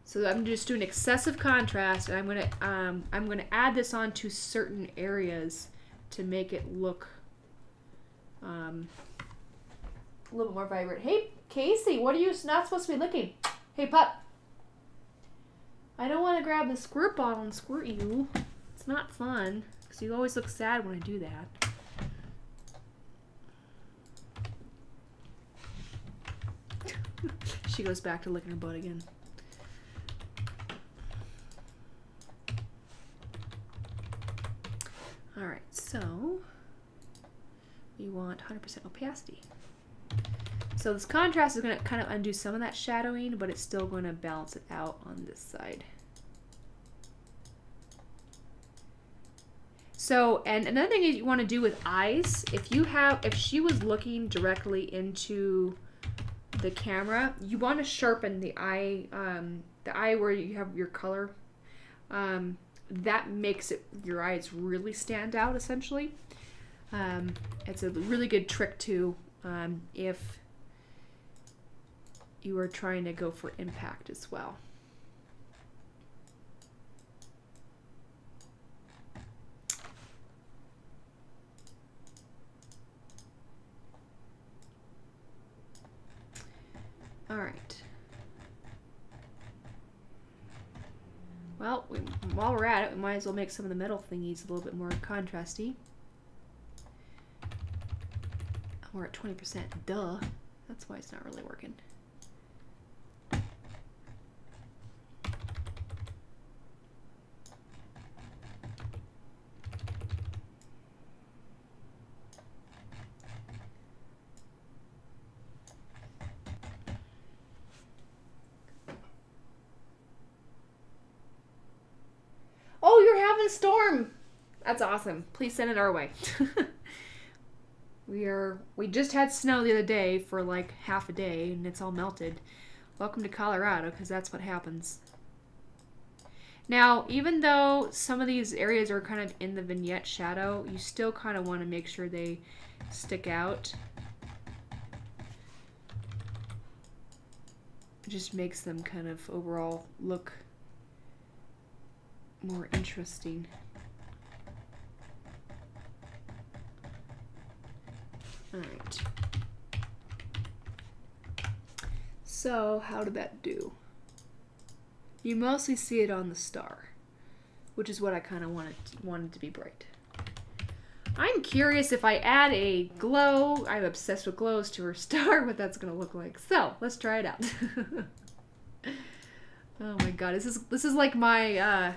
so I'm just doing excessive contrast, and I'm gonna add this onto certain areas to make it look a little bit more vibrant. Hey, Casey, what are you not supposed to be licking? Hey, pup. I don't want to grab the squirt bottle and squirt you. It's not fun, because you always look sad when I do that. She goes back to licking her butt again. Alright, so we want 100% opacity. So this contrast is going to kind of undo some of that shadowing, but it's still going to balance it out on this side. So, and another thing is you want to do with eyes, if she was looking directly into the camera, you want to sharpen the eye where you have your color. That makes your eyes really stand out, essentially. It's a really good trick too, if you are trying to go for impact as well. All right. Well, while we're at it, we might as well make some of the metal thingies a little bit more contrasty. We're at 20%. Duh. That's why it's not really working. Oh, you're having a storm! That's awesome. Please send it our way. We just had snow the other day for like half a day and it's all melted. Welcome to Colorado, because that's what happens. Now, even though some of these areas are kind of in the vignette shadow, you still kind of want to make sure they stick out. It just makes them kind of overall look more interesting. Alright. So, how did that do? You mostly see it on the star, which is what I kind of wanted to be bright. I'm curious if I add a glow, I'm obsessed with glows, to her star, what that's going to look like. So, let's try it out. Oh my god, this is like my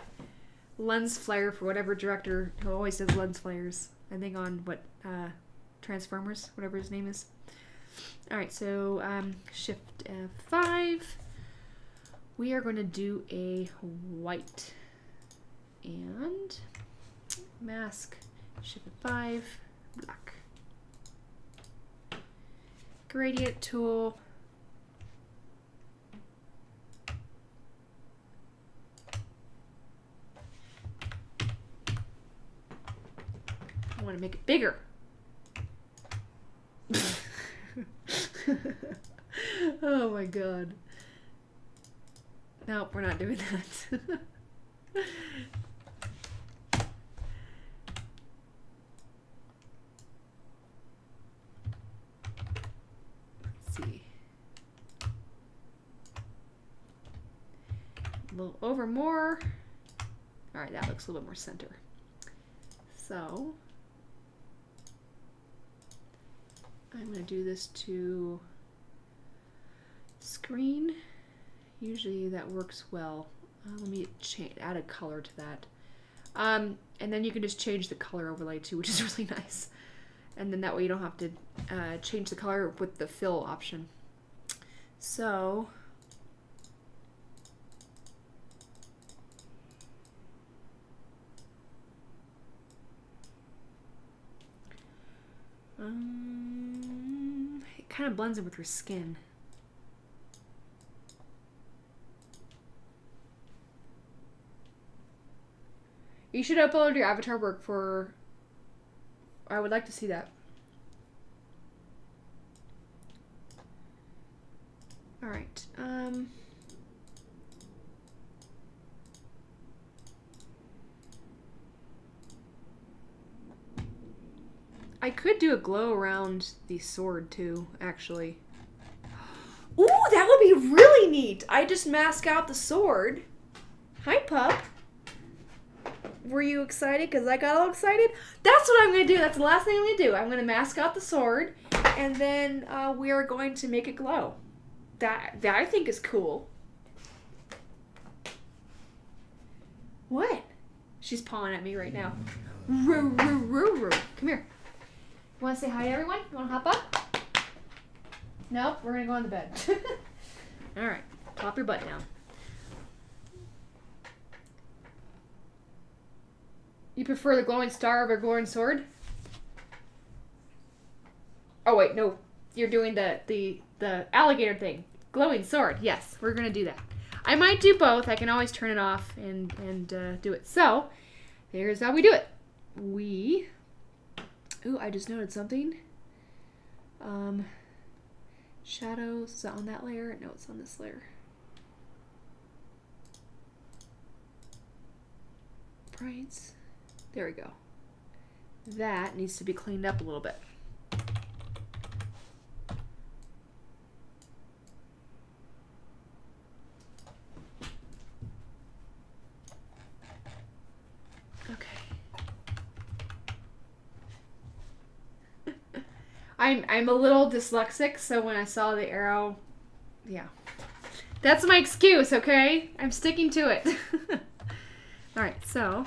lens flare for whatever director who always does lens flares. I think on what Transformers, whatever his name is. Alright, so Shift F5. We are going to do a white and mask, Shift F5, black. Gradient tool. I want to make it bigger. Oh my god. Nope, we're not doing that. Let's see. A little over more. Alright, that looks a little bit more center. So I'm going to do this to screen. Usually that works well. Let me add a color to that. And then you can just change the color overlay too, which is really nice. And then that way you don't have to change the color with the fill option. So it kind of blends in with her skin. You should upload your avatar work for... I would like to see that. Alright. I could do a glow around the sword too, actually. Ooh, that would be really neat! I just mask out the sword. Hi, pup. Were you excited? Because I got all excited? That's what I'm going to do. That's the last thing I'm going to do. I'm going to mask out the sword, and then we are going to make it glow. That I think is cool. What? She's pawing at me right now. Roo, roo, roo, roo. Come here. You want to say hi to everyone? You want to hop up? Nope, we're going to go on the bed. All right, pop your butt down. You prefer the glowing star over glowing sword? Oh wait, no. You're doing the alligator thing. Glowing sword. Yes, we're going to do that. I might do both. I can always turn it off and do it. So, here's how we do it. Ooh, I just noted something. Shadows, is that on that layer? No, it's on this layer. Brights. There we go. That needs to be cleaned up a little bit. I'm a little dyslexic, so when I saw the arrow, yeah. That's my excuse, okay? I'm sticking to it. Alright, so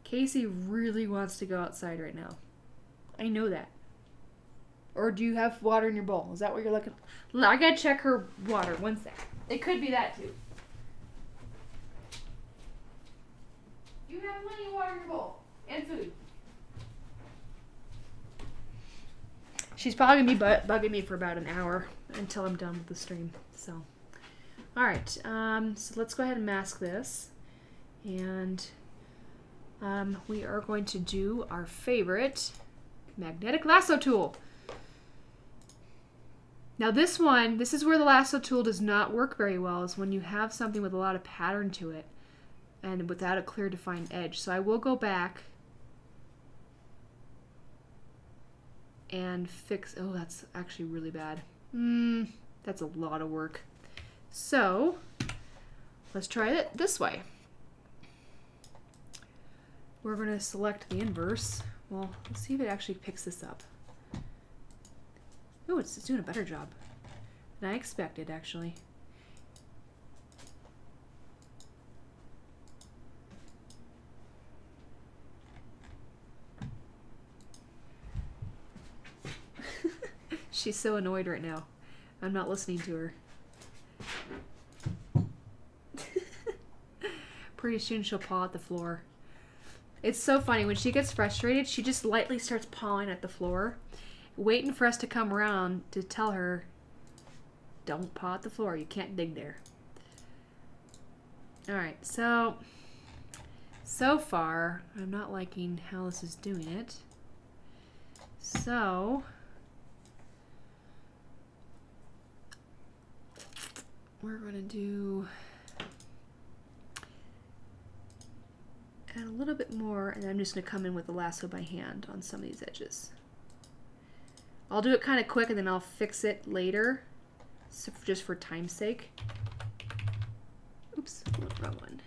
Casey really wants to go outside right now. I know that. Or do you have water in your bowl? Is that what you're looking for? I gotta check her water. One sec. It could be that too. You have plenty of water in your bowl. And food. She's probably going to be bugging me for about an hour until I'm done with the stream. So, alright. So let's go ahead and mask this. And we are going to do our favorite magnetic lasso tool. Now this is where the lasso tool does not work very well, is when you have something with a lot of pattern to it and without a clear defined edge. So I will go back and fix, oh, that's actually really bad. That's a lot of work. So let's try it this way. We're going to select the inverse. Well, let's see if it actually picks this up. Oh, it's doing a better job than I expected, actually. She's so annoyed right now. I'm not listening to her. Pretty soon she'll paw at the floor. It's so funny. When she gets frustrated, she just lightly starts pawing at the floor, waiting for us to come around to tell her, don't paw at the floor. You can't dig there. Alright, so far, I'm not liking how this is doing it. So we're going to do add a little bit more, and I'm just going to come in with the lasso by hand on some of these edges. I'll do it kind of quick and then I'll fix it later, so just for time's sake. Oops, wrong one.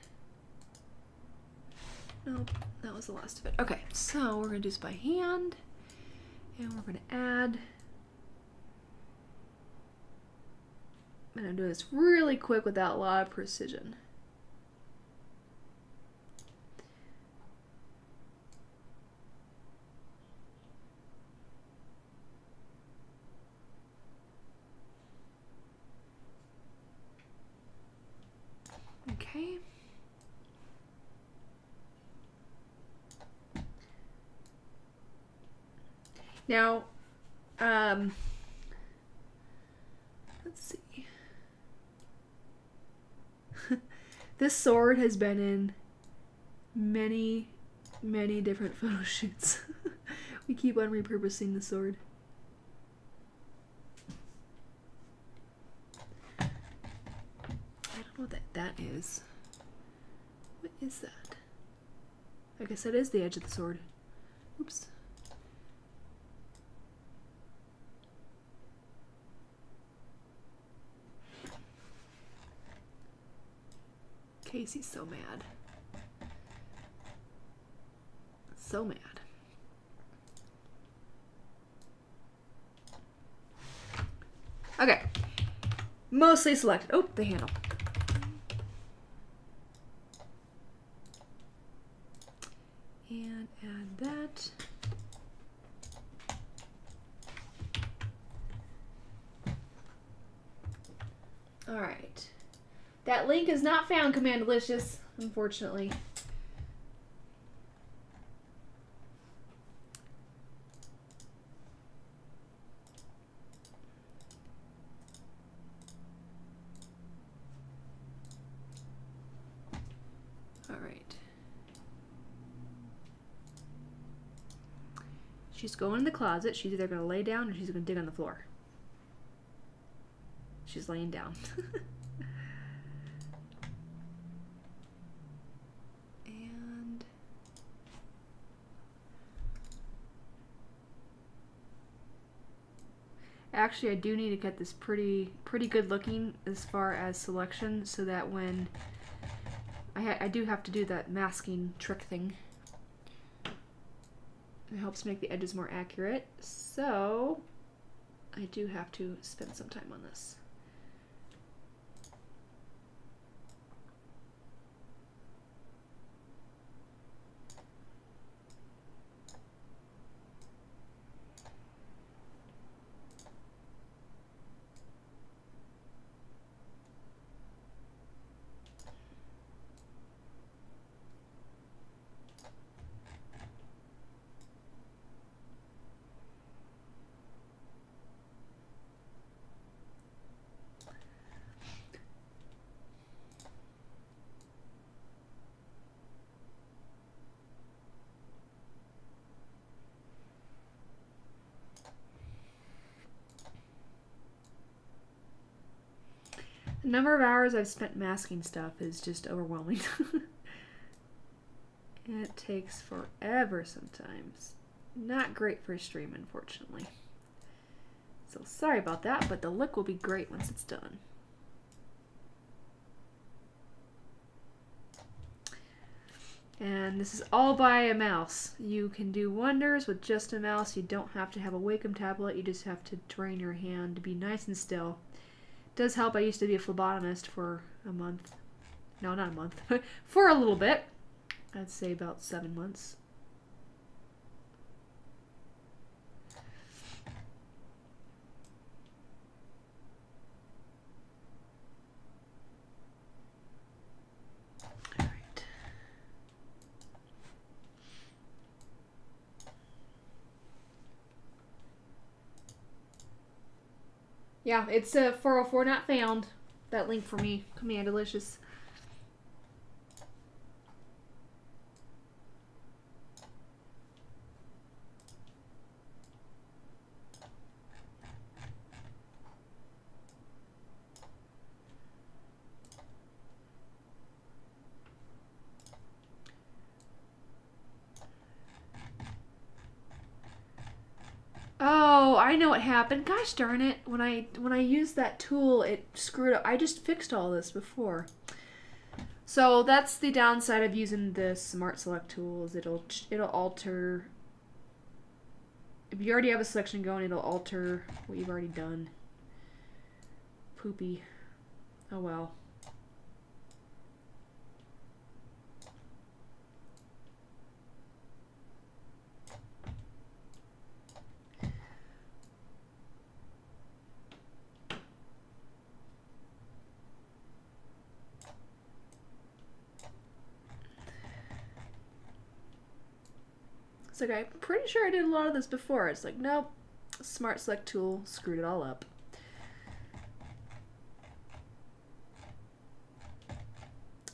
Nope, that was the last of it. Okay, so we're going to do this by hand, and we're going to add. I'm going to do this really quick without a lot of precision. Okay. Now, let's see. This sword has been in many, many different photo shoots. We keep on repurposing the sword. I don't know what that is. What is that? I guess that is the edge of the sword. Oops. Casey's so mad. So mad. Okay. Mostly selected. Oh, the handle. And add that. All right. That link is not found, Command Delicious, unfortunately. All right. She's going in the closet. She's either going to lay down or she's going to dig on the floor. She's laying down. And actually, I do need to get this pretty good looking as far as selection, so that when I do have to do that masking trick thing. It helps make the edges more accurate, so I do have to spend some time on this. The number of hours I've spent masking stuff is just overwhelming. It takes forever sometimes. Not great for a stream, unfortunately. So sorry about that, but the look will be great once it's done. And this is all by a mouse. You can do wonders with just a mouse. You don't have to have a Wacom tablet. You just have to train your hand to be nice and still. Does help. I used to be a phlebotomist for a month. No, not a month. For a little bit. I'd say about 7 months. All right. Yeah, it's 404 not found. That link for me, Command Delicious. Oh, I know what happened. Gosh darn it. When I used that tool, it screwed up. I just fixed all this before. So that's the downside of using the Smart Select tools. It'll alter. If you already have a selection going, it'll alter what you've already done. Poopy. Oh well. It's like, I'm pretty sure I did a lot of this before. It's like, nope, Smart Select tool screwed it all up.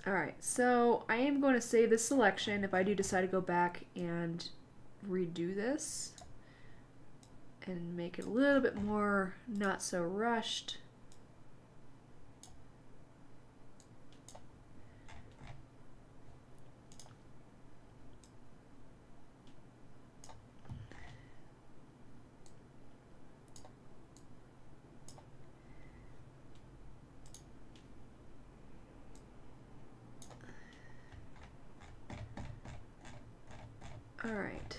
Alright, so I am going to save this selection if I do decide to go back and redo this and make it a little bit more not so rushed. All right.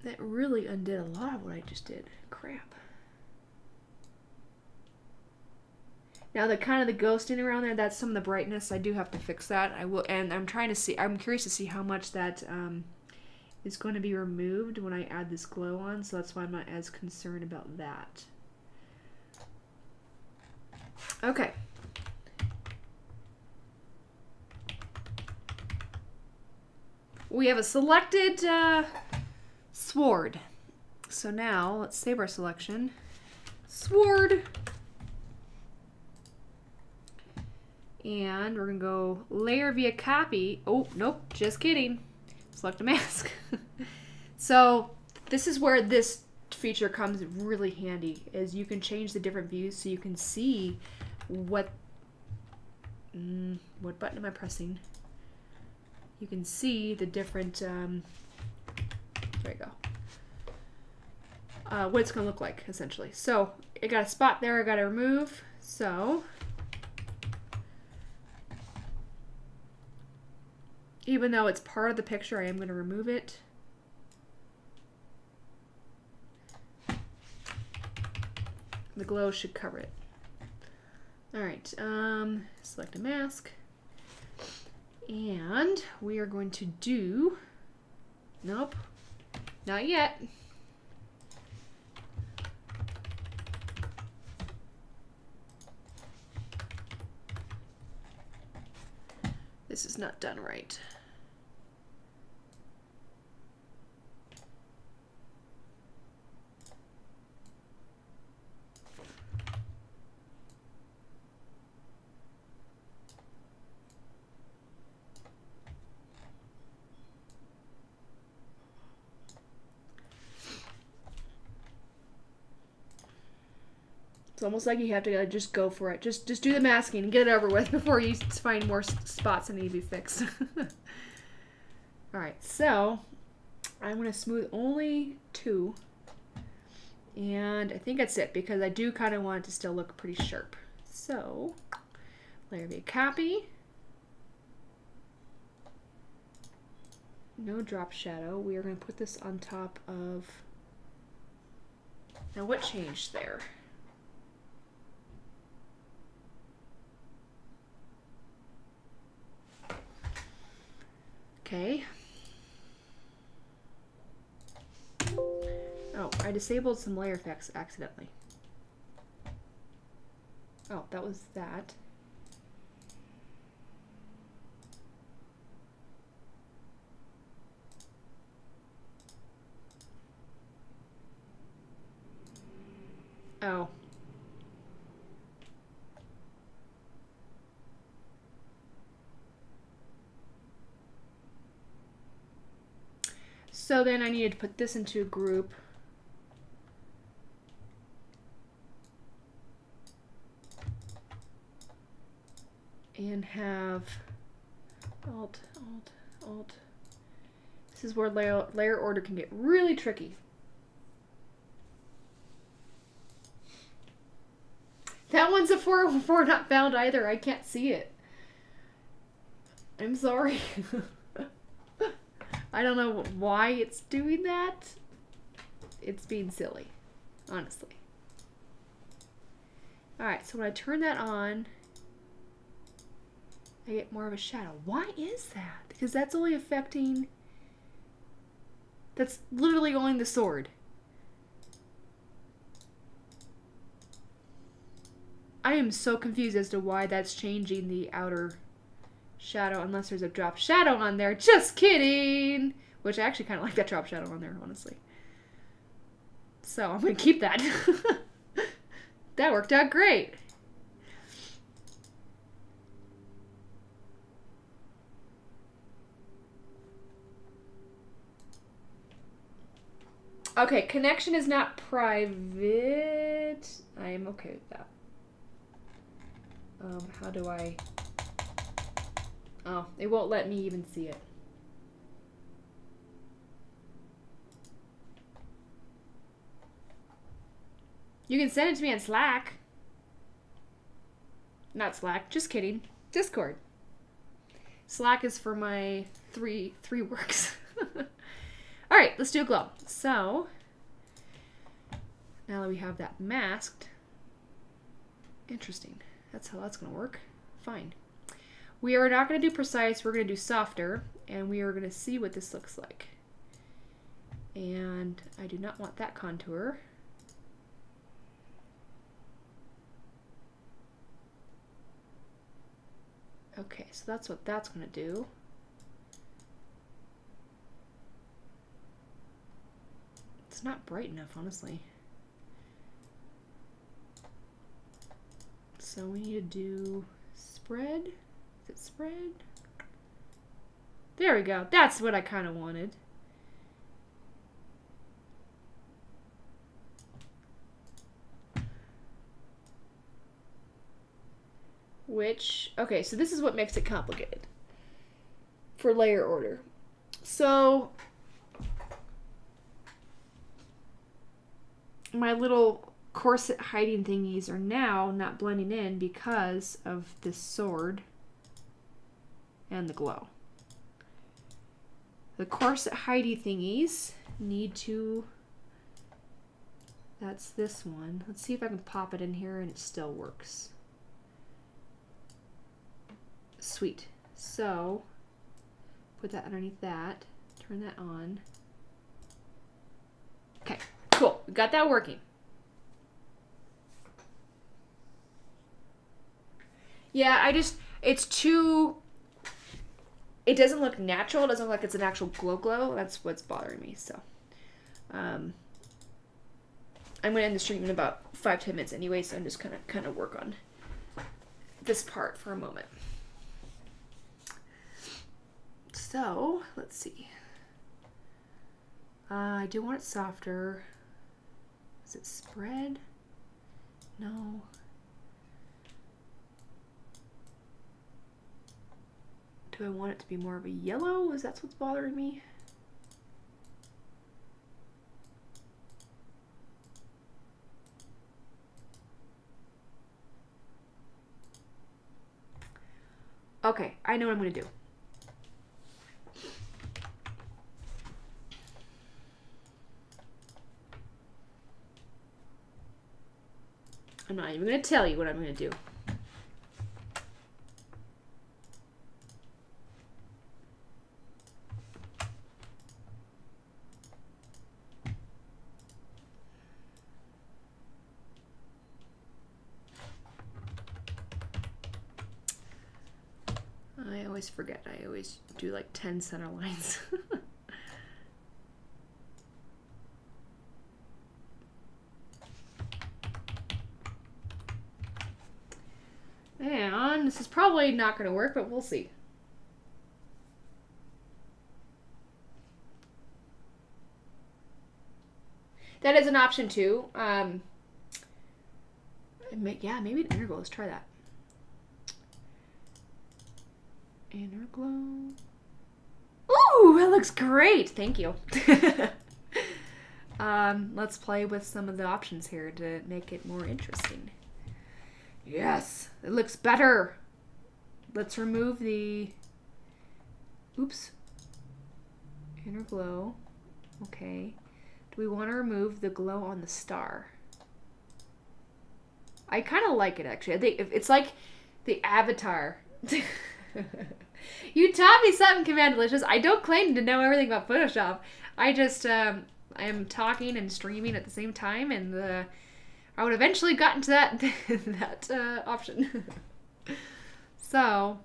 That really undid a lot of what I just did. Crap. Now the kind of the ghosting around there, that's some of the brightness. I do have to fix that. I will, and I'm trying to see, I'm curious to see how much that is going to be removed when I add this glow on, so that's why I'm not as concerned about that. Okay. We have a selected sword. So now let's save our selection. Sword. And we're gonna go layer via copy. Oh, nope, just kidding. Select a mask. So this is where this feature comes really handy, is you can change the different views so you can see what button am I pressing? You can see the different, there you go, what it's going to look like, essentially. So, I got a spot there I got to remove, so, even though it's part of the picture, I am going to remove it. The glow should cover it. Alright, select a mask. And we are going to do, nope, not yet. This is not done right. It's almost like you have to just go for it. Just do the masking and get it over with before you find more spots that need to be fixed. Alright, so I'm going to smooth only 2. And I think that's it, because I do kind of want it to still look pretty sharp. So, layer via copy. No drop shadow. We are going to put this on top of... Now what changed there? Okay. Oh, I disabled some layer effects accidentally. Oh, that was that. Oh. So then I needed to put this into a group. And have Alt. This is where layer order can get really tricky. That one's a 404 not found either. I can't see it. I'm sorry. I don't know why it's doing that. It's being silly, honestly. Alright, so when I turn that on, I get more of a shadow. Why is that? Because that's only affecting... That's literally only the sword. I am so confused as to why that's changing the outer shadow, unless there's a drop shadow on there. Just kidding! Which I actually kind of like that drop shadow on there, honestly. So I'm going to keep that. That worked out great. Okay, connection is not private. I am okay with that. How do I... Oh, it won't let me even see it. You can send it to me on Slack. Not Slack, just kidding. Discord. Slack is for my three works. All right, let's do a glow. So now that we have that masked, interesting. That's how that's going to work. Fine. We are not going to do precise. We're going to do softer, and we are going to see what this looks like. And I do not want that contour. Okay, so that's what that's going to do. It's not bright enough, honestly. So we need to do spread. Is it spread? There we go. That's what I kind of wanted. Which, okay, so this is what makes it complicated for layer order. So my little corset hiding thingies are now not blending in because of this sword and the glow. The corset hidey thingies need to, that's this one. Let's see if I can pop it in here and it still works. Sweet. So put that underneath that, turn that on. Okay, cool. We got that working. Yeah, it's too, it doesn't look natural. It doesn't look like it's an actual glow. That's what's bothering me. So I'm gonna end the stream in about 5-10 minutes anyway, so I'm just gonna kind of work on this part for a moment. So let's see. I do want it softer. Is it spread? No. Do I want it to be more of a yellow? Is that what's bothering me? Okay, I know what I'm going to do. I'm not even going to tell you what I'm going to do. I always forget. I always do like 10 center lines. And this is probably not going to work, but we'll see. That is an option too. Yeah, maybe an inner glow. Let's try that. Inner glow. Ooh, that looks great. Thank you. Let's play with some of the options here to make it more interesting. Yes, it looks better. Let's remove the, oops, inner glow. Okay. Do we want to remove the glow on the star? I kind of like it, actually. I think it's like the avatar. You taught me something, Command Delicious. I don't claim to know everything about Photoshop. I just I am talking and streaming at the same time, and I would eventually got into that that option. So,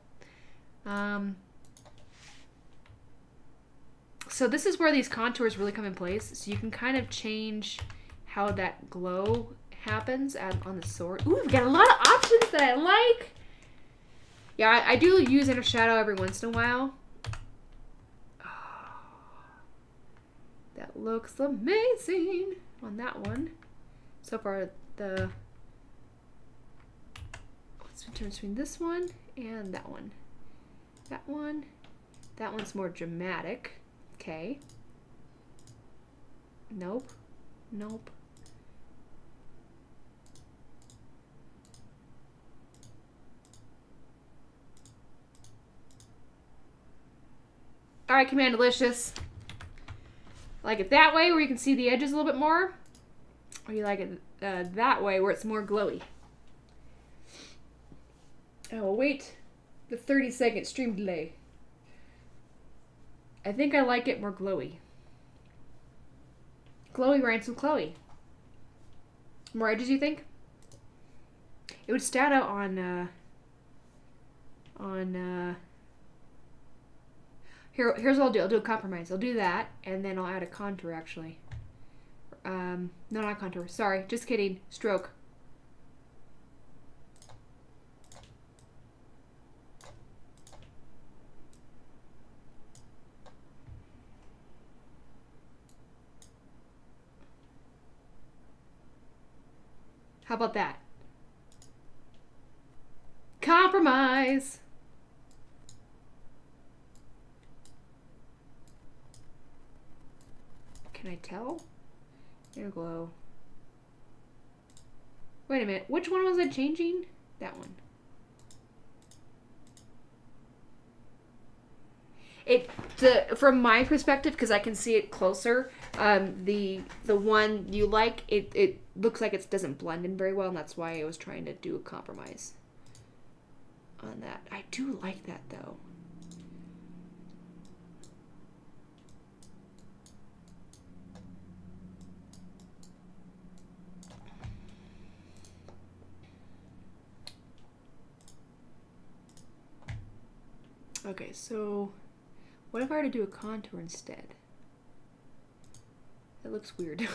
so this is where these contours really come in place. So you can kind of change how that glow happens on the sword. Ooh, we've got a lot of options that I like. Yeah, I do use inner shadow every once in a while. Oh, that looks amazing on that one. So far, what's the difference between this one and that one? That one's more dramatic. Okay. Nope. Nope. All right, Command Delicious. I like it that way where you can see the edges a little bit more, or you like it that way where it's more glowy. I will wait the 30-second stream delay. I think I like it more glowy. Glowy rhymes with Chloe. More edges, you think? It would stand out on here's what I'll do. I'll do a compromise. I'll do that, and then I'll add a contour, actually. No, not contour. Sorry, just kidding. Stroke. How about that? Compromise! Can I tell? Air glow. Wait a minute. Which one was I changing? That one. From my perspective, because I can see it closer, the one you like, it looks like it doesn't blend in very well, and that's why I was trying to do a compromise on that. I do like that though. Okay, so what if I were to do a contour instead? That looks weird.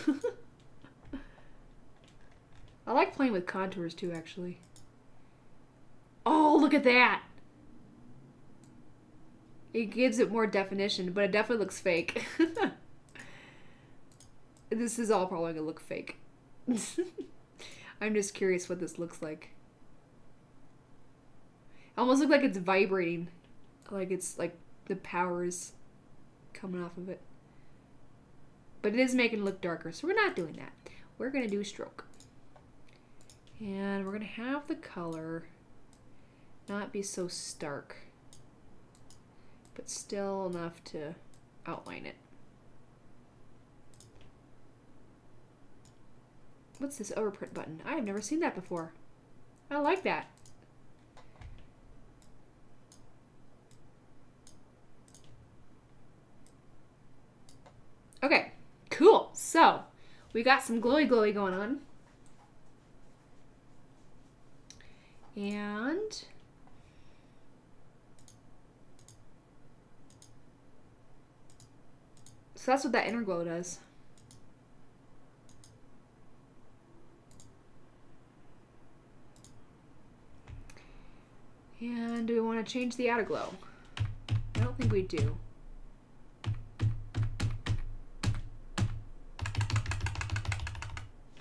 I like playing with contours too, actually. Oh, look at that! It gives it more definition, but it definitely looks fake. This is all probably gonna look fake. I'm just curious what this looks like. It almost looks like it's vibrating. Like it's like the power is coming off of it. But it is making it look darker, so we're not doing that. We're gonna do a stroke. And we're gonna have the color not be so stark, but still enough to outline it. What's this overprint button? I have never seen that before. I like that. Okay, cool. So we got some glowy going on. And so that's what that inner glow does. And do we want to change the outer glow? I don't think we do.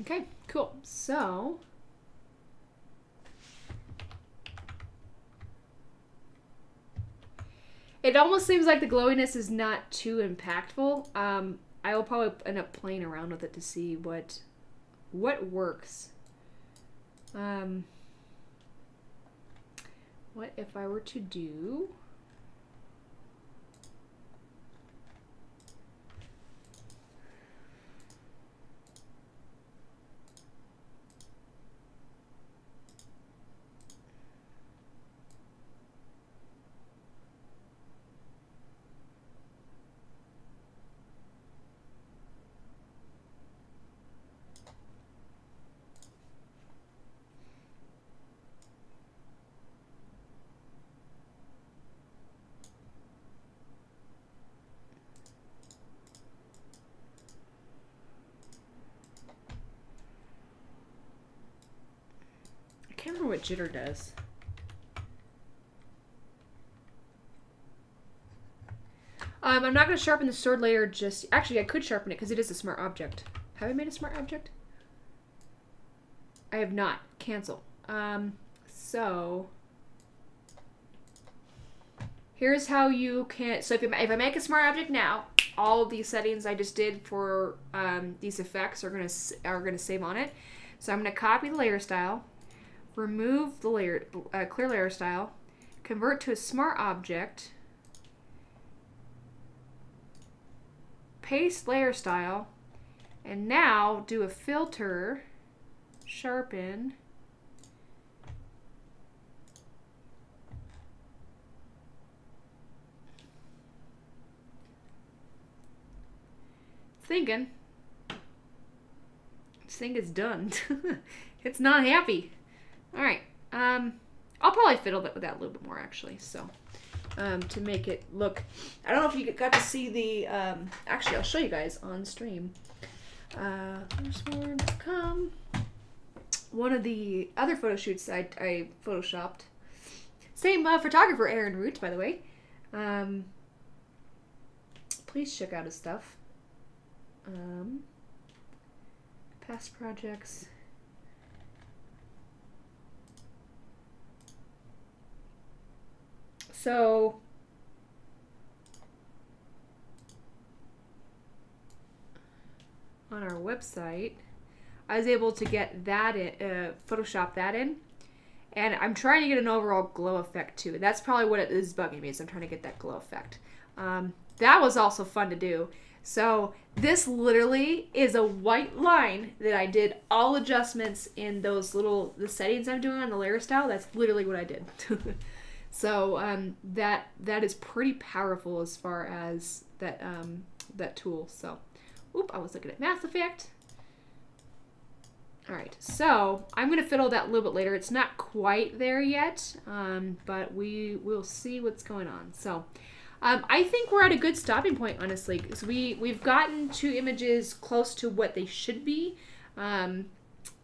Okay, cool. So it almost seems like the glowiness is not too impactful. I will probably end up playing around with it to see what works. What if I were to do... I can't remember what jitter does. I'm not going to sharpen the sword layer just... Actually, I could sharpen it because it is a smart object. Have I made a smart object? I have not. Cancel. So... Here's how you can... So if I make a smart object now, all of these settings I just did for these effects are gonna save on it. So I'm going to copy the layer style, remove the layer, clear layer style, convert to a smart object, paste layer style, and now do a filter, sharpen, thinking. This thing is done. It's not happy. All right. I'll probably fiddle with that a little bit more actually. So, to make it look, I don't know if you got to see the. Actually, I'll show you guys on stream. Loresworn.com. One of the other photo shoots I photoshopped. Same photographer, Aaron Root, by the way. Please check out his stuff. Past projects. So on our website, I was able to get that in, Photoshop that in, and I'm trying to get an overall glow effect too. That's probably what it is bugging me, is I'm trying to get that glow effect. That was also fun to do. So this literally is a white line that I did all adjustments in those the settings I'm doing on the layer style. That's literally what I did. So that is pretty powerful as far as that that tool. So, oop, I was looking at Mass Effect. All right, so I'm gonna fiddle that a little bit later. It's not quite there yet, but we will see what's going on. So. I think we're at a good stopping point, honestly, because we've gotten 2 images close to what they should be. I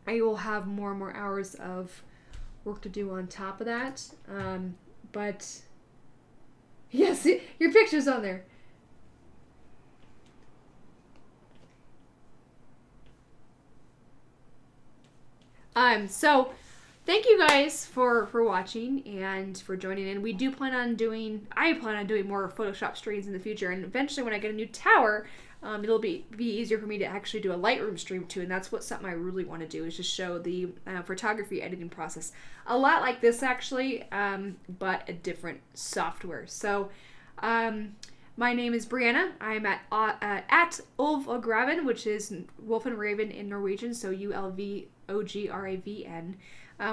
will have more and more hours of work to do on top of that. But yes, your picture's on there. So thank you guys for watching and for joining in. We do plan on doing, I plan on doing more Photoshop streams in the future, and eventually when I get a new tower, it'll be easier for me to actually do a Lightroom stream too, and that's something I really want to do, is just show the photography editing process. A lot like this actually, but a different software. So my name is Brianna. I'm at Ulvgraven, which is Wolf and Raven in Norwegian, so ULVOGRAVN.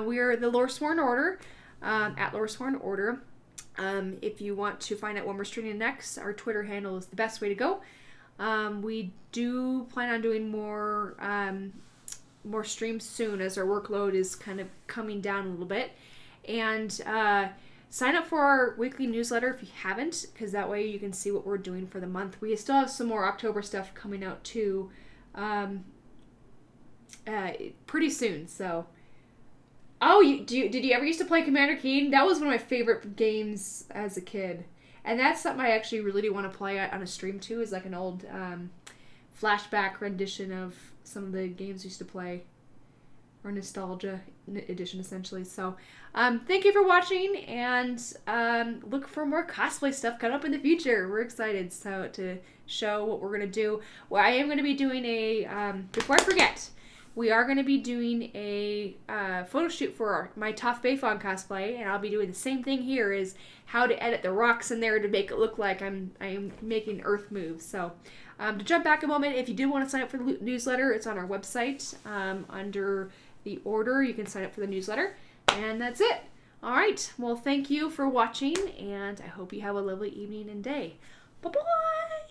We are the Loresworn Order, at Loresworn Order. If you want to find out when we're streaming next, our Twitter handle is the best way to go. We do plan on doing more streams soon, as our workload is kind of coming down a little bit. And sign up for our weekly newsletter if you haven't, because that way you can see what we're doing for the month. We still have some more October stuff coming out too, pretty soon. So. Oh, did you ever used to play Commander Keen? That was one of my favorite games as a kid. And that's something I actually really do want to play on a stream too, is like an old flashback rendition of some of the games I used to play. Or nostalgia edition, essentially. So, thank you for watching, and look for more cosplay stuff coming up in the future. We're excited to show what we're going to do. Well, I am going to be doing a, before I forget, we are going to be doing a photo shoot for my Toph Bayfog cosplay, and I'll be doing the same thing here, is how to edit the rocks in there to make it look like I am making earth moves. So to jump back a moment, if you do want to sign up for the newsletter, it's on our website under the order. You can sign up for the newsletter, and that's it. All right, well, thank you for watching, and I hope you have a lovely evening and day. Bye-bye!